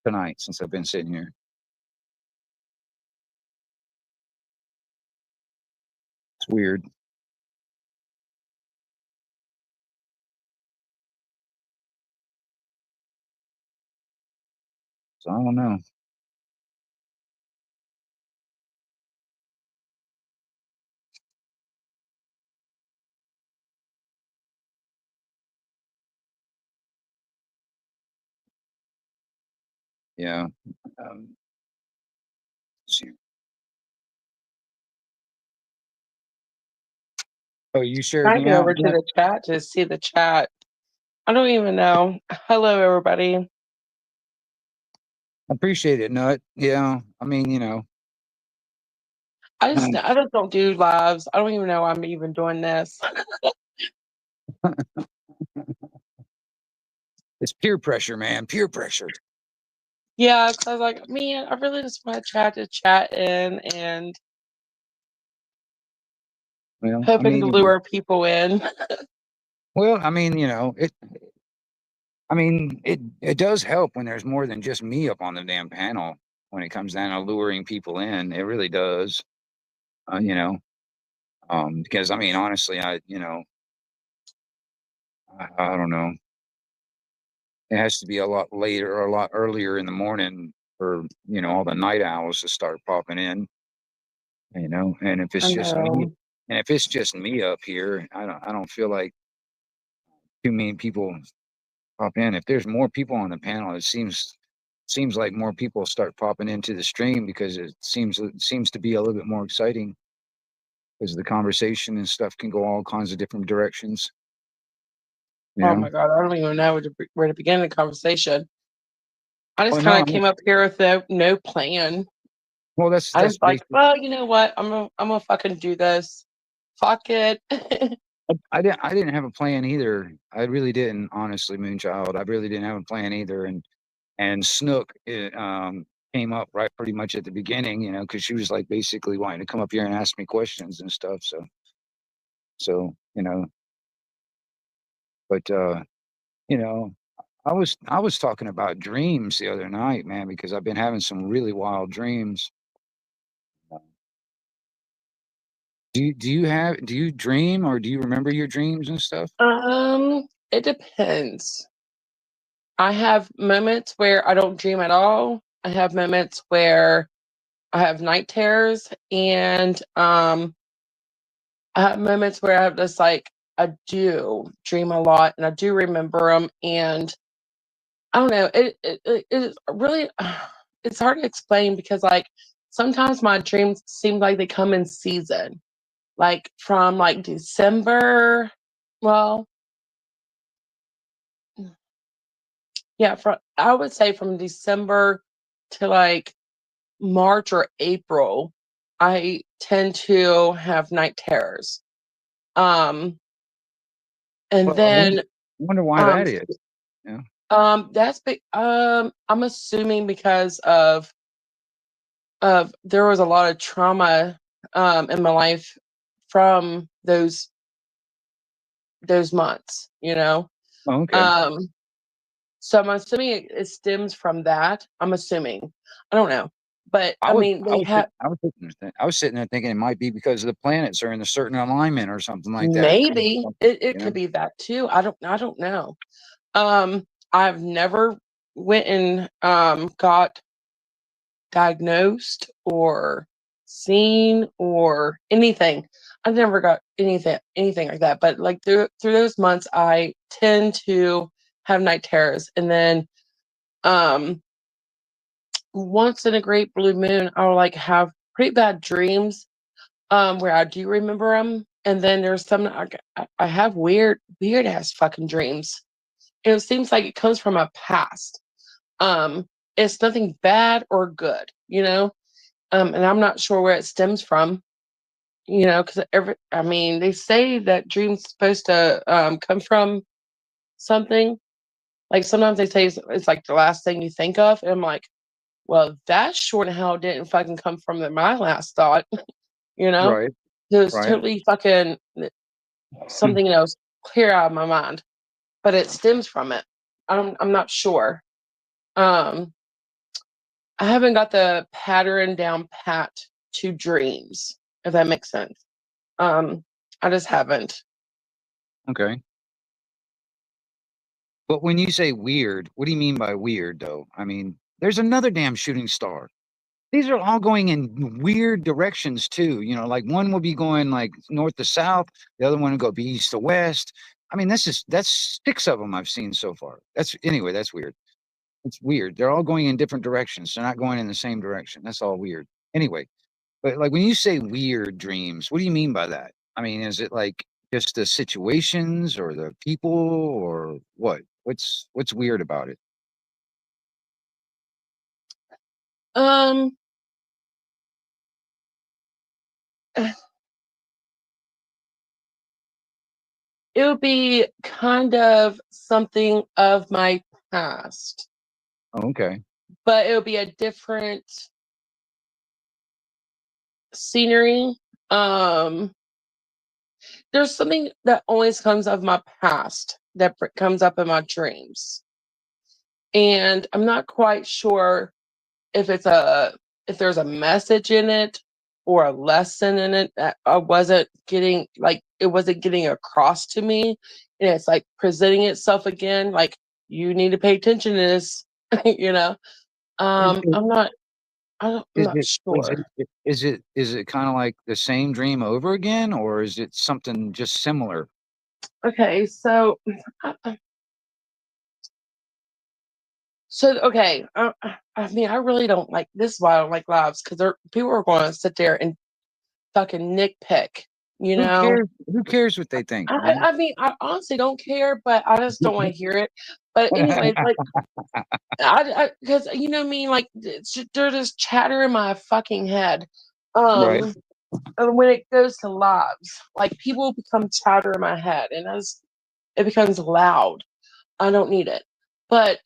tonight since I've been sitting here. It's weird. So I don't know. Yeah. Let's see. Oh, you shared I me go out over to again? the chat to see the chat. I don't even know. Hello, everybody. I appreciate it, Nut. Yeah. I mean, I just don't do lives. I don't even know I'm even doing this. it's peer pressure, man. Peer pressure. Yeah, because I was like, man, I really just want to chat in and Well, I hoping to mean, lure people in. I mean, it does help when there's more than just me up on the damn panel when it comes down to luring people in. It really does. Uh, you know, because I mean, honestly, I don't know. It has to be a lot later or a lot earlier in the morning for, all the night owls to start popping in, and if I it's just me, know. and if it's just me up here, I don't feel like too many people pop in. If there's more people on the panel, it seems like more people start popping into the stream because it seems to be a little bit more exciting because the conversation and stuff can go all kinds of different directions. You Oh know. my God, I don't even know where to begin the conversation. I just Well, kind no, of came up here with no plan. well, that's I that's was like, basic. well, you know what? I'm gonna fucking do this. Fuck it. I didn't have a plan either. I really didn't, honestly, Moonchild. I really didn't have a plan either. And Snook came up right pretty much at the beginning, because she was like basically wanting to come up here and ask me questions and stuff. So but you know, I was talking about dreams the other night, man, because I've been having some really wild dreams. Do you dream or do you remember your dreams and stuff? It depends. I have moments where I don't dream at all. I have moments where I have night terrors, and I have moments where I have just like I do dream a lot, and I do remember them, and I don't know. It is really it's hard to explain because like sometimes my dreams seem like they come in season, like from like December. Well, yeah, from I would say from December to like March or April, I tend to have night terrors. Um, and Well, then wonder why um, that is. Yeah. that's big. I'm assuming because of there was a lot of trauma in my life from those months, you know. Oh, okay. Um, so I'm assuming it stems from that. I'm assuming. I don't know, but I I was mean I they was have sitting, I was sitting there I was sitting there thinking it might be because the planets are in a certain alignment or something like that. It could be maybe something, it you know. could be that too. I don't know. I've never went and got diagnosed or seen or anything. I've never got anything like that. But like through those months, I tend to have night terrors, and then um, once in a great blue moon, I'll like have pretty bad dreams where I do remember them, and then there's some I have weird ass fucking dreams, and it seems like it comes from my past. Um, it's nothing bad or good, you know. And I'm not sure where it stems from, you know, because I mean, they say that dreams supposed to come from something. Like sometimes they say it's like the last thing you think of, and I'm like, well, that sure the hell didn't fucking come from my last thought, you know. Right, It was right. totally fucking something else clear out of my mind, but it stems from it. I'm not sure. Um, I haven't got the pattern down pat to dreams, if that makes sense. Um, I just haven't. Okay. But when you say weird, what do you mean by weird, though? I mean, there's another damn shooting star. These are all going in weird directions too. You know, like one will be going like north to south, the other one will go be east to west. I mean, that's six of them I've seen so far. That's anyway. That's weird. It's weird. They're all going in different directions. They're not going in the same direction. That's all weird. Anyway, but like when you say weird dreams, what do you mean by that? I mean, is it like just the situations or the people or what? What's weird about it? Um, it would be kind of something of my past, Oh, okay. but it would be a different scenery. Um, there's something that always comes of my past that comes up in my dreams, and I'm not quite sure if if there's a message in it or a lesson in it that I wasn't getting, like it wasn't getting across to me, and it's like presenting itself again, like you need to pay attention to this, you know. Is it I'm not I'm is not it sure. is it kind of like the same dream over again, or is it something just similar? Okay, so okay, I mean, I really don't like this. Is why I don't like lives because people are going to sit there and fucking nitpick, you Who know. cares? Who cares what they think, man? I mean, I honestly don't care, but I just don't want to hear it. But anyways, like because you know what I mean, like they're just chatter in my fucking head. Right. Um, and when it goes to lives, like people become chatter in my head, and as it becomes loud, I don't need it. But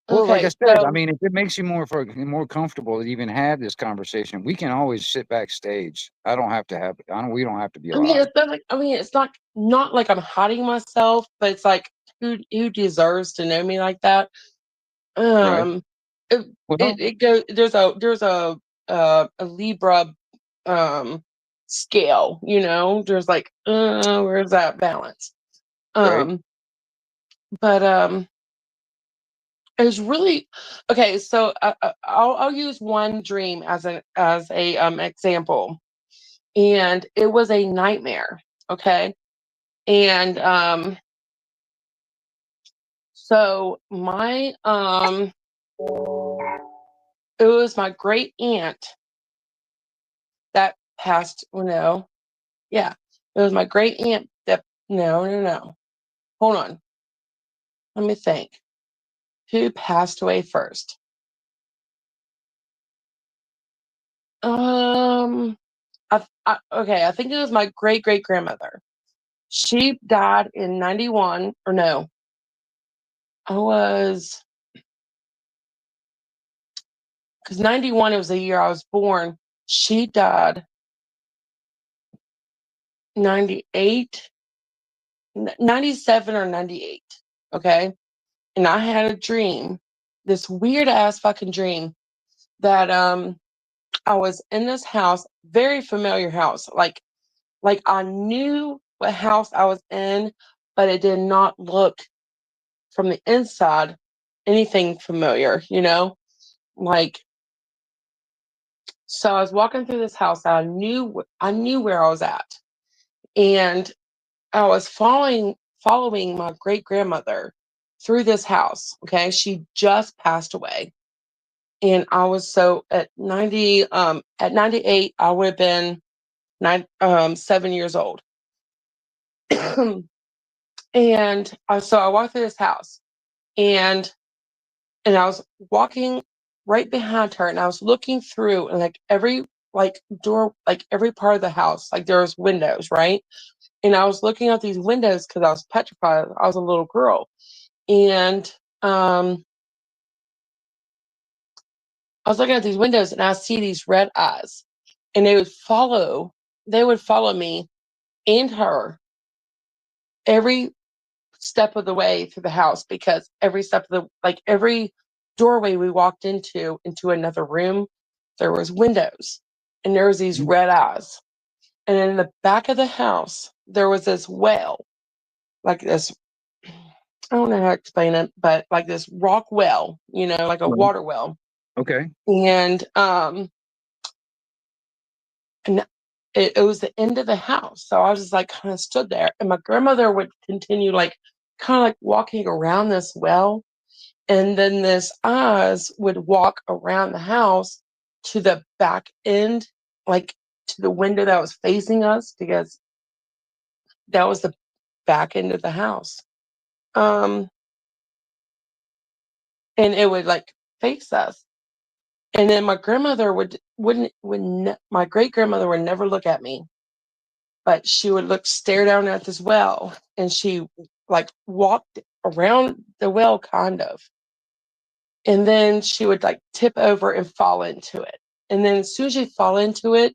Well, like I okay, said, I so mean, if it makes you more comfortable to even have this conversation, we can always sit backstage. I don't have to have. I don't. We don't have to be I mean, live. it's not like I mean, it's not like I'm hiding myself, but it's like who deserves to know me like that? Right. Um, it Well, it goes. There's a Libra um scale. You know, there's like where's that balance? right. Um, but It was really okay. So I'll use one dream as a example, and it was a nightmare. Okay, and so my it was my great aunt that passed. No, yeah, it was my great aunt that. No. Hold on, let me think. Who passed away first? Um, okay, I think it was my great great grandmother. She died in 91, or no, I was, because 91 it was the year I was born. She died 98, 97 or 98. Okay. And I had a dream, this weird ass fucking dream that I was in this house, very familiar house. Like I knew what house I was in, but it did not look from the inside anything familiar, you know? Like, so I was walking through this house. I knew where I was at, and I was following my great grandmother through this house. Okay, she just passed away, and I was so at 90. At 98, I would have been 7 years old, and so I walked through this house, and I was walking right behind her, and I was looking through, and like every like door, like every part of the house, like there was windows, right? And I was looking out these windows because I was petrified. I was a little girl, and um, I was looking at these windows, and I see these red eyes, and they would follow me and her every step of the way through the house, because every step of the like every doorway we walked into another room, there was windows, and there was these Mhm. red eyes. And in the back of the house, there was this well, like this, I don't know how to explain it, but like this rock well, like a Right. water well. Okay. And and it was the end of the house. So I was just like kind of stood there. And my grandmother would continue like kind of like walking around this well. And then this eyes would walk around the house to the back end, like to the window that was facing us, because that was the back end of the house. Um, and it would like face us. And then my grandmother my great grandmother would never look at me, but she would stare down at this well, and she like walked around the well kind of, and then she would like tip over and fall into it. And then as soon as she fall into it,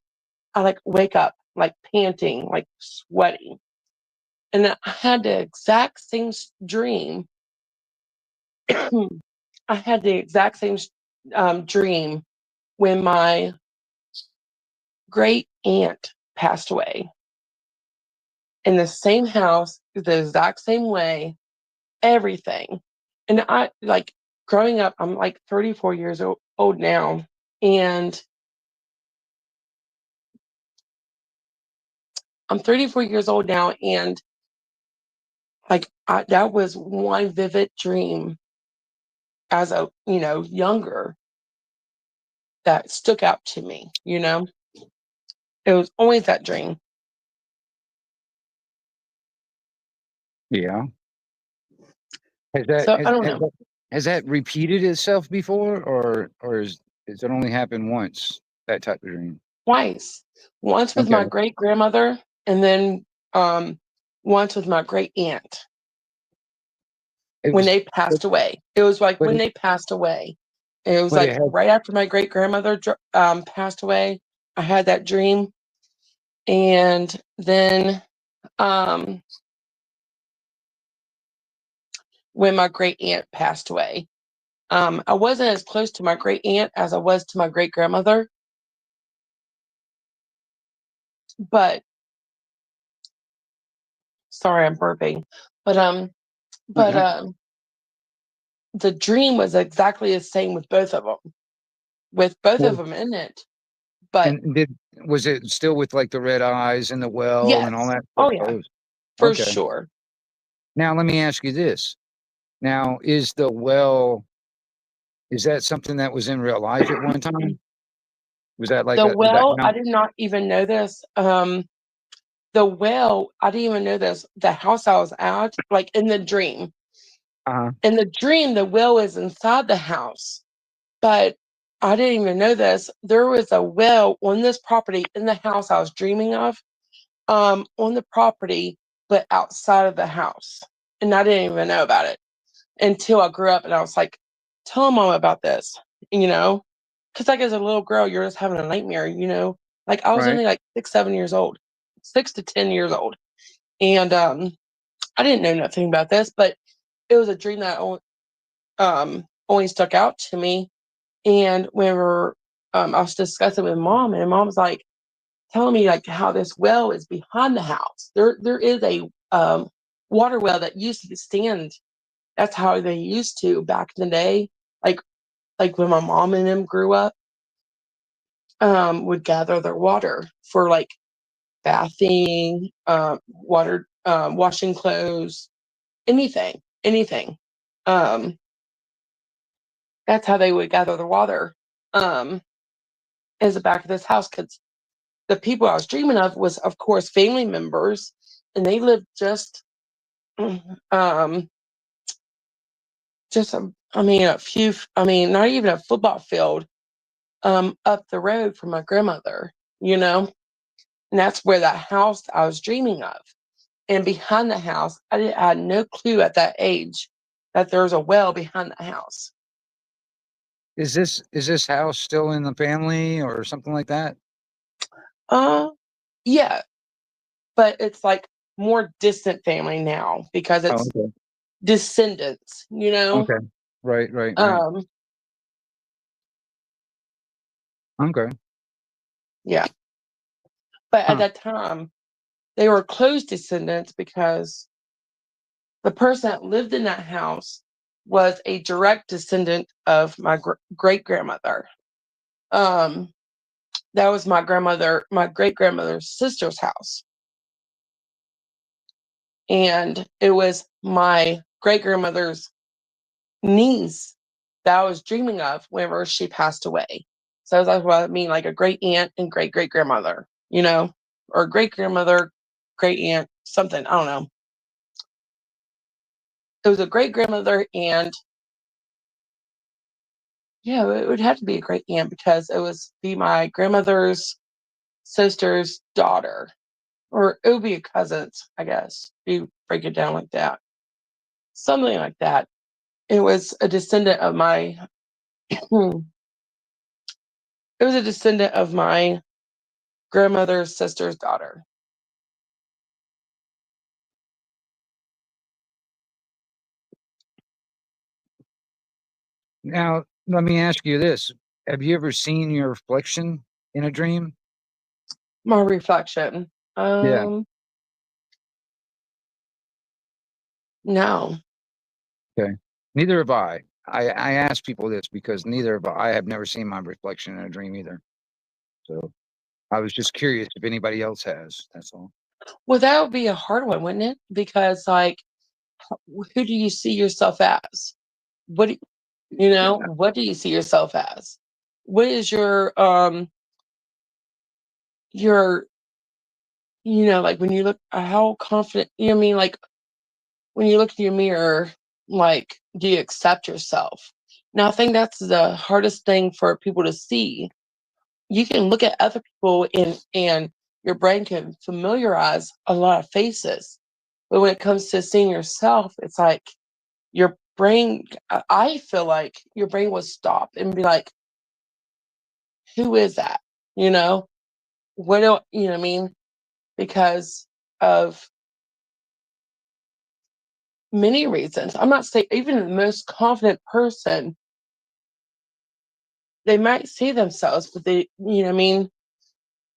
I like wake up like panting, like sweating. And then I had the exact same dream. I had the exact same dream when my great aunt passed away, in the same house, the exact same way, everything. And I like growing up, I'm like 34 years old now. And I'm 34 years old now. And like that was one vivid dream as a, younger, that stuck out to me. It was always that dream. Yeah. Has that So has I don't has know. that, has that repeated itself before, or is it only happened once, that type of dream? Twice. Once with Okay. my great grandmother, and then um, once with my great aunt It when was, they but passed away. It was like but when it, they passed away. It was but it like had. right after my great grandmother passed away. I had that dream, and then um, when my great aunt passed away, I wasn't as close to my great aunt as I was to my great grandmother, but sorry, I'm burping. But Okay. the dream was exactly the same with both of them, with both of Well, them in it. But and was it still with like the red eyes and the well and all yes, that stuff? oh yeah, Oh, for okay. sure. Now let me ask you this. Now, is the well, is that something that was in real life at one time? Was that like The that well, I house? did not even know this. The well, I didn't even know this. The house I was at, like Uh-huh. in the dream, the well is inside the house. But I didn't even know this. There was a well on this property in the house I was dreaming of, on the property, but outside of the house. And I didn't even know about it until I grew up and I was like, tell mom about this, you know? Because, like, as a little girl, you're just having a nightmare, you know? Like, I was Right. only like 6, 7 years old, 6 to 10 years old. And I didn't know nothing about this, but it was a dream that always stuck out to me. And whenever I was discussing with mom, and mom's like telling me like how this well is behind the house. There is a water well that used to stand. That's how they used to back in the day. Like like when my mom and them grew up, would gather their water for like bathing, water, washing clothes, anything. Um, that's how they would gather the water. Um, is the back of this house because the people I was dreaming of was, of course, family members, and they lived um, I mean, I mean, not even a football field, up the road from my grandmother, you know, and that's where that house I was dreaming of. And behind the house, I had no clue at that age that there was a well behind the house. Is this house still in the family or something like that? Uh, yeah, but it's like more distant family now because Oh, it's okay. descendants, you know. Okay. Right, right, right. Um, Okay. yeah, but at Huh. that time, they were close descendants because the person that lived in that house was a direct descendant of my great grandmother. Um, that was my great grandmother's sister's house, and it was my great grandmother's niece that I was dreaming of whenever she passed away. So that's what I mean, like a great aunt and great great grandmother, you know, or great grandmother, great aunt, something. I don't know. It was a great grandmother, and yeah, it would have to be a great aunt because it was be my grandmother's sister's daughter, or it would be a cousin's, I guess. You break it down like that, something like that. It was a descendant of my. It was a descendant of my grandmother's sister's daughter. Now, let me ask you this. Have you ever seen your reflection in a dream? My reflection. Yeah. No. Okay. Neither have I. I ask people this because neither have I have never seen my reflection in a dream either. So I was just curious if anybody else has. That's all. Well, that would be a hard one, wouldn't it? Because, like, who do you see yourself as? What do you know? Yeah. What do you see yourself as? What is your like when you look, how confident? You know what I mean? Like when you look in your mirror, like, do you accept yourself? Now, I think that's the hardest thing for people to see. You can look at other people and your brain can familiarize a lot of faces. But when it comes to seeing yourself, it's like your brain, I feel like your brain would stop and be like, who is that? You know? What do you know what I mean? Because of many reasons. I'm not saying even the most confident person, they might see themselves, but they you know what I mean?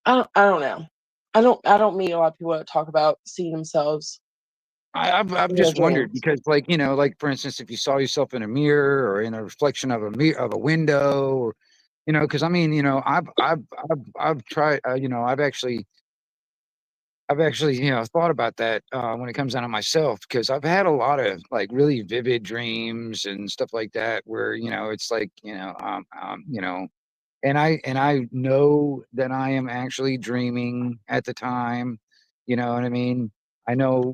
I don't know. I don't meet a lot of people that talk about seeing themselves. I've in your just wondered dreams? because, like, like for instance, if you saw yourself in a mirror or in a reflection of a window, or because I mean, I've tried, I've actually, thought about that when it comes down to myself, because I've had a lot of like really vivid dreams and stuff like that, where it's like, and I know that I am actually dreaming at the time. You know what I mean? I know,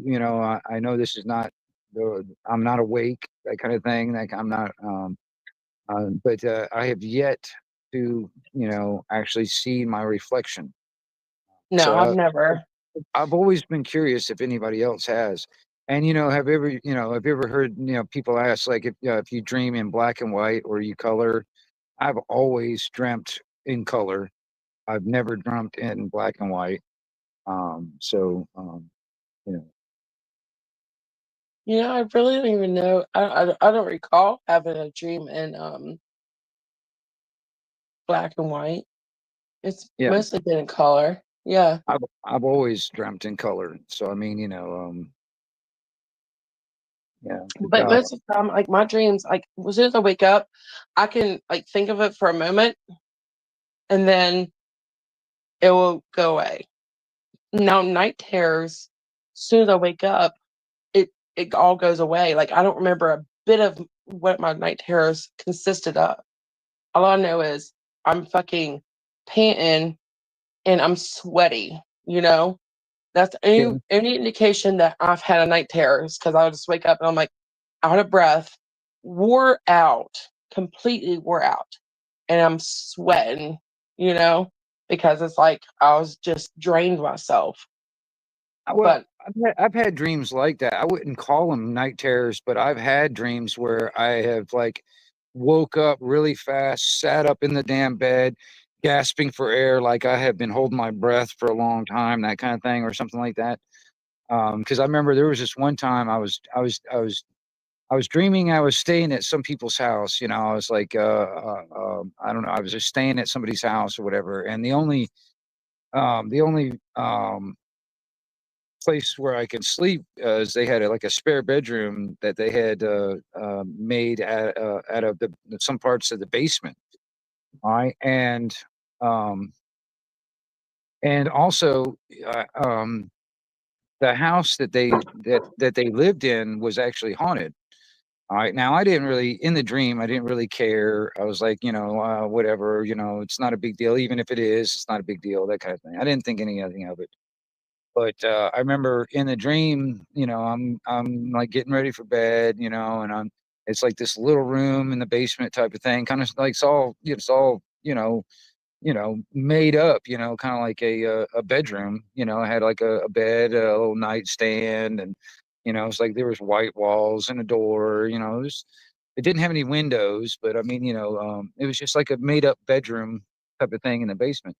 I know this is not I'm not awake, that kind of thing. Like I'm not, but I have yet to, actually see my reflection. No, So I've never. I've always been curious if anybody else has. And have you ever heard, people ask like if you dream in black and white or you color? I've always dreamt in color. I've never dreamt in black and white. So you know, I really don't even know. I don't recall having a dream in black and white. It's yeah, mostly been in color. Yeah. I've always dreamt in color. So I mean, yeah, But most of the time, like my dreams, like as soon as I wake up, I can like think of it for a moment and then it will go away. Now night terrors, as soon as I wake up, it all goes away. Like I don't remember a bit of what my night terrors consisted of. All I know is I'm fucking panting and I'm sweaty, you know? That's yeah, any indication that I've had a night terrors because I'll just wake up and I'm like out of breath, wore out, completely wore out. And I'm sweating, you know, because it's like I was just drained myself. well, But I've had dreams like that. I wouldn't call them night terrors, but I've had dreams where I have like woke up really fast, sat up in the damn bed, gasping for air, like I have been holding my breath for a long time, that kind of thing, or something like that. Because I remember there was this one time I was dreaming I was staying at some people's house. I was like, I don't know, I was just staying at somebody's house or whatever, and the only place where I can sleep is they had like a spare bedroom that they had made out of some parts of the basement. All right, um, and also the house that they lived in was actually haunted. All right. Now I didn't really in the dream, I didn't really care. I was like, whatever, it's not a big deal. Even if it is, it's not a big deal, that kind of thing. I didn't think anything of it. But I remember in the dream, I'm like getting ready for bed, and it's like this little room in the basement type of thing, kind of like it's all, made up, kind of like a bedroom. I had like a bed, a little nightstand, and it's like there was white walls and a door. It didn't have any windows, but I mean, it was just like a made up bedroom type of thing in the basement.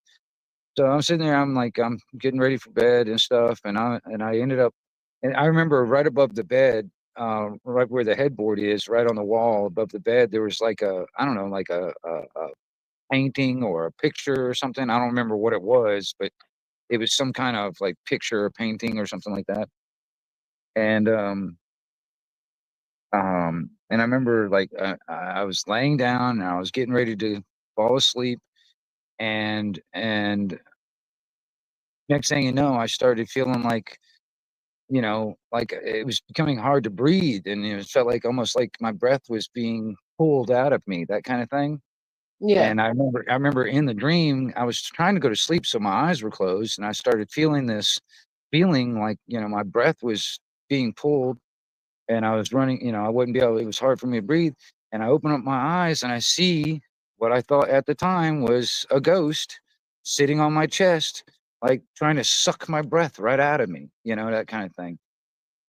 So I'm sitting there, I'm like, I'm getting ready for bed and stuff, and I ended up, and I remember right above the bed, right where the headboard is, right on the wall above the bed, there was like I don't know, like a painting or a picture or something. I don't remember what it was, but it was some kind of like picture or painting or something like that. And and I remember like I was laying down and I was getting ready to fall asleep, and next thing you know, I started feeling like like it was becoming hard to breathe, and it felt like almost like my breath was being pulled out of me, that kind of thing. yeah. And I remember in the dream, I was trying to go to sleep, so my eyes were closed, and I started feeling this feeling like, my breath was being pulled, and I was running, I wouldn't be able, it was hard for me to breathe. And I open up my eyes and I see what I thought at the time was a ghost sitting on my chest, like trying to suck my breath right out of me, that kind of thing.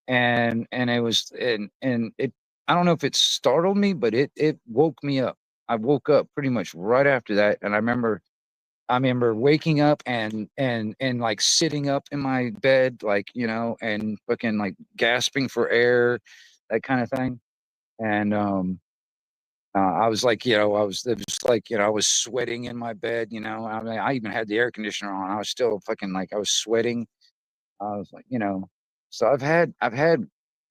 And it was and it I don't know if it startled me, but it woke me up. I woke up pretty much right after that, and I remember waking up and like sitting up in my bed, like, and fucking like gasping for air, that kind of thing. And I was like, it was like, I was sweating in my bed, I mean, I even had the air conditioner on. I was still fucking like, I was sweating. I was like, so I've had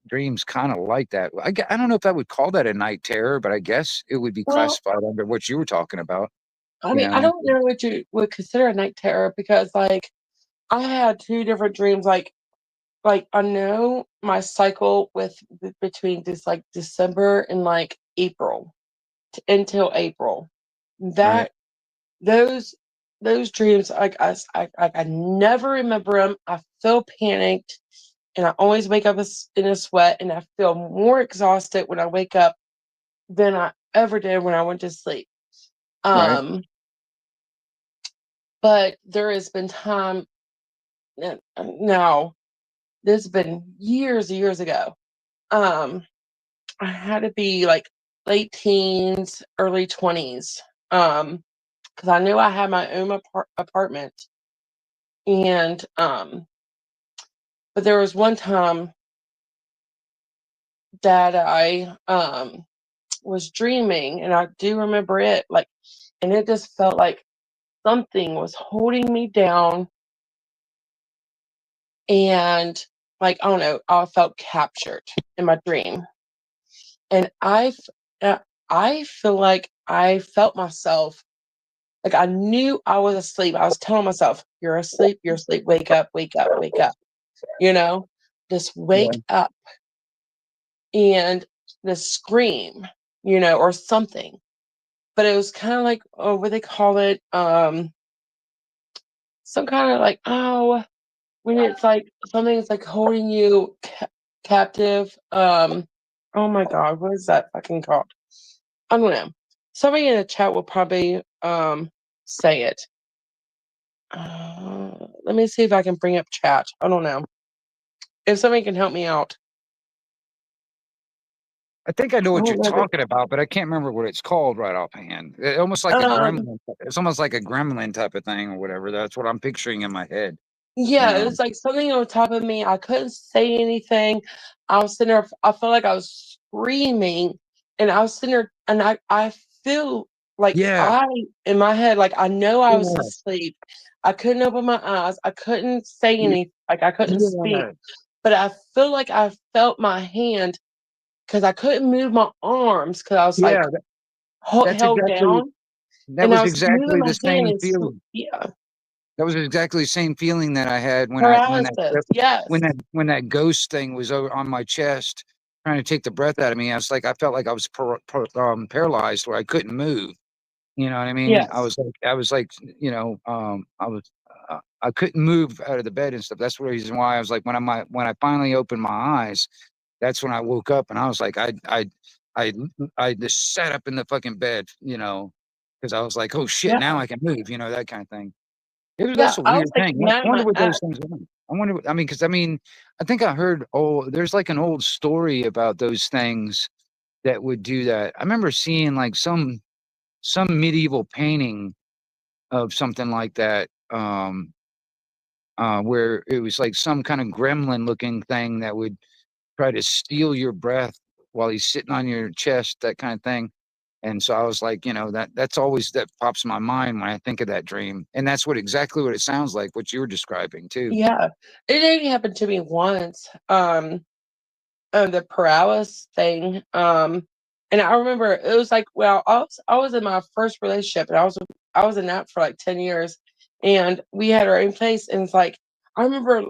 dreams kind of like that. I don't know if I would call that a night terror, but I guess it would be Well, classified under what you were talking about, I you mean, I know? don't know what you would consider a night terror because, like, I had two different dreams. Like I know my cycle between this like December and like April until April. Right. That those those dreams, I never remember them. I feel panicked, and I always wake up in a sweat, and I feel more exhausted when I wake up than I ever did when I went to sleep. Right. Um, but there has been time now. This has been years and years ago. Um, I had to be like late teens, early 20s. Because I knew I had my own apartment, and but there was one time that I was dreaming, and I do remember it like, and it just felt like something was holding me down, and like I don't know, I felt captured in my dream, and I feel like I felt myself. Like I knew I was asleep. I was telling myself, "You're asleep. You're asleep. Wake up. Wake up. Wake up." You know, just Yeah. wake up and just scream, or something. But it was kind of like, oh, what they call it, some kind of like, oh, when it's like something's like holding you captive. Oh my God, what is that fucking called? I don't know. Somebody in the chat will probably say it. Let me see if I can bring up chat. I don't know. If somebody can help me out. I think I know I what you're don't know. talking about, but I can't remember what it's called right offhand. Almost like a Um, gremlin. It's almost like a gremlin type of thing or whatever. That's what I'm picturing in my head, you yeah, it know? was like something on top of me. I couldn't say anything. I was sitting there. I felt like I was screaming, and I was sitting there, and I feel like Yeah. in my head, like I know I was Yeah. asleep. I couldn't open my eyes. I couldn't say y- anything. Like I couldn't speak. Yeah. But I feel like I felt my hand because I couldn't move my arms because I was Yeah. like That's held exactly, down, that and I was was moving exactly my the hand same and feeling. yeah, That was exactly the same feeling that I had paralysis. Yes, when that ghost thing was over on my chest, trying to take the breath out of me. I felt like I was paralyzed, where I couldn't move. You know what I mean? yes, I was like, I couldn't move out of the bed and stuff. That's the reason why I was like, when I finally opened my eyes, that's when I woke up, and I was like, I, I just sat up in the fucking bed, because I was like, oh shit, yeah, now I can move, that kind of thing. yeah. That's a I was weird like thing. mad I at wonder my what those ex. things are. I wonder. Because I think I heard. Oh, there's like an old story about those things that would do that. I remember seeing like some medieval painting of something like that, where it was like some kind of gremlin looking thing that would try to steal your breath while he's sitting on your chest, that kind of thing. And so I was like, that's always that pops in my mind when I think of that dream. And that's exactly what it sounds like, what you were describing too. Yeah, it only happened to me once. The paralysis thing. And I remember it was like, well, I was in my first relationship, and I was in that for like 10 years, and we had our own place, and it's like I remember,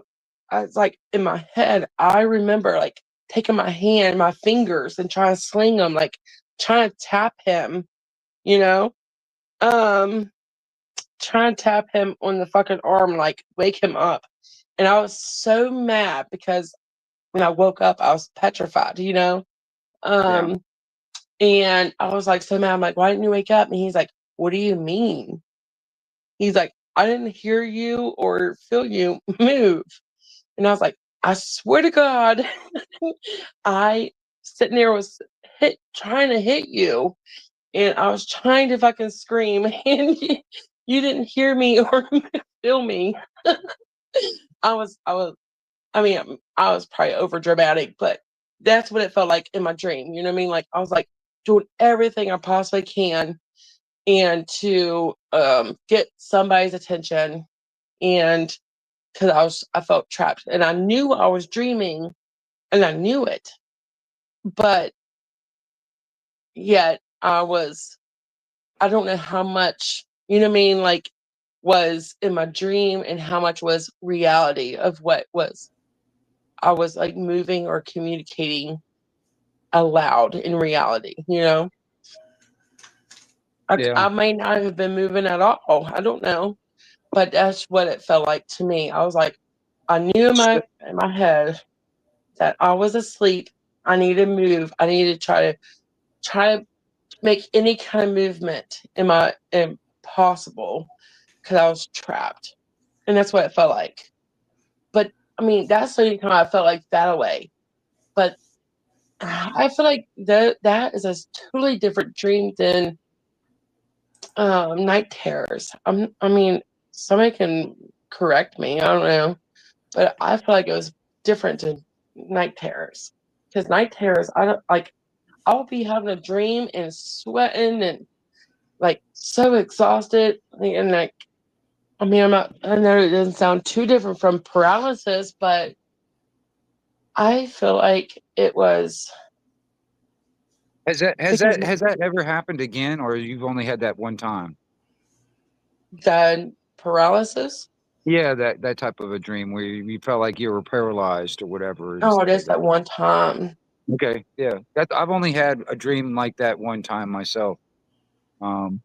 I was like in my head, I remember like taking my hand, my fingers, and trying to sling them, like trying to tap him, you know, um, trying to tap him on the fucking arm, like wake him up, and I was so mad because when I woke up, I was petrified. Yeah. Um, and I was like so mad. I'm like, why didn't you wake up? And he's like, what do you mean? He's like, I didn't hear you or feel you move. And I was like, I swear to God, I sitting there was trying to hit you, and I was trying to fucking scream, and you didn't hear me or feel me. I mean, I was probably over dramatic, but that's what it felt like in my dream. You know what I mean? Like I was like doing everything I possibly can and to get somebody's attention, and because I felt trapped, and I knew I was dreaming and I knew it, but yet I don't know how much, you know what I mean, like, was in my dream and how much was reality of what was I was like moving or communicating aloud in reality, you know? Yeah. I may not have been moving at all. I don't know. But that's what it felt like to me. I was like, I knew So, in my head that I was asleep. I needed to move. I needed to try to make any kind of movement in my impossible because I was trapped. And that's what it felt like. But I mean, that's the only time I felt like that away. But I feel like that is a totally different dream than night terrors. I mean, somebody can correct me. I don't know, but I feel like it was different to night terrors because night terrors, I don't like. I'll be having a dream and sweating and like so exhausted and like. I mean, I'm not. I know it doesn't sound too different from paralysis, but I feel like it was has that has because that has that ever happened again, or you've only had that one time? the paralysis. Yeah, that type of a dream where you felt like you were paralyzed or whatever and Oh, stuff like just that. that one time. Okay, yeah, that I've only had a dream like that one time myself. Um,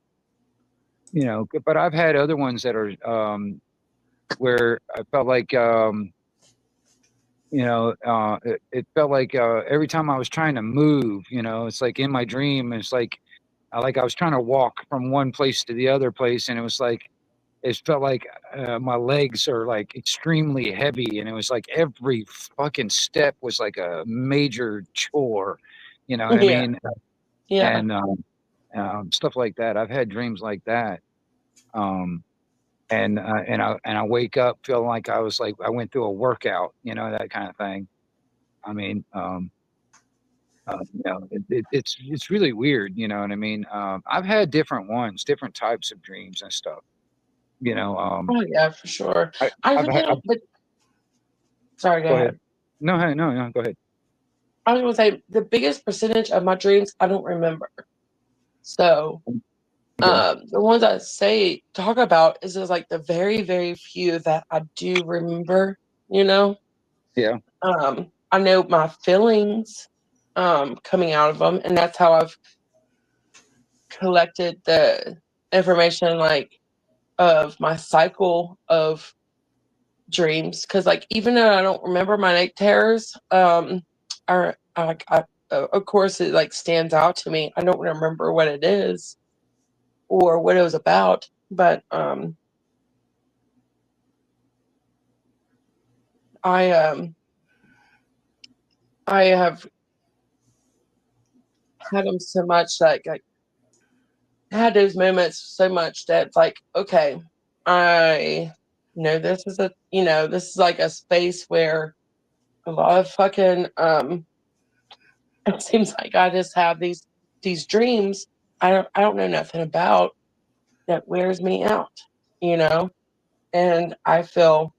but I've had other ones that are where I felt like it felt like every time I was trying to move, it's like in my dream, it's like I was trying to walk from one place to the other place, and it felt like my legs are like extremely heavy, and it was like every fucking step was like a major chore. You know what I Yeah, mean? yeah. And stuff like that. I've had dreams like that. Um, and I wake up feeling like I went through a workout, that kind of thing. I mean, it's really weird, you know what I mean? I've had different ones, different types of dreams and stuff. You know, Oh yeah, for sure. I, I I've think, had. but sorry, go Go ahead. ahead. No, hey, no, no, go ahead. I was gonna say the biggest percentage of my dreams I don't remember. So Okay. the ones I say talk about is just like the very, very few that I do remember, you know. Yeah. I know my feelings coming out of them, and that's how I've collected the information like of my cycle of dreams because like even though I don't remember my night terrors, of course it like stands out to me. I don't remember what it is or what it was about, but I um I have had them so much like had those moments so much that it's like okay, I know this is this is like a space where a lot of fucking it seems like I just have these dreams I don't know nothing about that wears me out, you know? And I feel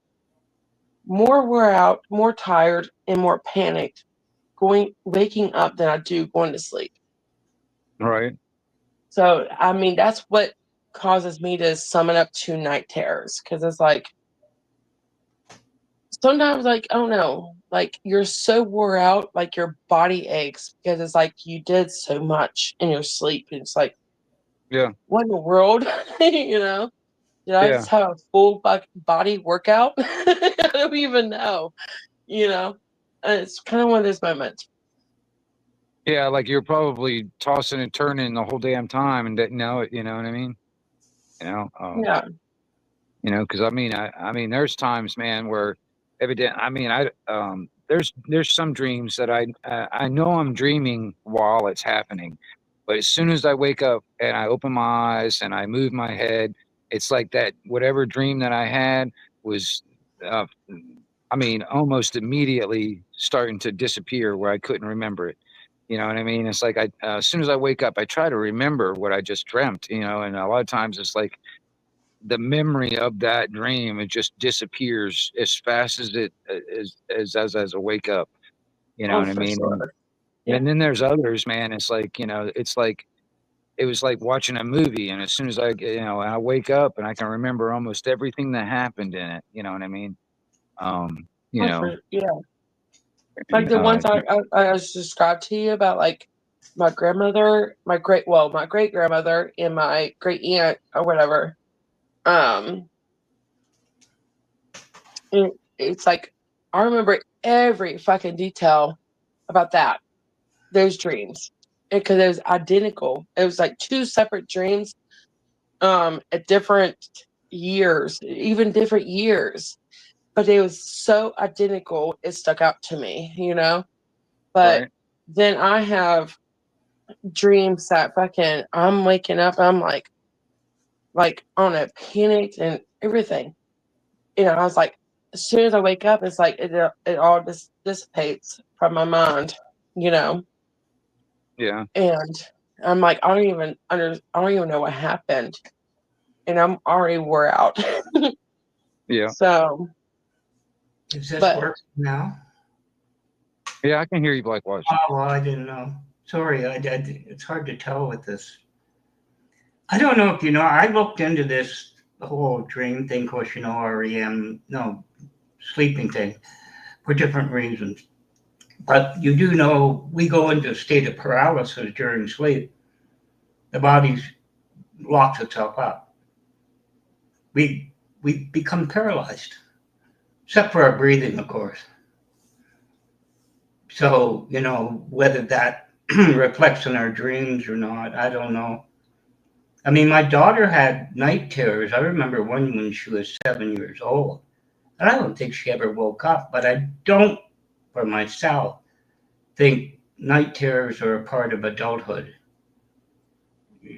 more wore out, more tired, and more panicked waking up than I do going to sleep. Right. So I mean that's what causes me to summon up to night terrors because it's like sometimes like I don't know, like you're so wore out, like your body aches because it's like you did so much in your sleep. And it's like, Yeah. what in the world? you know? Did I Yeah. just have a full body workout? I don't even know, you know? And it's kind of one of those moments. Yeah. Like you're probably tossing and turning the whole damn time and didn't know it. You know what I mean? You know, Yeah. because I mean, there's times, man, where evident. I mean, there's some dreams that I know I'm dreaming while it's happening, but as soon as I wake up and I open my eyes and I move my head, it's like that whatever dream that I had was, uh, I mean, almost immediately starting to disappear where I couldn't remember it. You know what I mean? It's like as soon as I wake up, I try to remember what I just dreamt. And a lot of times it's like the memory of that dream, it just disappears as fast as it as I wake up. You know Oh, what I for mean? sure. Yeah. And then there's others, man. It's like, it's like it was like watching a movie, and as soon as I wake up and I can remember almost everything that happened in it. You know what I mean? Um, you Oh, know, yeah. Like and, the ones I was described to you about, like my grandmother, my great grandmother, and my great aunt or whatever. Um, it's like I remember every fucking detail about those dreams, because it was identical. It was like two separate dreams, at different years, even different years, but it was so identical. It stuck out to me, But right? then I have dreams that fucking I'm waking up, I'm like on a panic and everything. I was like, as soon as I wake up, it's like it all just dissipates from my mind, you know. Yeah, And I'm like, I don't even know what happened, and I'm already wore out. yeah, So, Is this but working now? yeah. I can hear you, Blackwash. Oh, well, I didn't know. Sorry, it's hard to tell with this. I don't know if you know, I looked into this whole dream thing, of course, REM, no, sleeping thing, for different reasons. But you do know we go into a state of paralysis during sleep. The body locks itself up. We we become paralyzed, except for our breathing, of course. So, whether that reflects in our dreams or not, I don't know. I mean, my daughter had night terrors. I remember one when she was 7 years old. And I don't think she ever woke up, but I don't, for myself, think night terrors are a part of adulthood.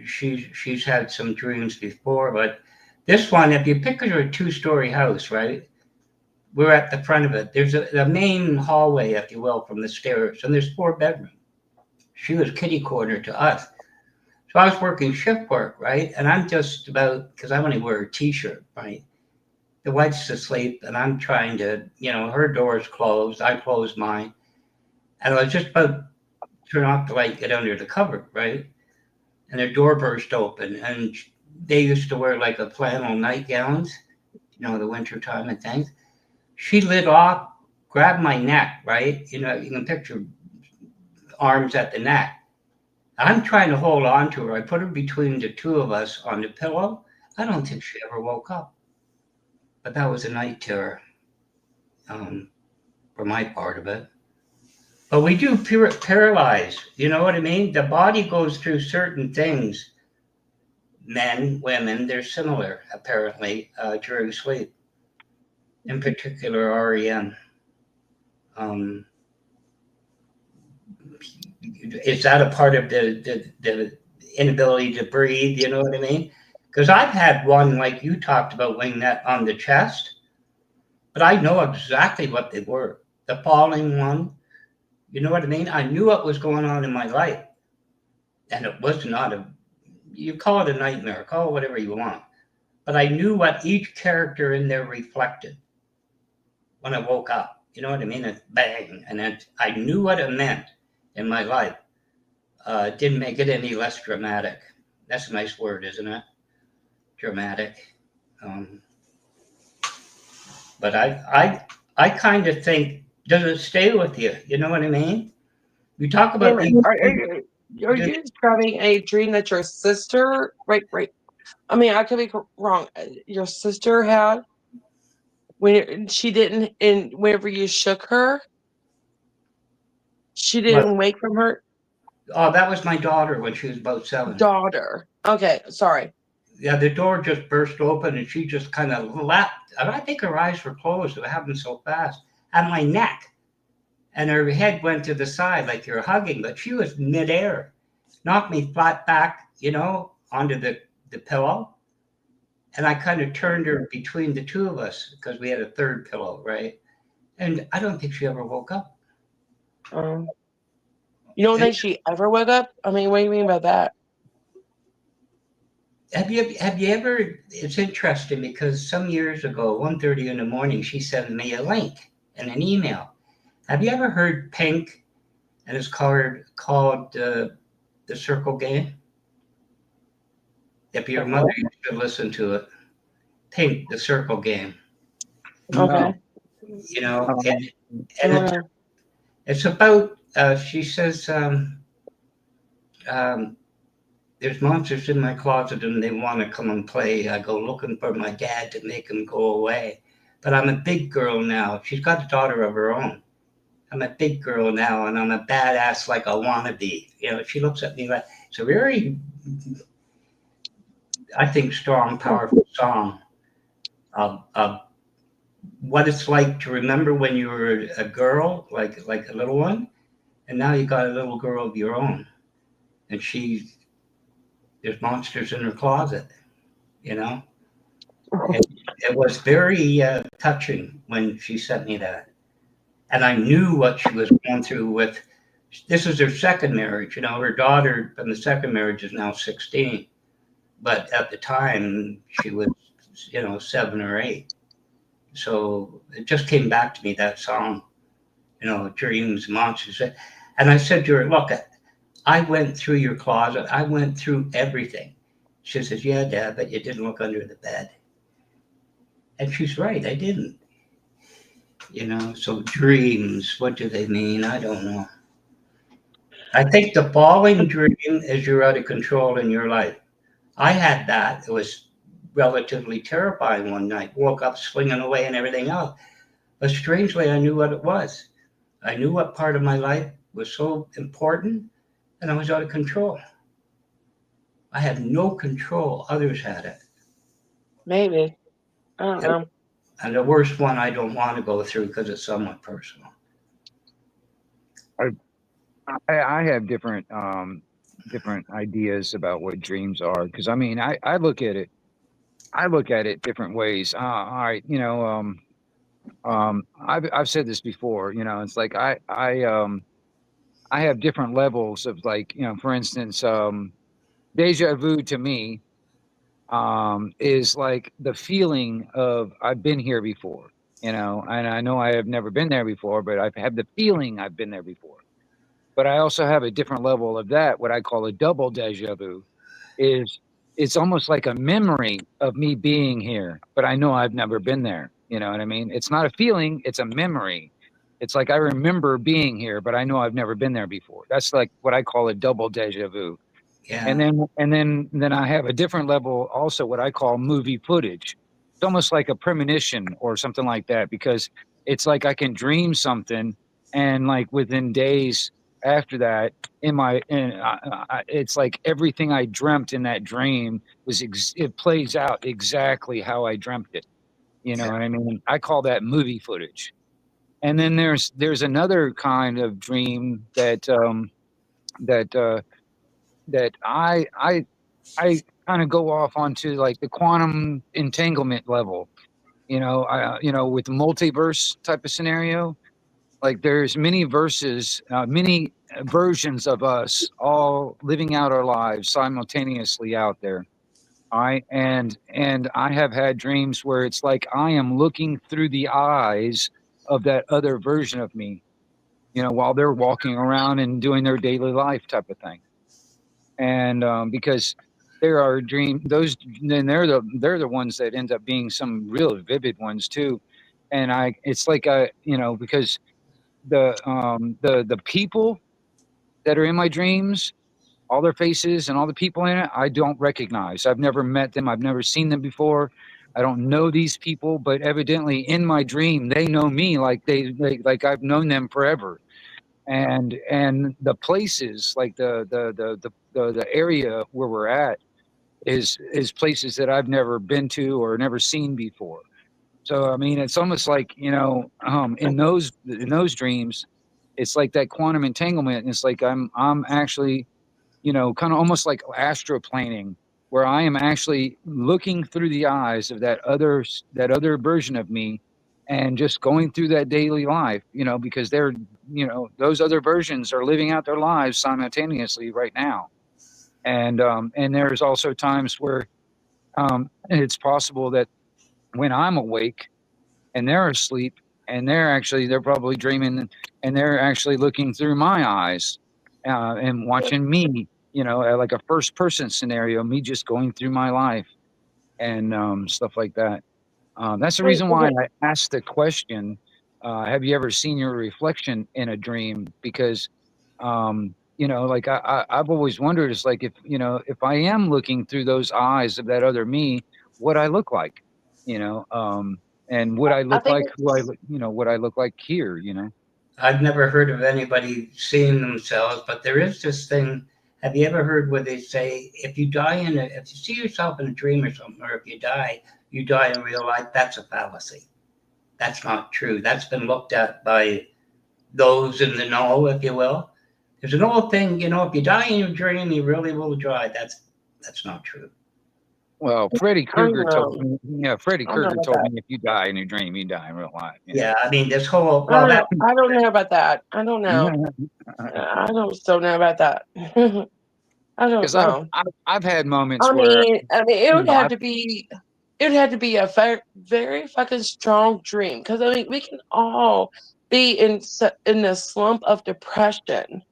She's had some dreams before, but this one, if you picture a two-story house, right? We're at the front of it. There's a main hallway, if you will, from the stairs, and there's 4 bedrooms. She was kitty corner to us. So I was working shift work, right? And I'm just about, because I only wear a t-shirt, right? The wife's asleep, and I'm trying to, her door's closed. I closed mine. And I was just about to turn off the light, get under the cover, right? And the door burst open. And they used to wear like a flannel nightgowns, the winter time and things. She lit off, grabbed my neck, right? You can picture arms at the neck. I'm trying to hold on to her. I put her between the two of us on the pillow. I don't think she ever woke up. But that was a night terror, for my part of it. But we do paralyze. You know what I mean? The body goes through certain things. Men, women, they're similar, apparently, during sleep. In particular, REM. Um, is that a part of the inability to breathe? You know what I mean? Because I've had one like you talked about, Wingnet, on the chest, but I know exactly what they were. The falling one, you know what I mean? I knew what was going on in my life, and it was not you call it a nightmare, call it whatever you want, but I knew what each character in there reflected when I woke up. You know what I mean? It's bang, and I knew what it meant in my life. Didn't make it any less dramatic. That's a nice word, isn't it? Dramatic. But I kind of think, does it stay with you? You know what I mean? You talk wait a about minute, these. are you describing a dream that your sister, right? I mean, I could be wrong. Your sister had when she didn't, and whenever you shook her, she What? didn't wake from her Oh, that was my daughter when she was about 7. daughter. Okay, sorry. Yeah, the door just burst open and she just kind of leapt. And I think her eyes were closed. It happened so fast. At my neck. And her head went to the side like you're hugging, but she was midair. Knocked me flat back, onto the pillow. And I kind of turned her between the two of us because we had a third pillow, right? And I don't think she ever woke up. You don't think she ever woke up? I mean, what do you mean by that? Have you ever? It's interesting because some years ago, 1:30 in the morning, she sent me a link and an email, Have you ever heard Pink? And it's called the Circle Game. If your mother used to listen to it, Pink, the Circle Game. Okay. No. You know, Um, and it's about. She says, um, "There's monsters in my closet, and they want to come and play. I go looking for my dad to make him go away, but I'm a big girl now. She's got a daughter of her own. I'm a big girl now, and I'm a badass like I want to be." You know, she looks at me like it's a very, I think, strong, powerful song of what it's like to remember when you were a girl, like a little one, and now you got a little girl of your own, and there's monsters in her closet. You know, it was very touching when she sent me that, and I knew what she was going through with. This is her second marriage. You know, her daughter from the second marriage is now 16, but at the time she was, 7 or 8. So it just came back to me, that song, Dreams, Monsters. And I said to her, look, I went through your closet. I went through everything. She says, yeah, Dad, but you didn't look under the bed. And she's right, I didn't. So dreams, what do they mean? I don't know. I think the falling dream is you're out of control in your life. I had that. It was relatively terrifying one night. Woke up swinging away and everything else. But strangely, I knew what it was. I knew what part of my life was so important, and I was out of control. I had no control. Others had it. Maybe. I don't know. And the worst one I don't want to go through because it's somewhat personal. I have different ideas about what dreams are, because I mean I look at it different ways. All right, I've said this before. It's like I have different levels of, like, for instance, deja vu to me is like the feeling of I've been here before, and I know I have never been there before, but I've had the feeling I've been there before. But I also have a different level of that, what I call a double deja vu, is it's almost like a memory of me being here, but I know I've never been there. You know what I mean? It's not a feeling, it's a memory. It's like I remember being here, but I know I've never been there before. That's like what I call a double deja vu. And Yeah. then I have a different level also, what I call movie footage. It's almost like a premonition or something like that, because it's like I can dream something, and like within days after that, it's like everything I dreamt in that dream it plays out exactly how I dreamt it. You know Yeah. what I mean? I call that movie footage. And then there's another kind of dream that that I kind of go off onto, like, the quantum entanglement level, with the multiverse type of scenario. Like, there's many many versions of us all living out our lives simultaneously out there. All right. And I have had dreams where it's like I am looking through the eyes of that other version of me, while they're walking around and doing their daily life type of thing. And because there are those, then they're the ones that end up being some real vivid ones too. And it's like because the people that are in my dreams, all their faces and all the people in it, I don't recognize. I've never met them. I've never seen them before. I don't know these people, but evidently in my dream, they know me, like like I've known them forever. And the places, like the area where we're at, is places that I've never been to or never seen before. So I mean, it's almost like, in those dreams, it's like that quantum entanglement, and it's like I'm actually, kind of almost like astroplaning, where I am actually looking through the eyes of that other version of me, and just going through that daily life, because those other versions are living out their lives simultaneously right now. And there's also times where it's possible that when I'm awake and they're asleep, and they're probably dreaming, and they're actually looking through my eyes and watching me, like a first person scenario, me just going through my life and stuff like that. That's the Wait, reason why wait. I asked the question, have you ever seen your reflection in a dream? Because, like I've always wondered, it's like if I am looking through those eyes of that other me, what I look like, and would I I look think like who I, would I look like here? I've never heard of anybody seeing themselves, but there is this thing. Have you ever heard where they say if you die if you see yourself in a dream or something, or if you die in real life, that's a fallacy. That's not true. That's been looked at by those in the know, if you will. There's an old thing, if you die in your dream, you really will die. That's not true. Well, Freddy I don't Krueger told know. me, Freddy I don't know Krueger about told that. me if you die in your dream, you die in real life. Yeah, I mean, this whole, I well, don't that, know. I don't know about that. I don't know. I don't still know about that. I don't Because I've, know. I've I've had moments I where mean, I mean, it you would know have I to be, it would have to be a very fucking strong dream. Because I mean, we can all be in the slump of depression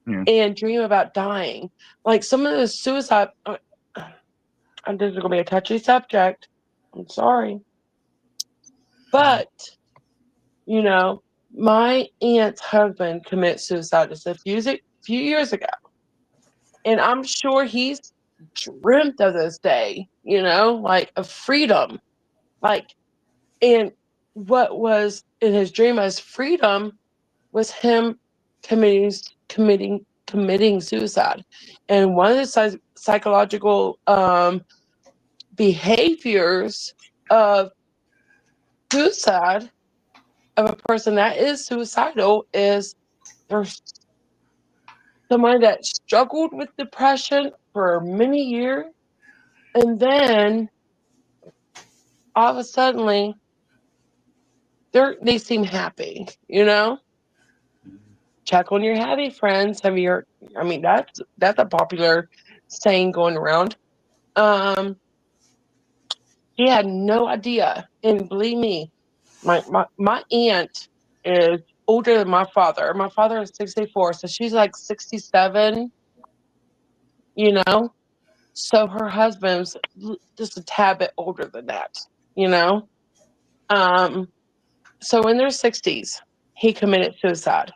yeah. and dream about dying. Like some of the suicide. And this is gonna be a touchy subject. I'm sorry, but you know, my aunt's husband committed suicide just few years ago, and I'm sure he's dreamt of this day. Like of freedom, like and what was in his dream as freedom was him committing committing suicide, and one of the psychological behaviors of suicide of a person that is suicidal is there's somebody that struggled with depression for many years, and then all of a sudden they seem happy. Check on your happy friends. Have you heard? I mean, that's a popular saying going around. um he had no idea, and believe me, my aunt is older than my father. My father is 64, so she's like 67, you know? So her husband's just a tad bit older than that, you know? Um, so in their 60s, he committed suicide.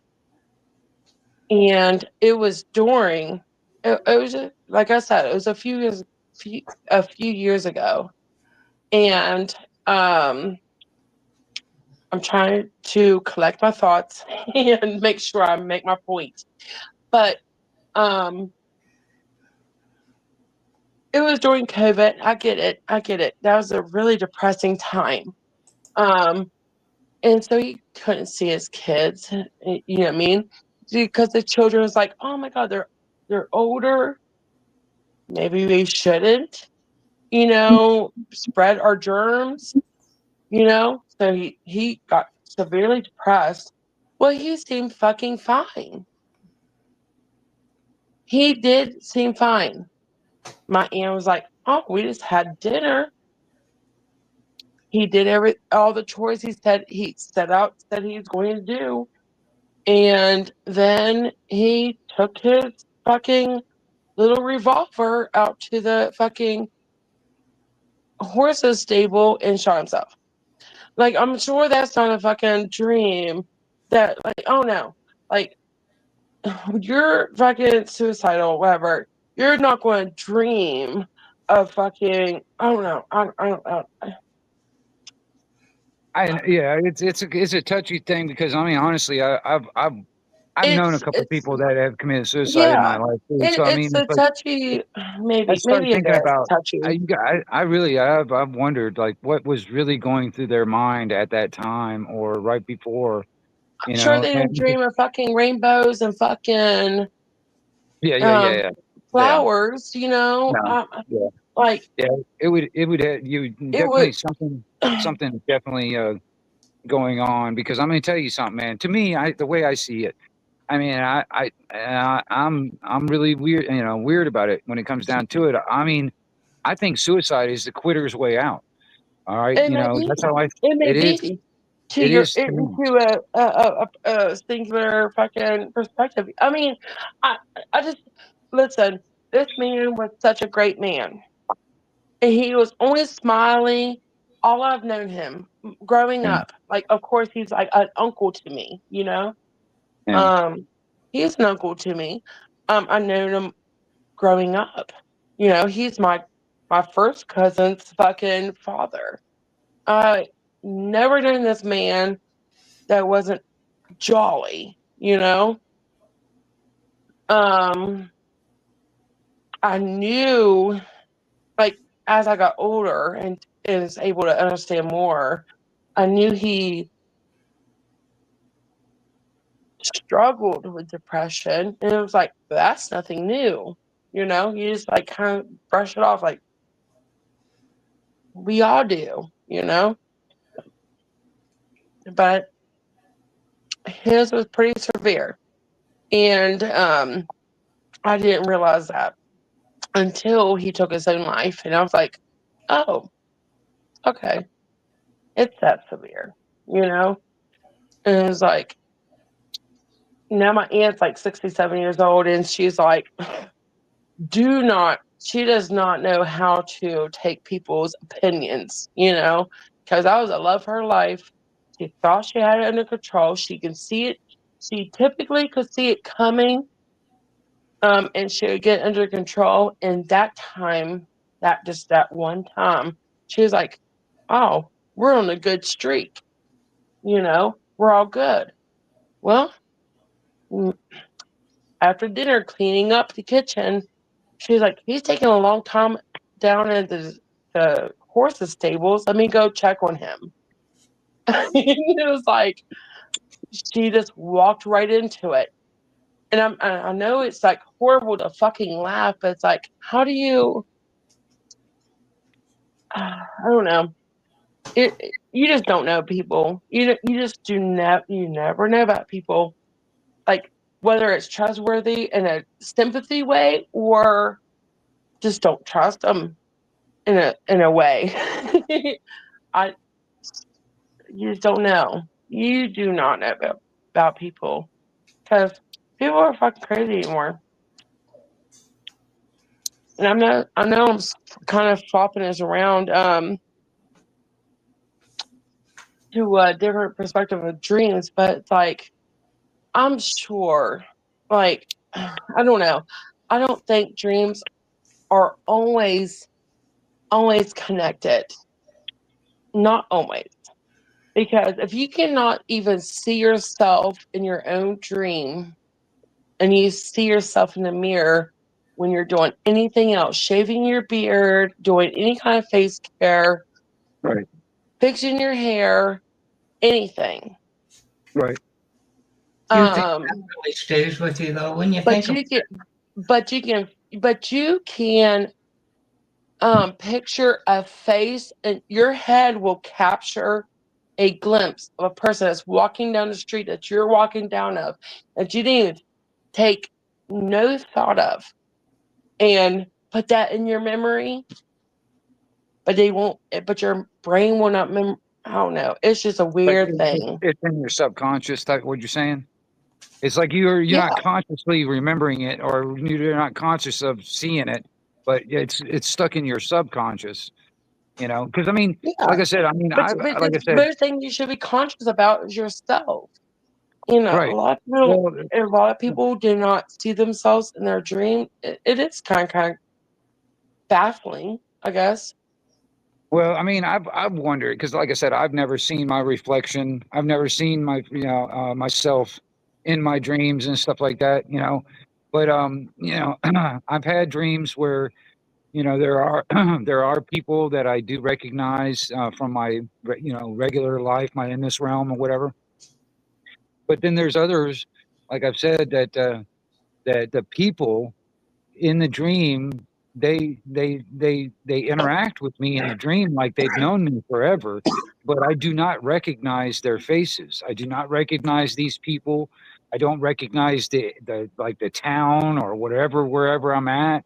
And it was it was like I said, it was a few years ago. And um, I'm trying to collect my thoughts and make sure I make my point. But um, it was during COVID. I get it. I get it. That was a really depressing time. Um, and so he couldn't see his kids. You know what I mean? Because the children was like, "Oh my God, they're older. Maybe we shouldn't, spread our germs." So he got severely depressed. Well, he seemed fucking fine. He did seem fine. My aunt was like, "Oh, we just had dinner." He did all the chores said he was going to do. And then he took his fucking little revolver out to the fucking horse's stable and shot himself. Like, I'm sure that's not a fucking dream. That, like, oh no. Like, you're fucking suicidal, whatever. You're not going to dream of fucking, I don't know. I don't. Yeah, it's a touchy thing because I mean honestly, I've known a couple of It's people that have committed suicide in my yeah. life too. So I It's mean, a it's like touchy, I maybe started it thinking is about touchy. I really I've wondered like what was really going through their mind at that time or right before, I'm sure they didn't and dream of fucking rainbows and fucking yeah, yeah, yeah, um yeah, yeah, flowers. no, yeah, Like yeah. It would have you it would. definitely something definitely going on because I'm going to tell you something, man. To me, the way I see it. I mean, I'm really weird, weird about it when it comes down to it. I mean, I think suicide is the quitter's way out. All right, It may be. that's how It may it is. be. to It your is to me. into a singular fucking perspective. I mean, I I just listen. This man was such a great man, and he was always smiling. All I've known him growing Yeah, up, like of course he's like an uncle to me. You know, yeah. um, he's an uncle to me. I known him growing up. You know, he's my first cousin's fucking father. I never known this man that wasn't jolly, you know? Um, I knew, like, as I got older and is able to understand more, I knew he struggled with depression. And it was like, that's nothing new. You know, you just like kind of brush it off, like, we all do, you know? But his was pretty severe. And I didn't realize that until he took his own life. And I was like, oh, okay, it's that severe, you know? And it was like, now my aunt's like 67 years old, and she's like, she does not know how to take people's opinions, you know? Because I was a love her life. She thought she had it under control. She can see it. She typically could see it coming, and she would get under control. And that time, that one time, she was like, oh, we're on a good streak, you know? We're all good. Well, after dinner, cleaning up the kitchen, she's like, he's taking a long time down at the horses stables. Let me go check on him. It was like she just walked right into it. And I know it's like horrible to fucking laugh, but it's like, how do you? I don't know. You just don't know people. You just do never you never know about people, like whether it's trustworthy in a sympathy way or just don't trust them in a way. I You just don't know. You do not know about people because people are fucking crazy anymore. And I know kind of flopping this around to a different perspective of dreams, but it's like I'm sure, like I don't know. I don't think dreams are always connected. Not always. Because if you cannot even see yourself in your own dream and you see yourself in the mirror when you're doing anything else, shaving your beard, doing any kind of face care, Right. fixing your hair, anything. Right. Do you think that Um, really stays with you though? When you but think of you can, but you can picture a face, and your head will capture a glimpse of a person that's walking down the street that you're walking down of that you didn't even take no thought of, and put that in your memory, but they won't. But your brain will not. I don't know. It's just a Like weird thing. it's in your subconscious. Type what you're saying. It's like you're Yeah, not consciously remembering it, or you're not conscious of seeing it, but it's stuck in your subconscious. You know, because I mean, yeah. like I said, I mean, But like the I said, most thing you should be conscious about is yourself. You know, right. Well, a lot of people do not see themselves in their dream. It is kind of baffling, I guess. well, I mean, I've wondered because, like I said, I've never seen my reflection. I've never seen my myself in my dreams and stuff like that. You know, but I've had dreams where there are there are people that I do recognize from my regular life, my in this realm or whatever. But then there's others, like I've said, that the people in the dream they interact with me in the dream like they've known me forever, but I do not recognize their faces. I do not recognize these people. I don't recognize the like the town or whatever wherever I'm at.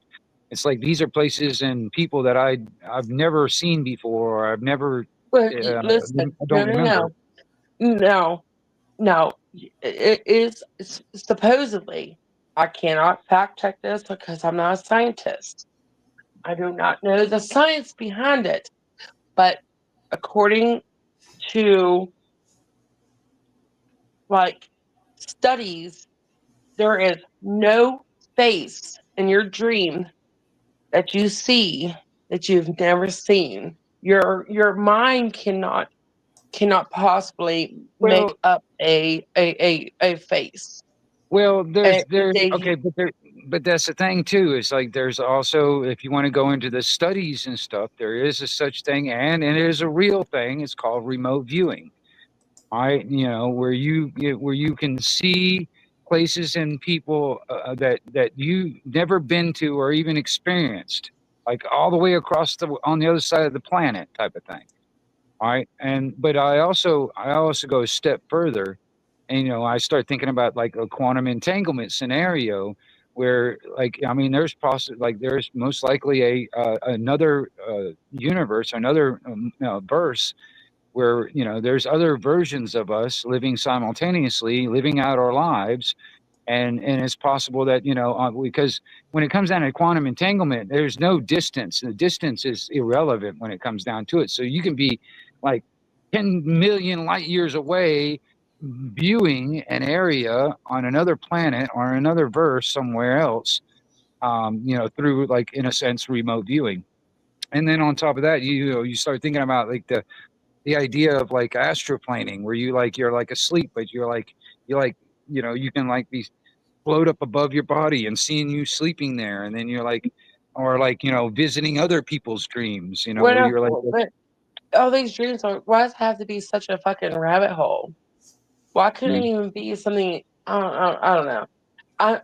It's like these are places and people that I've never seen before, or I've never But I listen, don't no, no, remember. no. No, no, it is supposedly. I cannot fact check this because I'm not a scientist. I do not know the science behind it, but according to like studies, there is no face in your dream that you see that you've never seen. Your mind cannot possibly make Well, up a face. there's They okay, but that's the thing too. Is like there's also, if you want to go into the studies and stuff, there is a such thing, and it is a real thing. It's called remote viewing. Where where you can see places and people that you never been to or even experienced, like all the way across on the other side of the planet, type of thing. All right, and but I also go a step further, and I start thinking about like a quantum entanglement scenario where, like, I mean, there's most likely another universe, another verse where there's other versions of us living simultaneously, living out our lives, and it's possible that because when it comes down to quantum entanglement, there's no distance. The distance is irrelevant when it comes down to it. So you can be like 10 million light years away, viewing an area on another planet or another verse somewhere else, through, like, in a sense, remote viewing. And then on top of that, you start thinking about like the idea of like astroplaning, where you're like asleep, but you can like be float up above your body and seeing you sleeping there, and then you're like, or like visiting other people's dreams, what where if, you're like, but all these dreams are, why does it have to be such a fucking rabbit hole? Why couldn't it mm, even be something? I don't know. I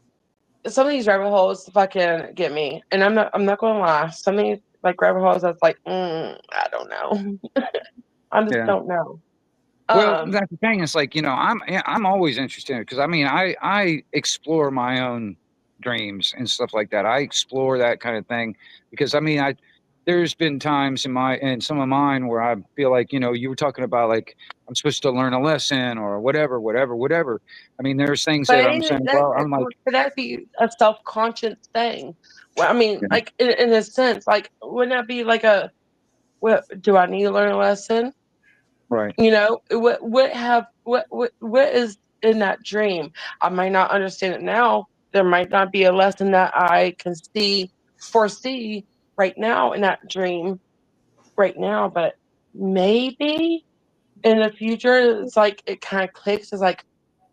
Some of these rabbit holes fucking get me, and I'm not gonna lie. Some of these like rabbit holes, that's like, I don't know. I just yeah. don't know. Well, Um, that's the thing. It's like, I'm always interested in it, because I mean, I explore my own dreams and stuff like that. I explore that kind of thing because I mean, there's been times in some of mine where I feel like, you were talking about like I'm supposed to learn a lesson or whatever, whatever, whatever. I mean, there's things but that I'm ain't it saying, that well, I'm like, could that be a self conscious thing? Well, I mean, yeah, like in a sense, like wouldn't that be like a, what do I need to learn a lesson? right, What is in that dream? I might not understand it now. There might not be a lesson that I can foresee right now in that dream right now, but maybe in the future, it's like it kind of clicks. It's like,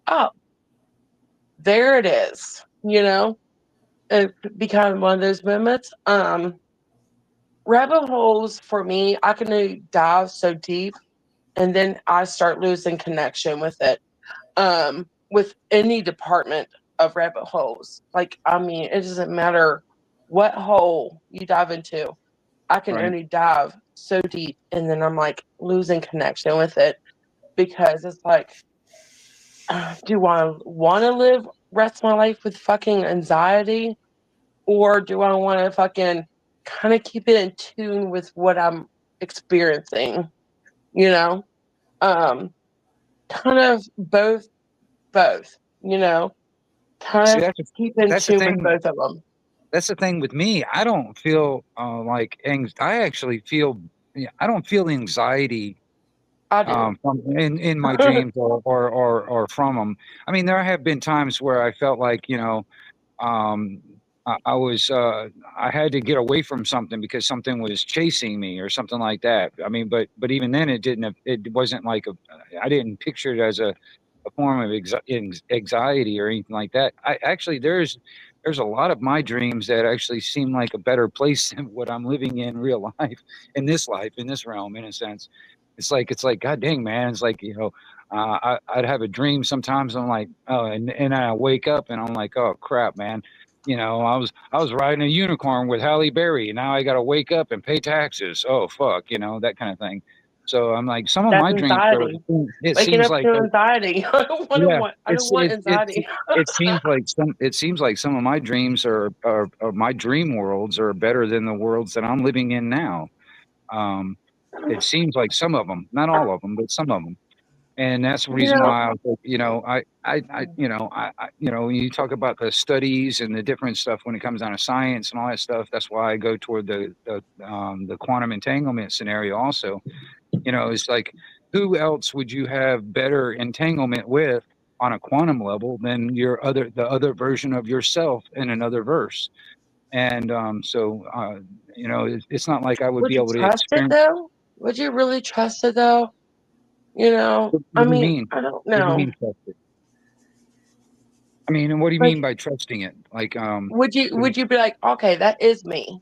oh, there it is. It could be kind of one of those moments. Rabbit holes for me, I can only dive so deep, and then I start losing connection with it. With any department of rabbit holes. Like, I mean, it doesn't matter what hole you dive into. I can right. only dive so deep, and then I'm like losing connection with it because it's like, do I want to live rest of my life with fucking anxiety, or do I want to fucking kind of keep it in tune with what I'm experiencing? You know, um, kind of both. You know, See, kind of keep in that's the tune with thing. both of them. That's the thing with me. I don't feel I actually feel, yeah, I don't feel anxiety I do. from in my dreams or from them. I mean, there have been times where I felt like, um, I had to get away from something because something was chasing me or something like that. I mean, but even then, it wasn't like I didn't picture it as a form of anxiety or anything like that. I actually there's a lot of my dreams that actually seem like a better place than what I'm living in real life, in this realm, in a sense. It's like, God dang, man. It's like, I'd have a dream sometimes. I'm like, oh, and I wake up and I'm like, oh crap, man. I was riding a unicorn with Halle Berry, and now I got to wake up and pay taxes. Oh fuck, that kind of thing. So I'm like, some of That's my dreams are. anxiety. It Waking seems up like, to anxiety. I don't want to yeah, want. I don't it's want it it anxiety. it seems like some of my dreams are my dream worlds are better than the worlds that I'm living in now. Um, it seems like some of them, not all of them, but some of them. And that's the You reason know, why I was like, when you talk about the studies and the different stuff when it comes down to science and all that stuff, that's why I go toward the quantum entanglement scenario also. It's like, who else would you have better entanglement with on a quantum level than the other version of yourself in another verse? And it's not like I would would be you able to trust it experience. though? Would you really trust it though? What do you I mean? I don't What do you know. mean trust it? I mean, and what do you Like, mean by trusting it? Like, would you be like, okay, that is me?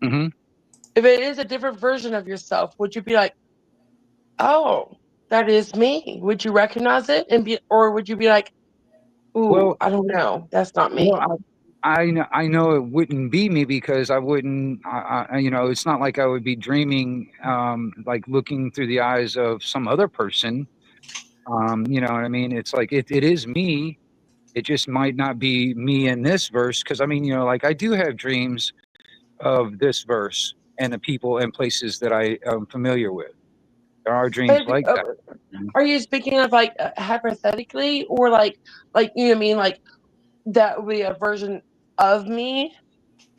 hmm If it is a different version of yourself, would you be like, oh, that is me? Would you recognize it or would you be like, ooh, well, I don't know, that's not well, me? I know it wouldn't be me because I wouldn't, it's not like I would be dreaming, like looking through the eyes of some other person. You know what I mean? It's like it is me. It just might not be me in this verse because I mean, like I do have dreams of this verse and the people and places that I am familiar with. There are dreams But like that. are you speaking of like hypothetically, or like you know what I mean, like that would be a version of me,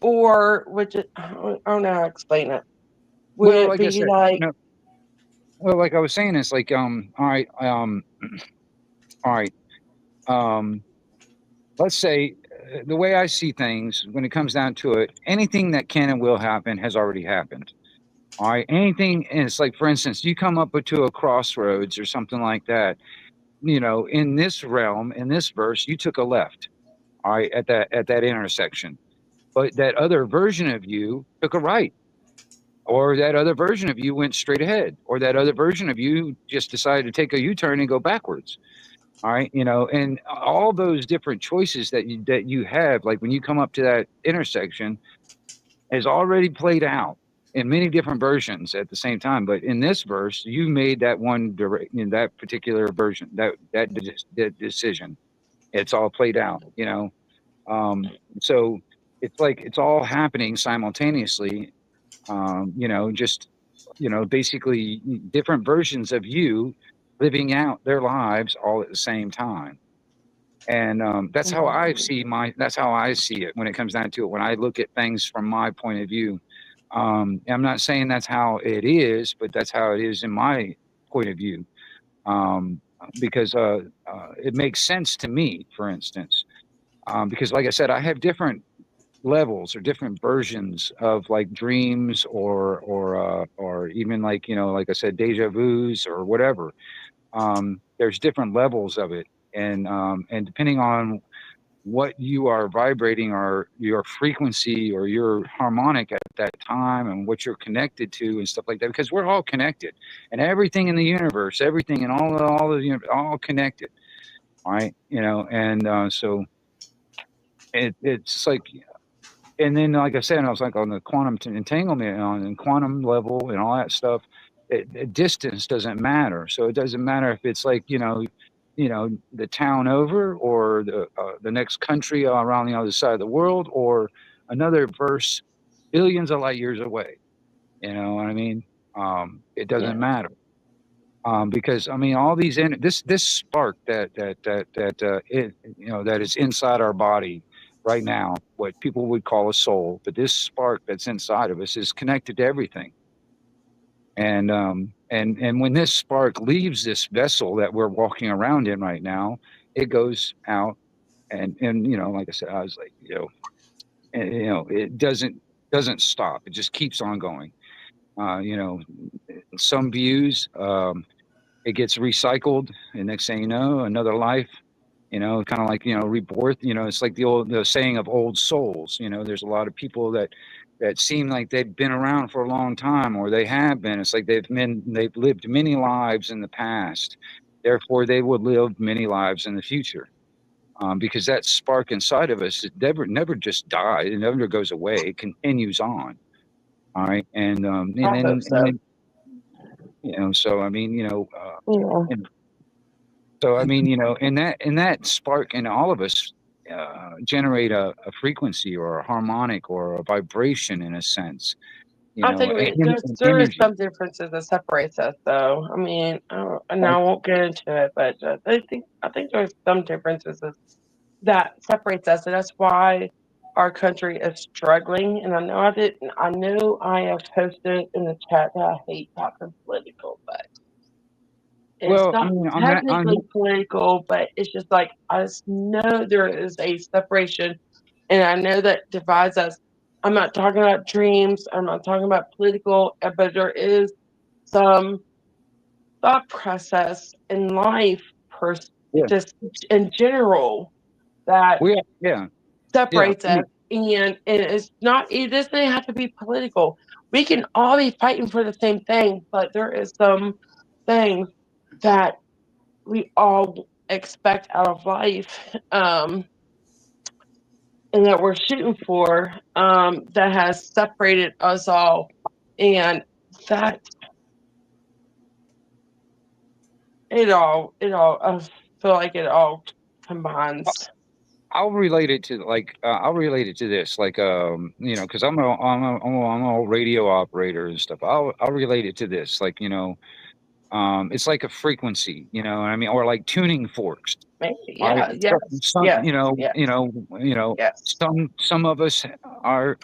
or would it? I don't know how to explain it. Would Well, it like I be said, like, well, like I was saying, it's like, all right, all right, um, let's say the way I see things when it comes down to it, anything that can and will happen has already happened. All right, anything, and it's like, for instance, you come up to a crossroads or something like that. In this realm, in this verse, you took a left. All right, at that intersection, but that other version of you took a right, or that other version of you went straight ahead, or that other version of you just decided to take a U-turn and go backwards. All right, and all those different choices that you have, like when you come up to that intersection, has already played out in many different versions at the same time. But in this verse, you made that one direct in that particular version, that decision. It's all played out. Um, so it's like it's all happening simultaneously. Just basically different versions of you living out their lives all at the same time. And that's how I see it when it comes down to it. When I look at things from my point of view, I'm not saying that's how it is, but that's how it is in my point of view. Because it makes sense to me, for instance, because like I said, I have different levels or different versions of like dreams or even like like I said, deja vu's or whatever. There's different levels of it, and depending on what you are vibrating or your frequency or your harmonic at that time and what you're connected to and stuff like that, because we're all connected, and everything in the universe, everything and all of the universe, all connected. All right, and so it's like, and then like I said, I was like on the quantum entanglement on the quantum level and all that stuff. Distance doesn't matter, so it doesn't matter if it's like the town over or the next country around the other side of the world or another verse billions of light years away. You know what I mean? It doesn't yes, matter, because I mean all these this spark that is inside our body right now, what people would call a soul, but this spark that's inside of us is connected to everything. And when this spark leaves this vessel that we're walking around in right now, it goes out, and like I said, I was like, it doesn't stop. It just keeps on going. In some views, it gets recycled, and next thing you know, another life. Kind of like rebirth. It's like the saying of old souls. There's a lot of people that seem like they've been around for a long time, or they have been. It's like they've lived many lives in the past, therefore they would live many lives in the future, because that spark inside of us, it never just dies. It never goes away. It continues on. All right, I hope and so. then so I mean Yeah, and so I mean and that spark in all of us generate a frequency or a harmonic or a vibration in a sense. you I know, think and there is energy. some differences that separates us, though. I mean, and I won't get into it, but I think there's some differences that separates us, and that's why our country is struggling. And I know I didn't. I know I have posted in the chat that I hate talking political, but it's Well, I not mean, technically political. But it's just like I just know there is a separation, and I know that divides us. I'm not talking about dreams. I'm not talking about political, but there is some thought process in life, yeah, just in general, that yeah, yeah. separates us. And it's not, it doesn't have to be political. We can all be fighting for the same thing, but there is some things that we all expect out of life, and that we're shooting for, that has separated us all. And that I feel like it all combines. I'll relate it to this like you know, because I'm a radio operator and stuff. I'll relate it to this like, you know, it's like a frequency, you know what I mean, or like tuning forks. Maybe, I yeah, yes, some yes, yes, yes. some of us are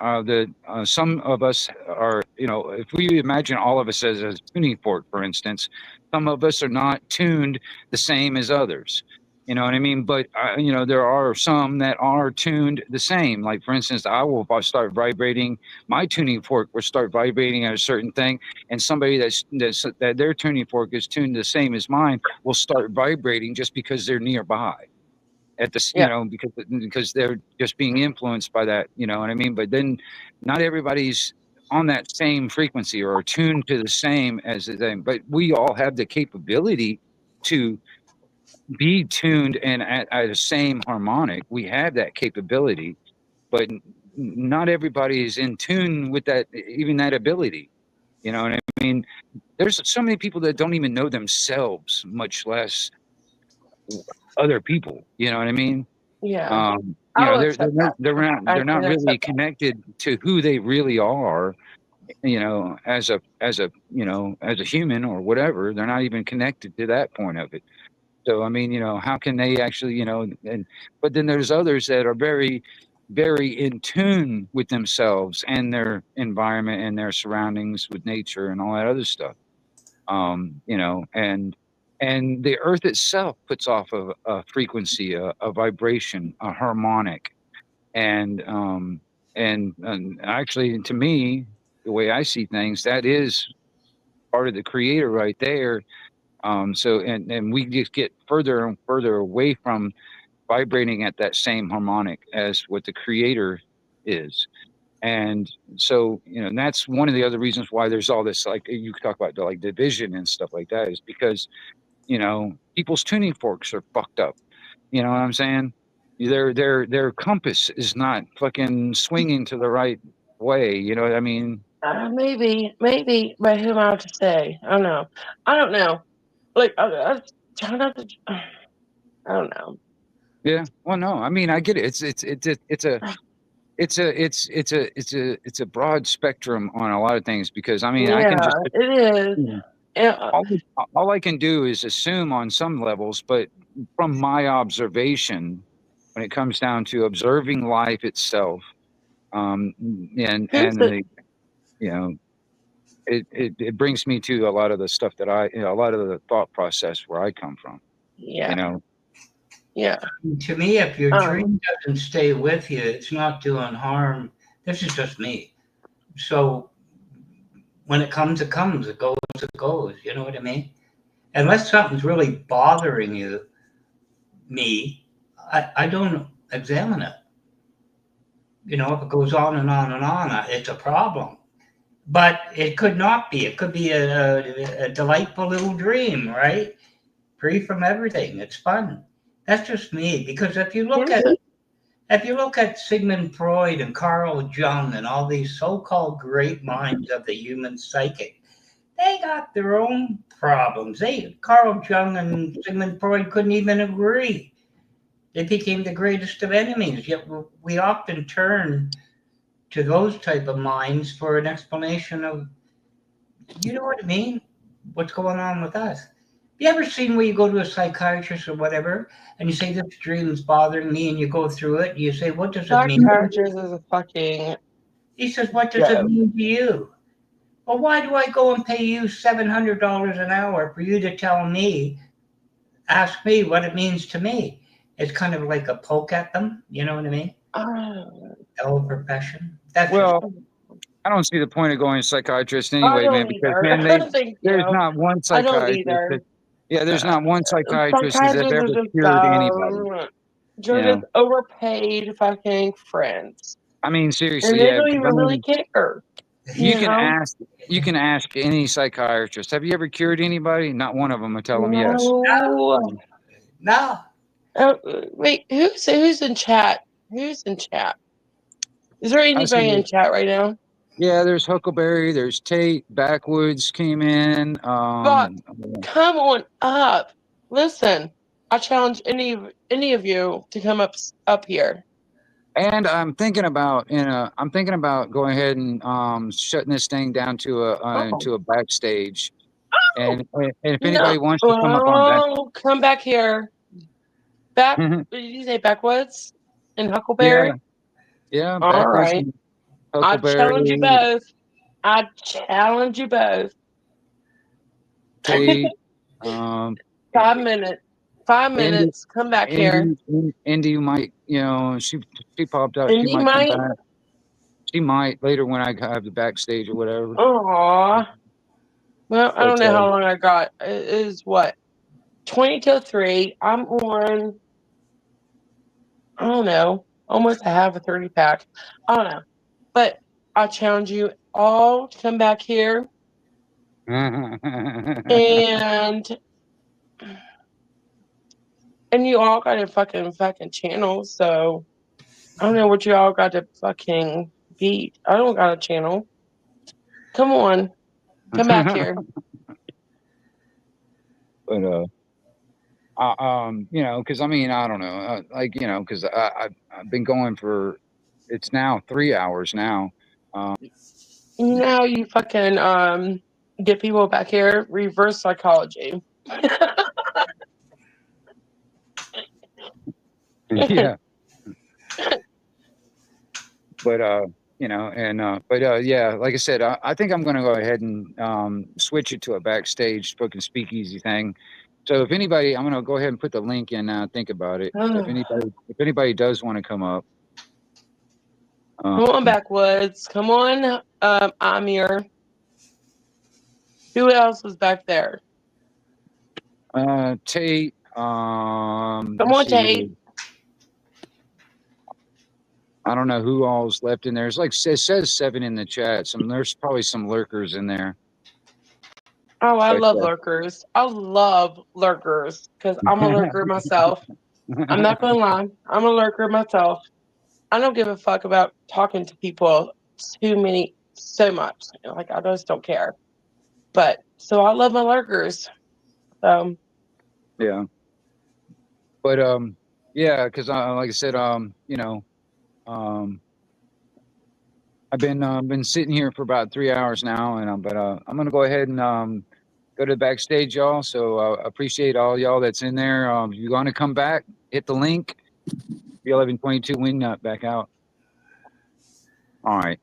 some of us are, you know, if we imagine all of us as a tuning fork, for instance, some of us are not tuned the same as others. You know what I mean? But you know, there are some that are tuned the same. Like for instance, if I start vibrating, my tuning fork will start vibrating at a certain thing, and somebody that their tuning fork is tuned the same as mine will start vibrating just because they're nearby at this, you Yeah, know, because they're just being influenced by that, you know what I mean? But then not everybody's on that same frequency or tuned to the same as them, but we all have the capability to be tuned and at the same harmonic. We have that capability, but not everybody is in tune with that, even that ability. You know what I mean? There's so many people that don't even know themselves, much less other people. You know what I mean? yeah. You I know, will accept that. I they're not can really accept that. connected to who they really are. You know, as a you know, as a human or whatever, they're not even connected to that point of it. So I mean, you know, how can they actually, you know, and but then there's others that are very, very in tune with themselves and their environment and their surroundings with nature and all that other stuff. You know, and the earth itself puts off a frequency, a vibration, a harmonic, and and actually, to me, the way I see things, that is part of the creator right there. So and we just get further and further away from vibrating at that same harmonic as what the creator is. And so, you know, and that's one of the other reasons why there's all this, like you talk about the, like division and stuff like that, is because, you know, people's tuning forks are fucked up. You know what I'm saying? Their compass is not fucking swinging to the right way. You know what I mean? Maybe, but who am I to say? I don't know. I don't know. Like, I try not to. I don't know. Yeah. Well, no, I mean, I get it. It's a broad spectrum on a lot of things because I mean, I can Yeah, just, it is. you know, Yeah, all, all I can do is assume on some levels, but from my observation, when it comes down to observing life itself, here's and the. the, you know, it brings me to a lot of the stuff that you know, a lot of the thought process where I come from, you Yeah, know. yeah. To me, if your Um, dream doesn't stay with you, it's not doing harm. This is just me. So when it comes, it comes. It goes, it goes. You know what I mean? Unless something's really bothering me, I don't examine it. You know, if it goes on and on and on, it's a problem. But it could not be. It could be a delightful little dream, right? Free from everything. It's fun. That's just me. Because here's the. if you look at Sigmund Freud and Carl Jung and all these so-called great minds of the human psychic, they got their own problems. Carl Jung and Sigmund Freud couldn't even agree. They became the greatest of enemies. Yet we often turn to those type of minds for an explanation of, you know what I mean? What's going on with us? You ever seen where you go to a psychiatrist or whatever, and you say this dream's bothering me, and you go through it, and you say, what does it mean? Psychiatrist is a fucking He says, what does it mean to you? Well, why do I go and pay you $700 an hour for you to tell me, ask me what it means to me? It's kind of like a poke at them. You know what I mean? The whole profession. That's Well, I don't see the point of going to psychiatrist anyway, man, because man, there's not one I don't psychiatrist. either. Yeah, there's not one psychiatrist that's ever Psychiatrists are just cured anybody. They're Yeah. just overpaid fucking friends. I mean, And seriously, they yeah. don't 'cause even I mean, really care. you can know? ask any psychiatrist. Have you ever cured anybody? Not one of them will tell them yes. No. no. Wait, who's in chat? Who's in chat? Is there anybody in chat right now? Yeah, there's Huckleberry, there's Tate, Backwoods came in. But come on up. Listen, I challenge any of you to come up here. And I'm thinking about going ahead and shutting this thing down to a backstage. And if anybody wants to come up on come back here. Did you say Backwoods and Huckleberry? Yeah, all Backwoods right. and I challenge you Huckleberry, both. Tate, 5 minutes. 5 minutes. Come back here. Indy might, she popped out. Indy She might might? come back. She might later when I have the backstage or whatever. Aw. Well, I don't know how long I got. It is what? 20 till 3. I'm on, I don't know, almost a half a 30 pack. I don't know. But I challenge you all to come back here and you all got a fucking channel, so I don't know what you all got to fucking beat. I don't got a channel. Come on. Come back here. But because I mean, I don't know, because I've been going for, it's now 3 hours now. You fucking get people back here. Reverse psychology. Yeah. But yeah, like I said, I think I'm going to go ahead and switch it to a backstage fucking speakeasy thing. So if anybody, I'm going to go ahead and put the link in now. Think about it. If anybody does want to come up, come on, Backwoods. Come on, Amir. Who else was back there? Tate. Come on, Tate. I don't know who all's left in there. It's like it says 7 in the chat. There's probably some lurkers in there. Oh, I love lurkers. I love lurkers because I'm a lurker myself. I'm not gonna lie. I'm a lurker myself. I don't give a fuck about talking to people so much. Like, I just don't care. But so I love my lurkers. Yeah. But yeah, because like I said, I've been sitting here for about 3 hours now, and I'm gonna go ahead and go to the backstage, y'all. So I appreciate all y'all that's in there. If you're gonna come back, hit the link. B1122 Wingnut back out. All right.